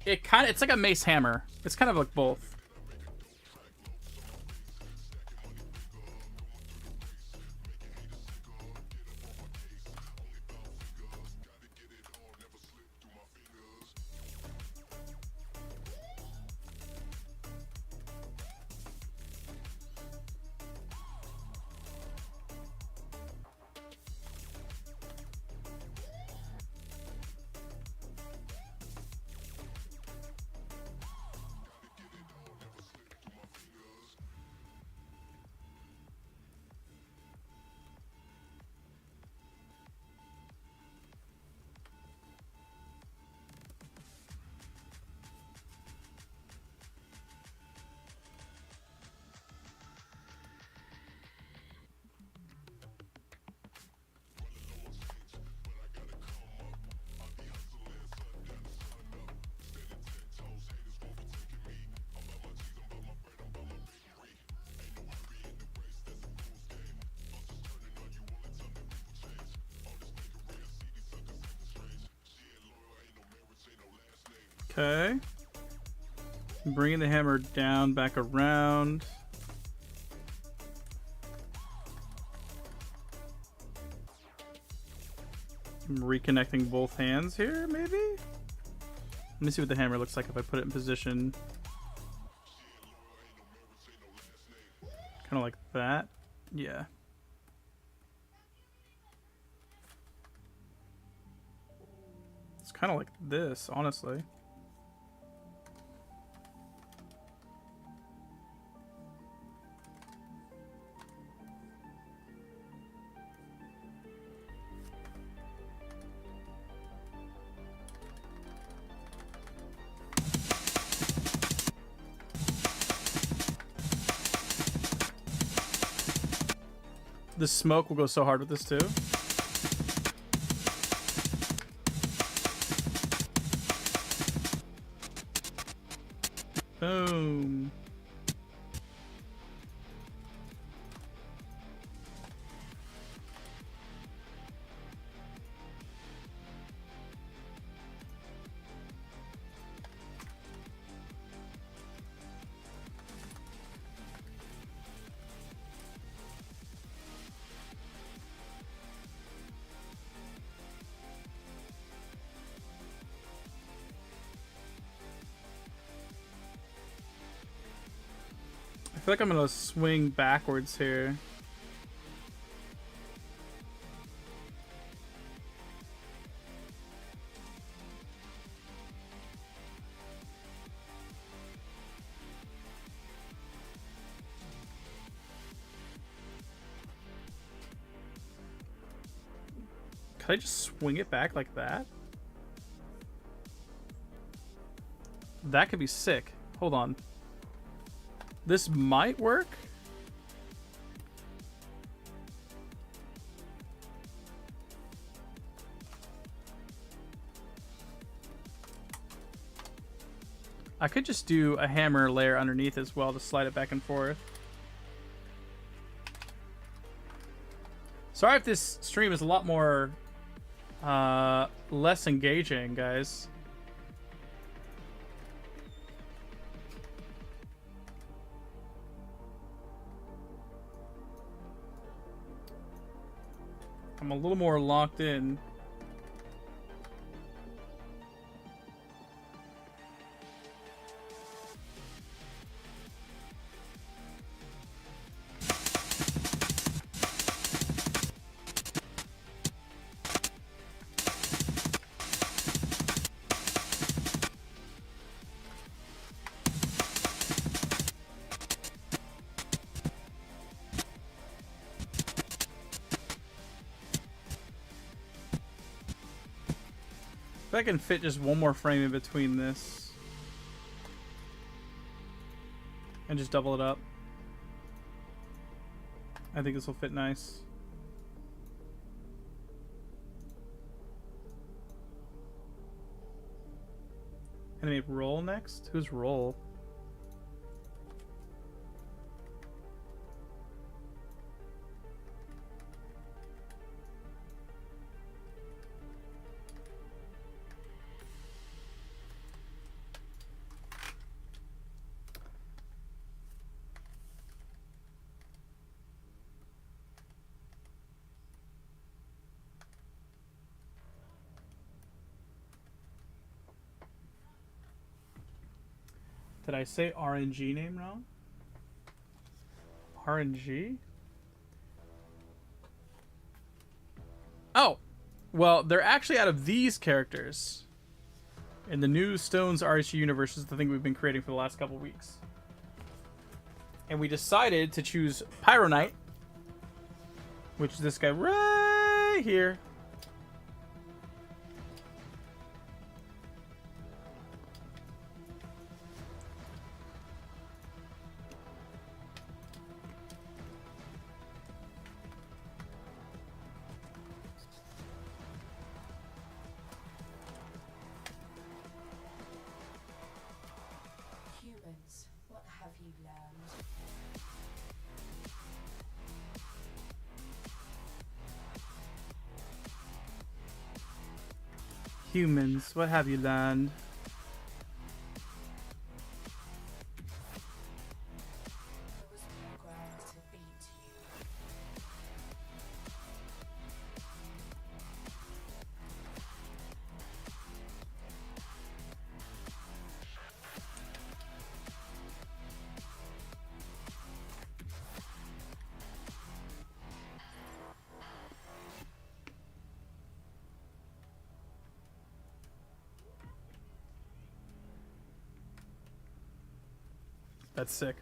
It's like a mace hammer. It's kind of like both. Okay. Bringing the hammer down, back around. I'm reconnecting both hands here, maybe? Let me see what the hammer looks like if I put it in position. Kind of like that. Yeah. It's kind of like this, honestly. The smoke will go so hard with this too. Boom. I feel like I'm gonna swing backwards here. Can I just swing it back like that? That could be sick. Hold on. This might work. I could just do a hammer layer underneath as well to slide it back and forth. Sorry if this stream is a lot more less engaging, guys. I'm a little more locked in. I can fit just one more frame in between this. And just double it up. I think this will fit nice. Animate roll next? Who's roll? Did I say RNG name wrong? RNG? Oh! Well, they're actually out of these characters. In the new Stones RSG universe is the thing we've been creating for the last couple weeks. And we decided to choose Pyro Knight, which is this guy right here.
Humans, what have you learned?
Humans, what have you learned?
I was programmed to beat you.
That's sick.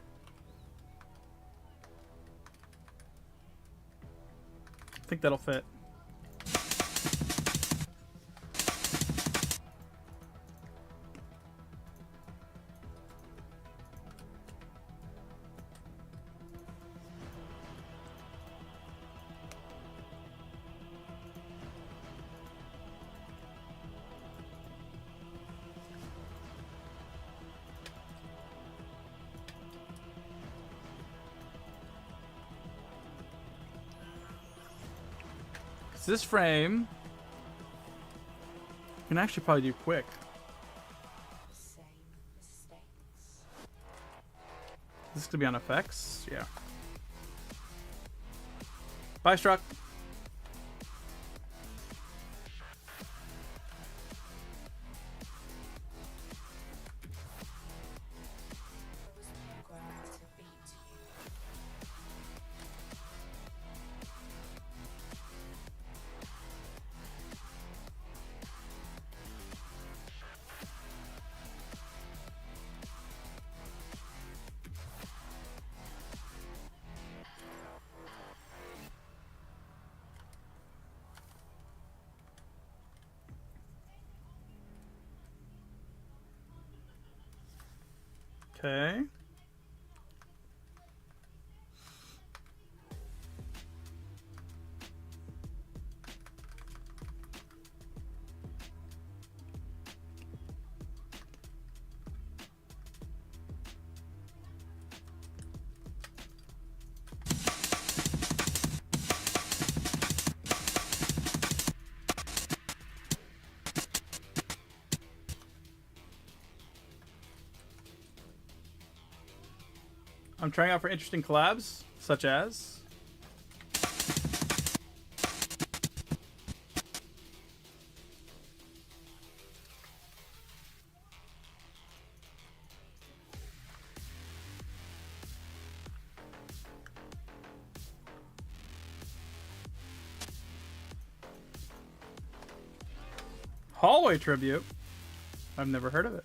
I think that'll fit. This frame you can actually probably do quick.
The same mistakes.
This is gonna be on effects, yeah. Bye, Struck.
I was programmed to beat you.
Okay. I'm trying out for interesting collabs, such as Hallway Tribute. I've never heard of it.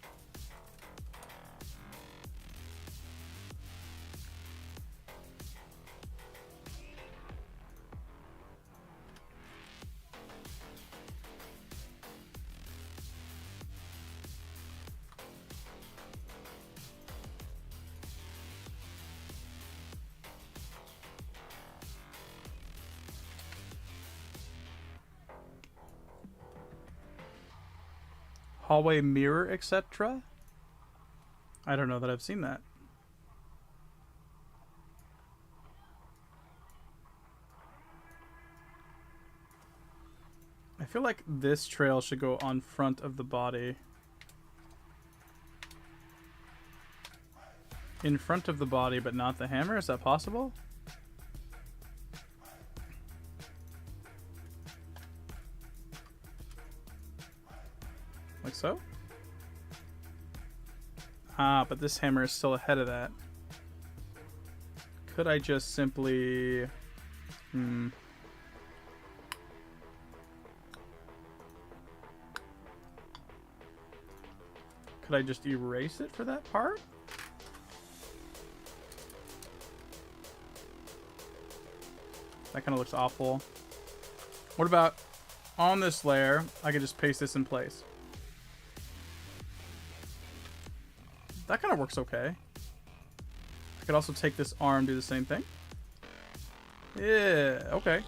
Hallway mirror, etc. I don't know that I've seen that. I feel like this trail should go on front of the body. In front of the body, but not the hammer? Is that possible? Like so? Ah, but this hammer is still ahead of that. Could I just simply... Could I just erase it for that part? That kind of looks awful. What about on this layer, I could just paste this in place. That kind of works okay. I could also take this arm, do the same thing. Yeah, okay.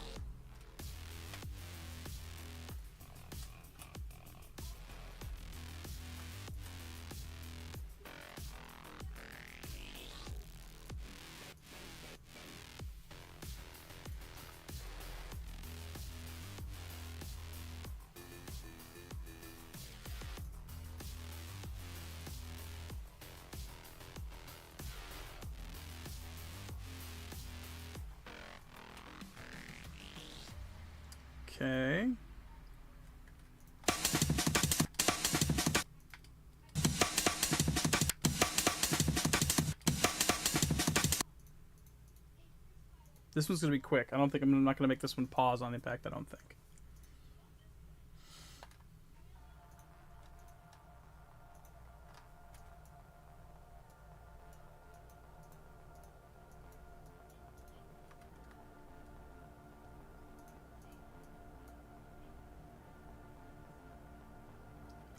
Okay. This one's gonna be quick. I'm not gonna make this one pause on impact, I don't think.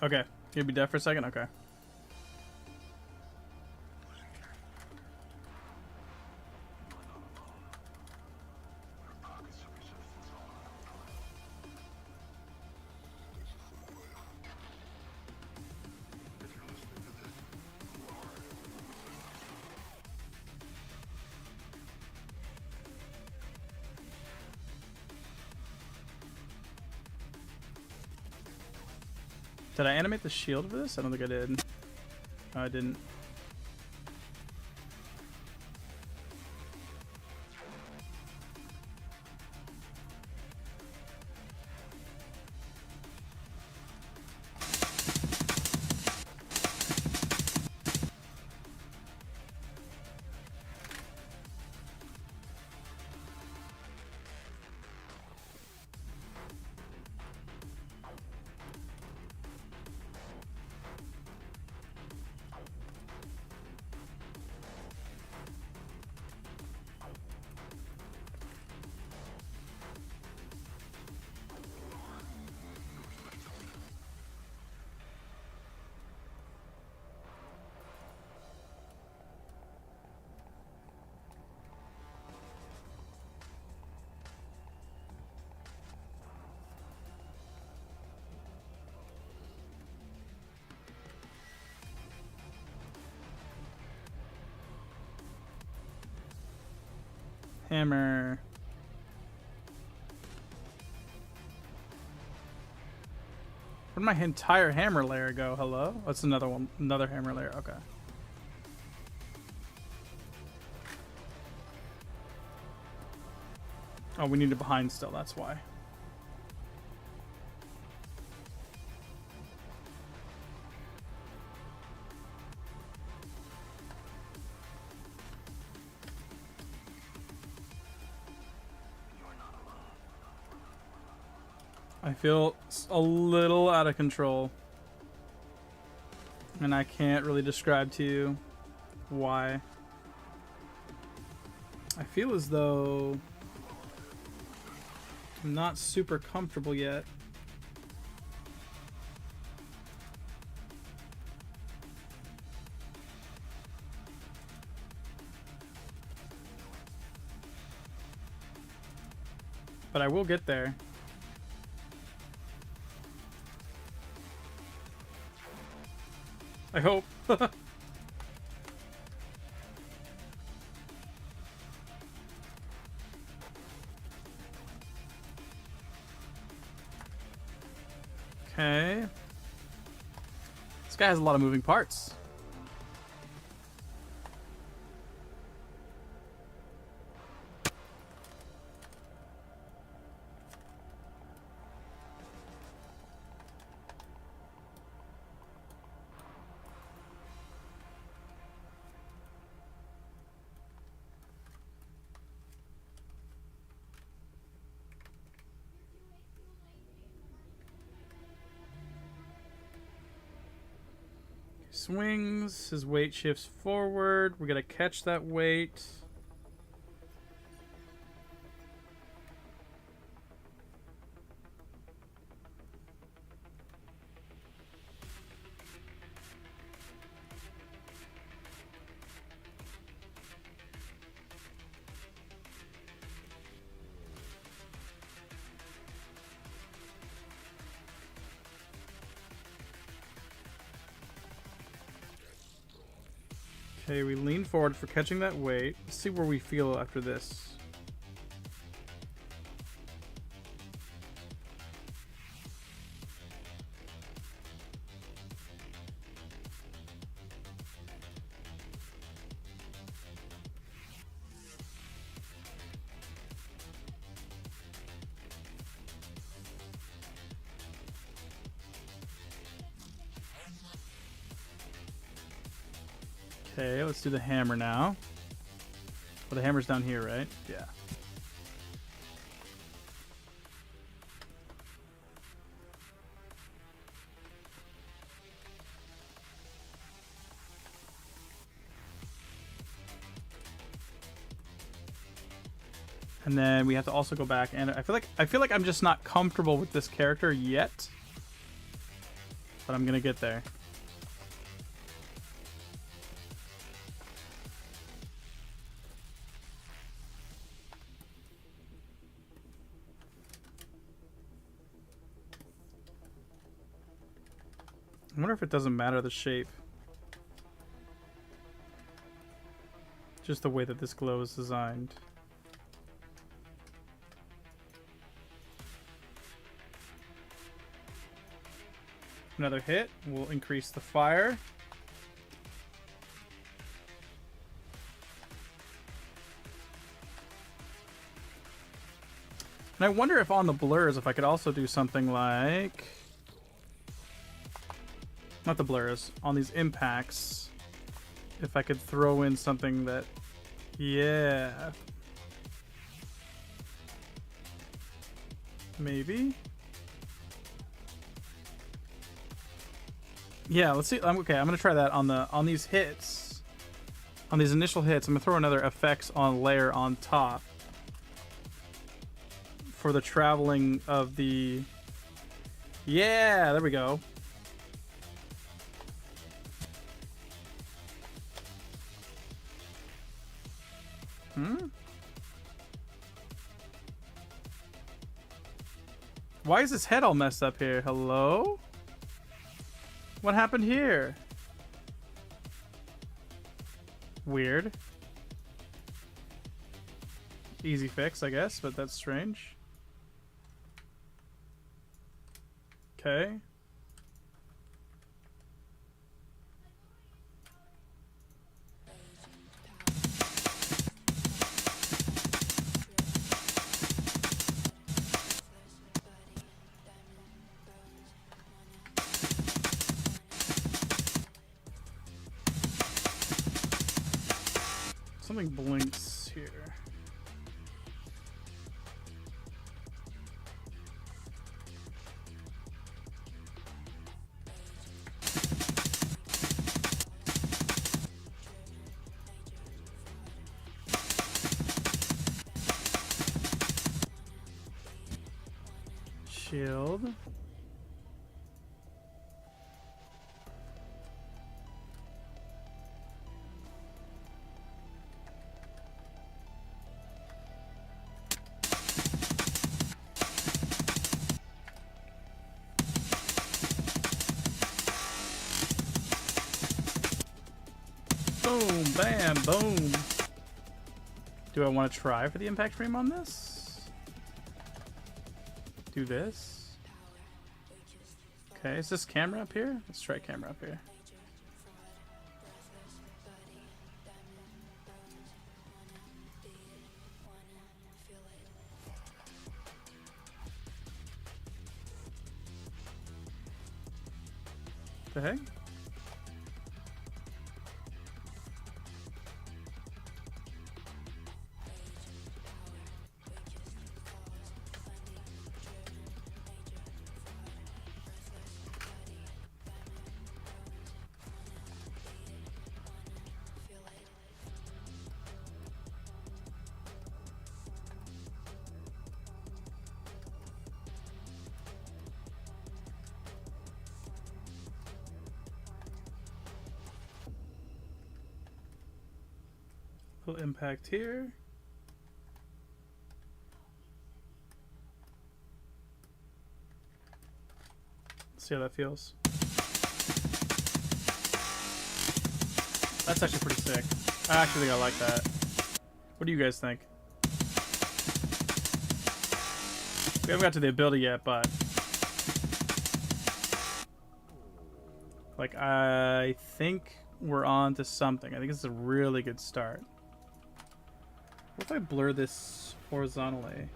Okay, you'll be deaf for a second? Okay. Did I animate the shield for this? I don't think I did. No, I didn't. Hammer. Where'd my entire hammer layer go? Hello? That's another one. Another hammer layer. Okay. Oh, we need it behind still. That's why. I feel a little out of control. And I can't really describe to you why. I feel as though I'm not super comfortable yet. But I will get there. I hope. Okay. This guy has a lot of moving parts. Swings, his weight shifts forward. We gotta catch that weight. Okay, we lean forward for catching that weight. Let's see where we feel after this. Okay, let's do the hammer now. Well, the hammer's down here, right? Yeah. And then we have to also go back, and I feel like I'm just not comfortable with this character yet. But I'm gonna get there. I wonder if it doesn't matter the shape. Just the way that this glow is designed. Another hit will increase the fire. And I wonder if on the blurs, if I could also do something like... Not the blurs, on these impacts. If I could throw in something that... Yeah. Maybe? Yeah, let's see. Okay, I'm gonna try that on these hits. On these initial hits, I'm gonna throw another effects on layer on top. For the traveling of the... Yeah, there we go. Why is his head all messed up here? Hello? What happened here? Weird. Easy fix, I guess, but that's strange. Okay. Something blinks here. Shield. bam, boom. Do I want to try for the impact frame on this? Do this. Okay, is this camera up here? Let's try camera up here. The heck? Little impact here. Let's see how that feels. That's actually pretty sick. I actually think I like that. What do you guys think? We haven't got to the ability yet, but like I think we're on to something. I think it's a really good start. What if I blur this horizontally?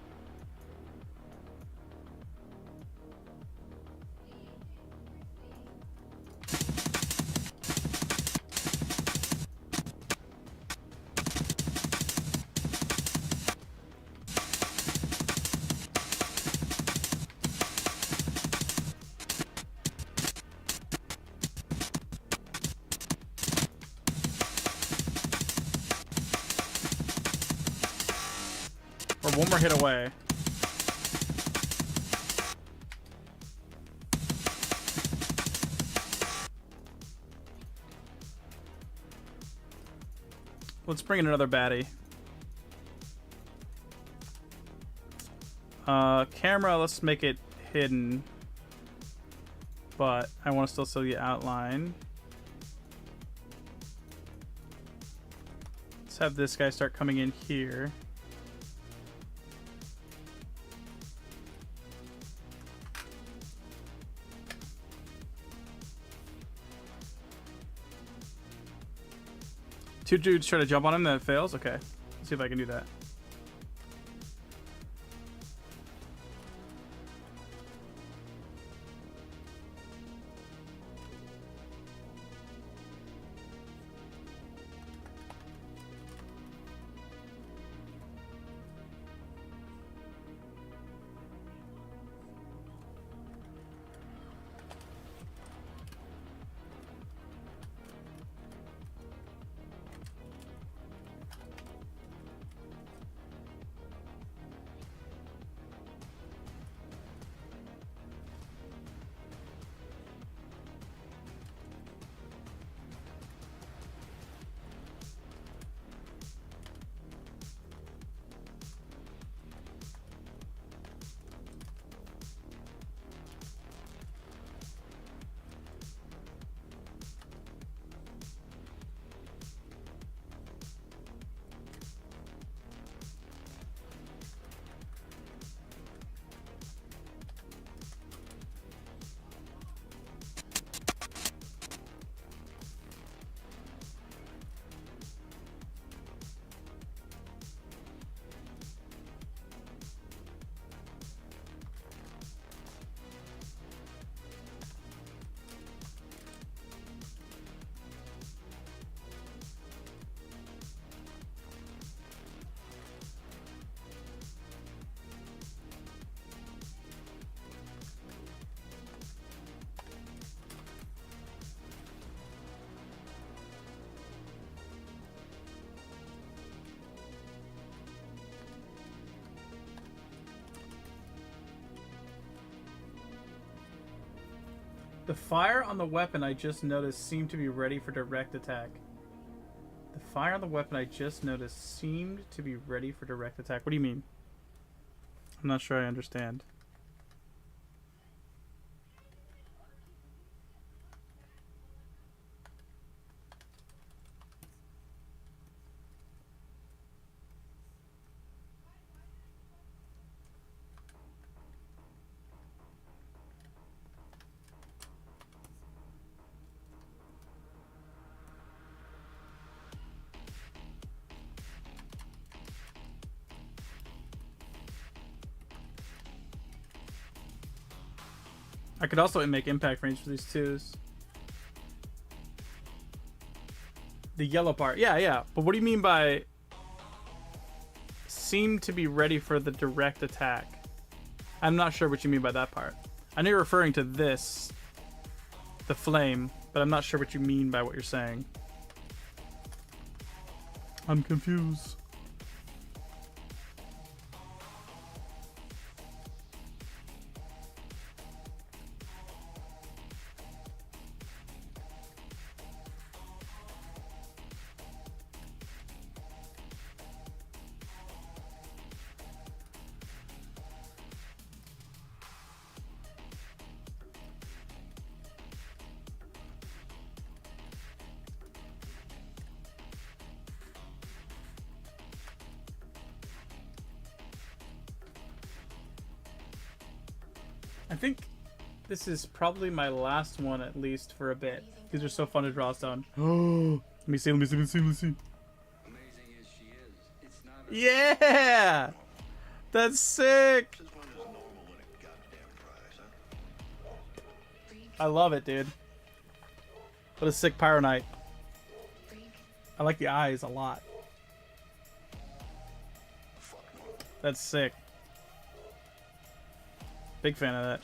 Or one more hit away. Let's bring in another baddie. Camera, let's make it hidden. But I want to still see the outline. Let's have this guy start coming in here. Two dudes try to jump on him, that fails? Okay. Let's see if I can do that. The fire on the weapon I just noticed seemed to be ready for direct attack. The fire on the weapon I just noticed seemed to be ready for direct attack. What do you mean? I'm not sure I understand. I could also make impact range for these twos. The yellow part. Yeah, yeah. But what do you mean by seem to be ready for the direct attack? I'm not sure what you mean by that part. I know you're referring to this, the flame, but I'm not sure what you mean by what you're saying. I'm confused. I think this is probably my last one, at least for a bit. These are so fun to draw stone. Oh, let me see. Yeah, that's sick. I love it, dude. What a sick Pyro Knight. I like the eyes a lot. That's sick. Big fan of that.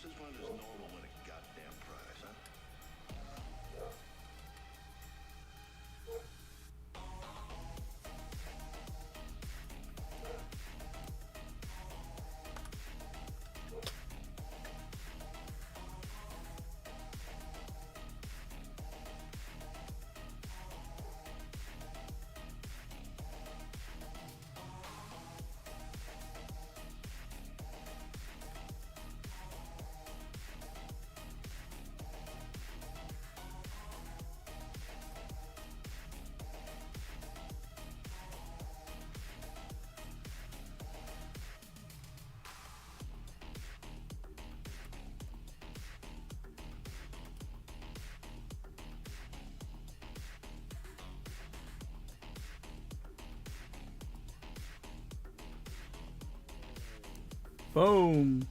Boom.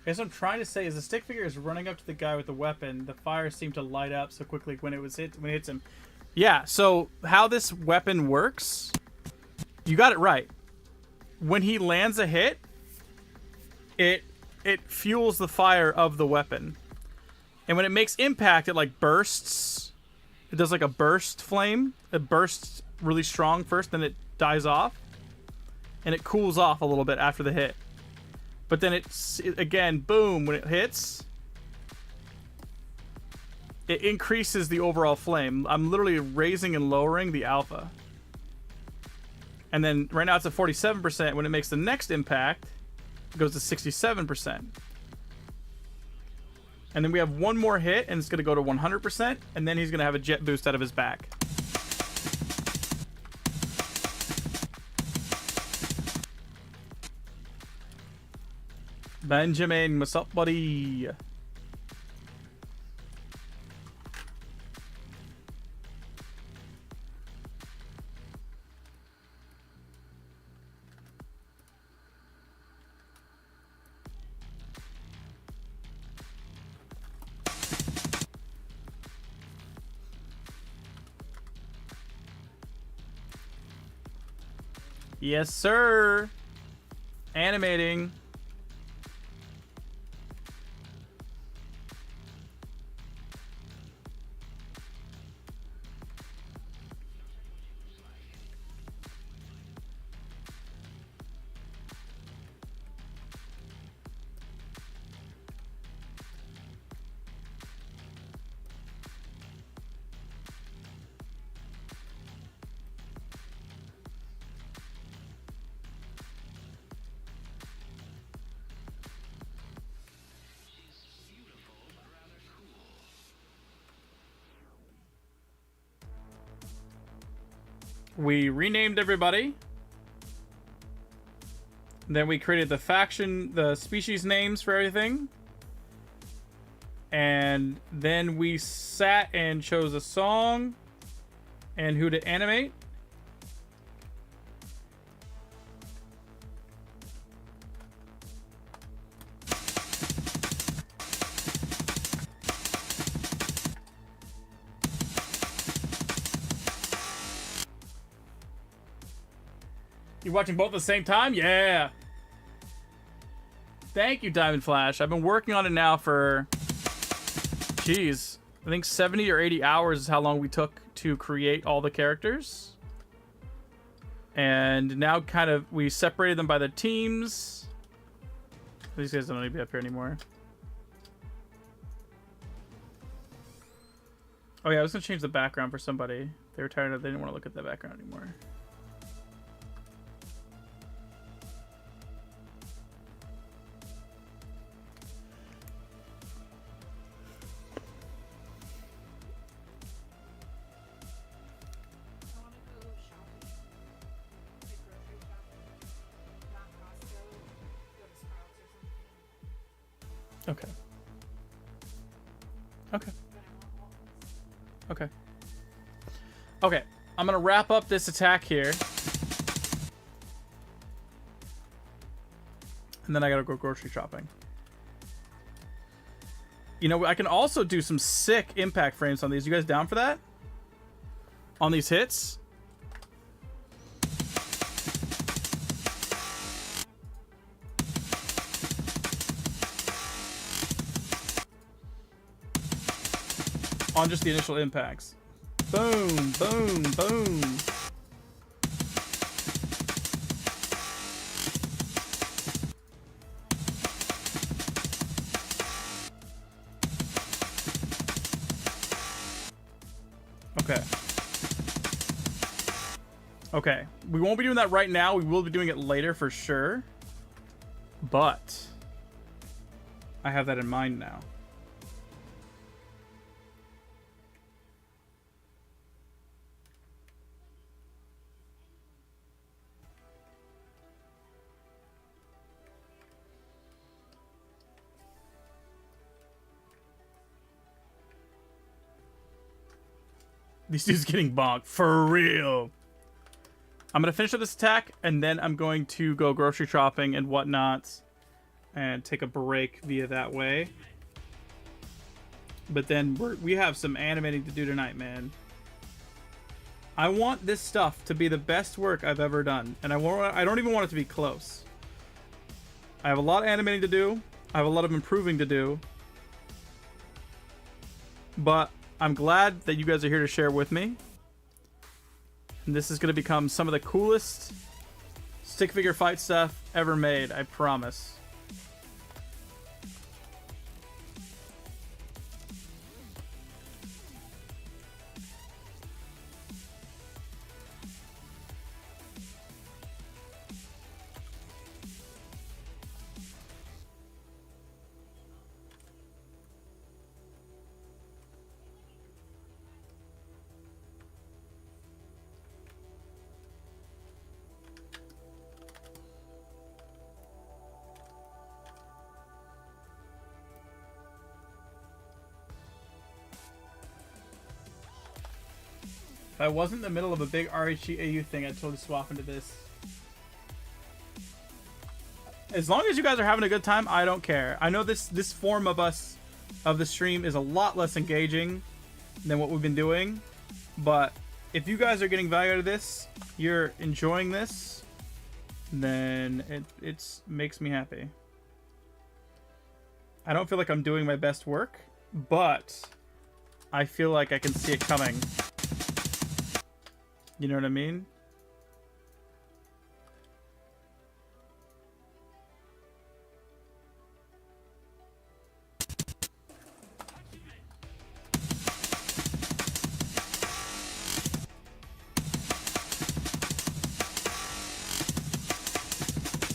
I guess what I'm trying to say is the stick figure is running up to the guy with the weapon. The fire seemed to light up so quickly when it hits him. Yeah, so how this weapon works, you got it right. When he lands a hit, it fuels the fire of the weapon. And when it makes impact, it like bursts. It does like a burst flame. It bursts really strong first, then it dies off. And it cools off a little bit after the hit. But then again, boom, when it hits, it increases the overall flame. I'm literally raising and lowering the alpha. And then right now it's at 47%. When it makes the next impact, it goes to 67%. And then we have one more hit, and it's going to go to 100%, and then he's going to have a jet boost out of his back. Benjamin, what's up, buddy? Yes, sir. Animating. We renamed everybody. Then we created the faction, the species names for everything. And then we sat and chose a song and who to animate. You watching both at the same time? Yeah. Thank you, Diamond Flash. I've been working on it now for, geez, I think 70 or 80 hours is how long we took to create all the characters. And now kind of, we separated them by the teams. These guys don't need to be up here anymore. Oh yeah, I was gonna change the background for somebody. They were tired of, they didn't want to look at the background anymore. Okay. Okay. Okay. Okay. I'm gonna wrap up this attack here. And then I gotta go grocery shopping. You know, I can also do some sick impact frames on these. You guys down for that? On these hits? On just the initial impacts. Boom, boom, boom. Okay. Okay. We won't be doing that right now. We will be doing it later for sure. But I have that in mind now. These dudes getting bonked. For real. I'm going to finish up this attack, and then I'm going to go grocery shopping and whatnot. And take a break via that way. But then we have some animating to do tonight, man. I want this stuff to be the best work I've ever done. And I don't even want it to be close. I have a lot of animating to do. I have a lot of improving to do. But I'm glad that you guys are here to share with me. And this is going to become some of the coolest stick figure fight stuff ever made, I promise. If I wasn't in the middle of a big sRHGu thing, I'd totally swap into this. As long as you guys are having a good time, I don't care. I know this form of the stream is a lot less engaging than what we've been doing, but if you guys are getting value out of this, you're enjoying this, then it makes me happy. I don't feel like I'm doing my best work, but I feel like I can see it coming. You know what I mean?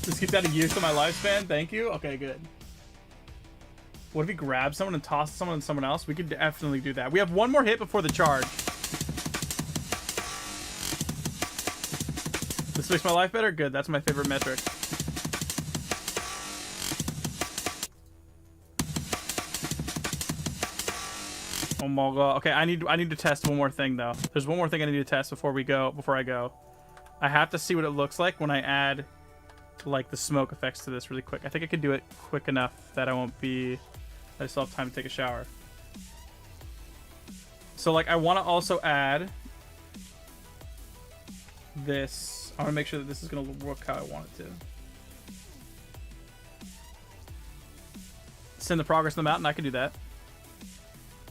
Just keeps adding years to my lifespan. Thank you. Okay, good. What if we grab someone and toss someone and someone else? We could definitely do that. We have one more hit before the charge. This makes my life better? Good. That's my favorite metric. Oh my god. Okay, I need to test one more thing though. There's one more thing I need to test before I go. I have to see what it looks like when I add like the smoke effects to this really quick. I think I can do it quick enough that I still have time to take a shower. So like I want to also add this. I want to make sure that this is going to work how I want it to. Send the progress on the mountain. I can do that.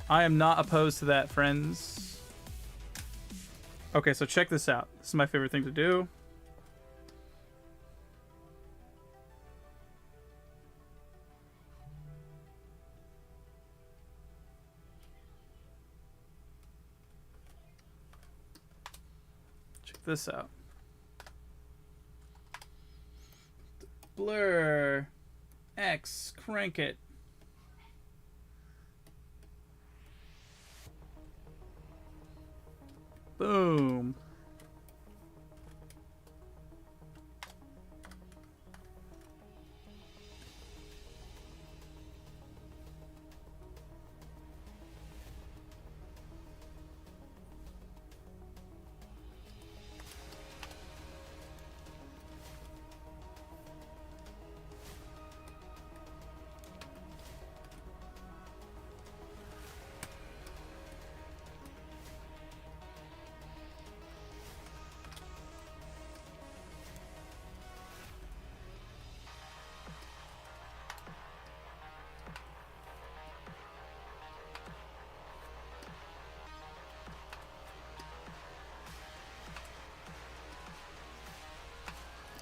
I am not opposed to that, friends. Okay, so check this out. This is my favorite thing to do. Check this out. Blur. X. Crank it. Boom.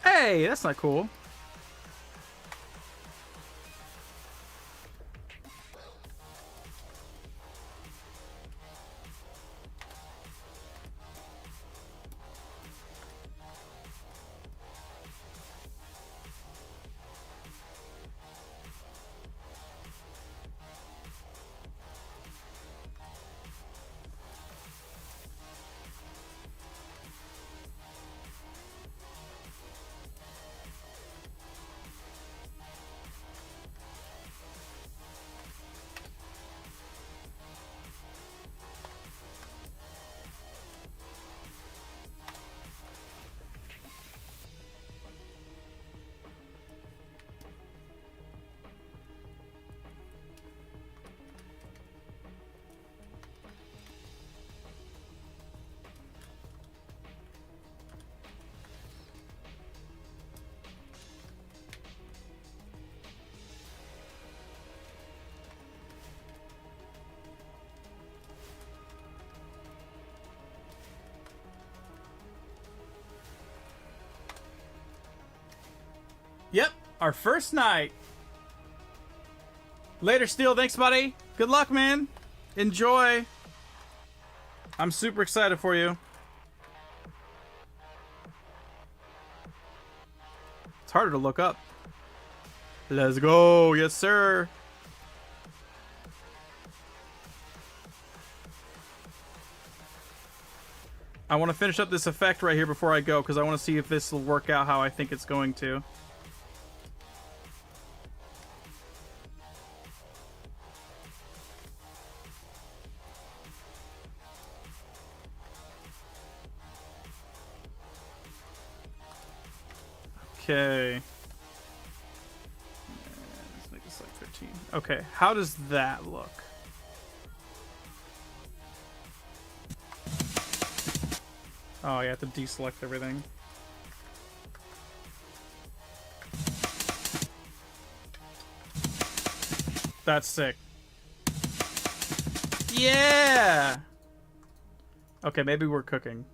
Hey, that's not cool. Yep, our first night. Later, Steel. Thanks, buddy. Good luck, man. Enjoy. I'm super excited for you. It's harder to look up. Let's go. Yes, sir. I want to finish up this effect right here before I go because I want to see if this will work out how I think it's going to. Okay. Let's make this like 15. Okay, how does that look? Oh, you have to deselect everything. That's sick. Yeah! Okay, maybe we're cooking.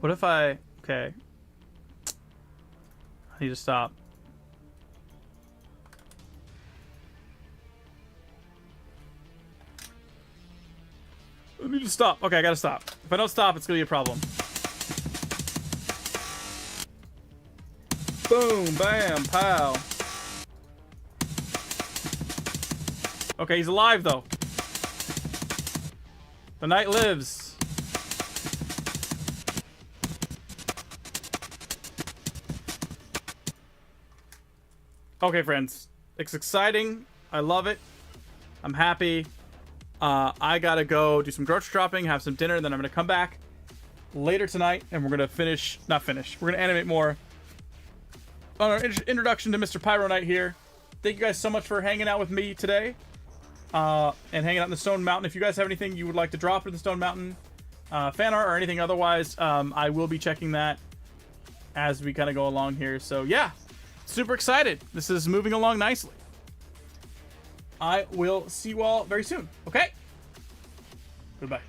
What if I... Okay. I need to stop. I need to stop. Okay, I gotta stop. If I don't stop, it's gonna be a problem. Boom, bam, pow. Okay, he's alive, though. The night lives. Okay, friends. It's exciting. I love it. I'm happy. I gotta go do some grocery shopping, have some dinner, then I'm gonna come back later tonight, and we're gonna we're gonna animate more on our introduction to Mr. Pyro Knight here. Thank you guys so much for hanging out with me today, and hanging out in the Stone Mountain. If you guys have anything you would like to drop in the Stone Mountain, fan art or anything otherwise, I will be checking that as we kind of go along here. So yeah, super excited. This is moving along nicely. I will see you all very soon. Okay? Goodbye.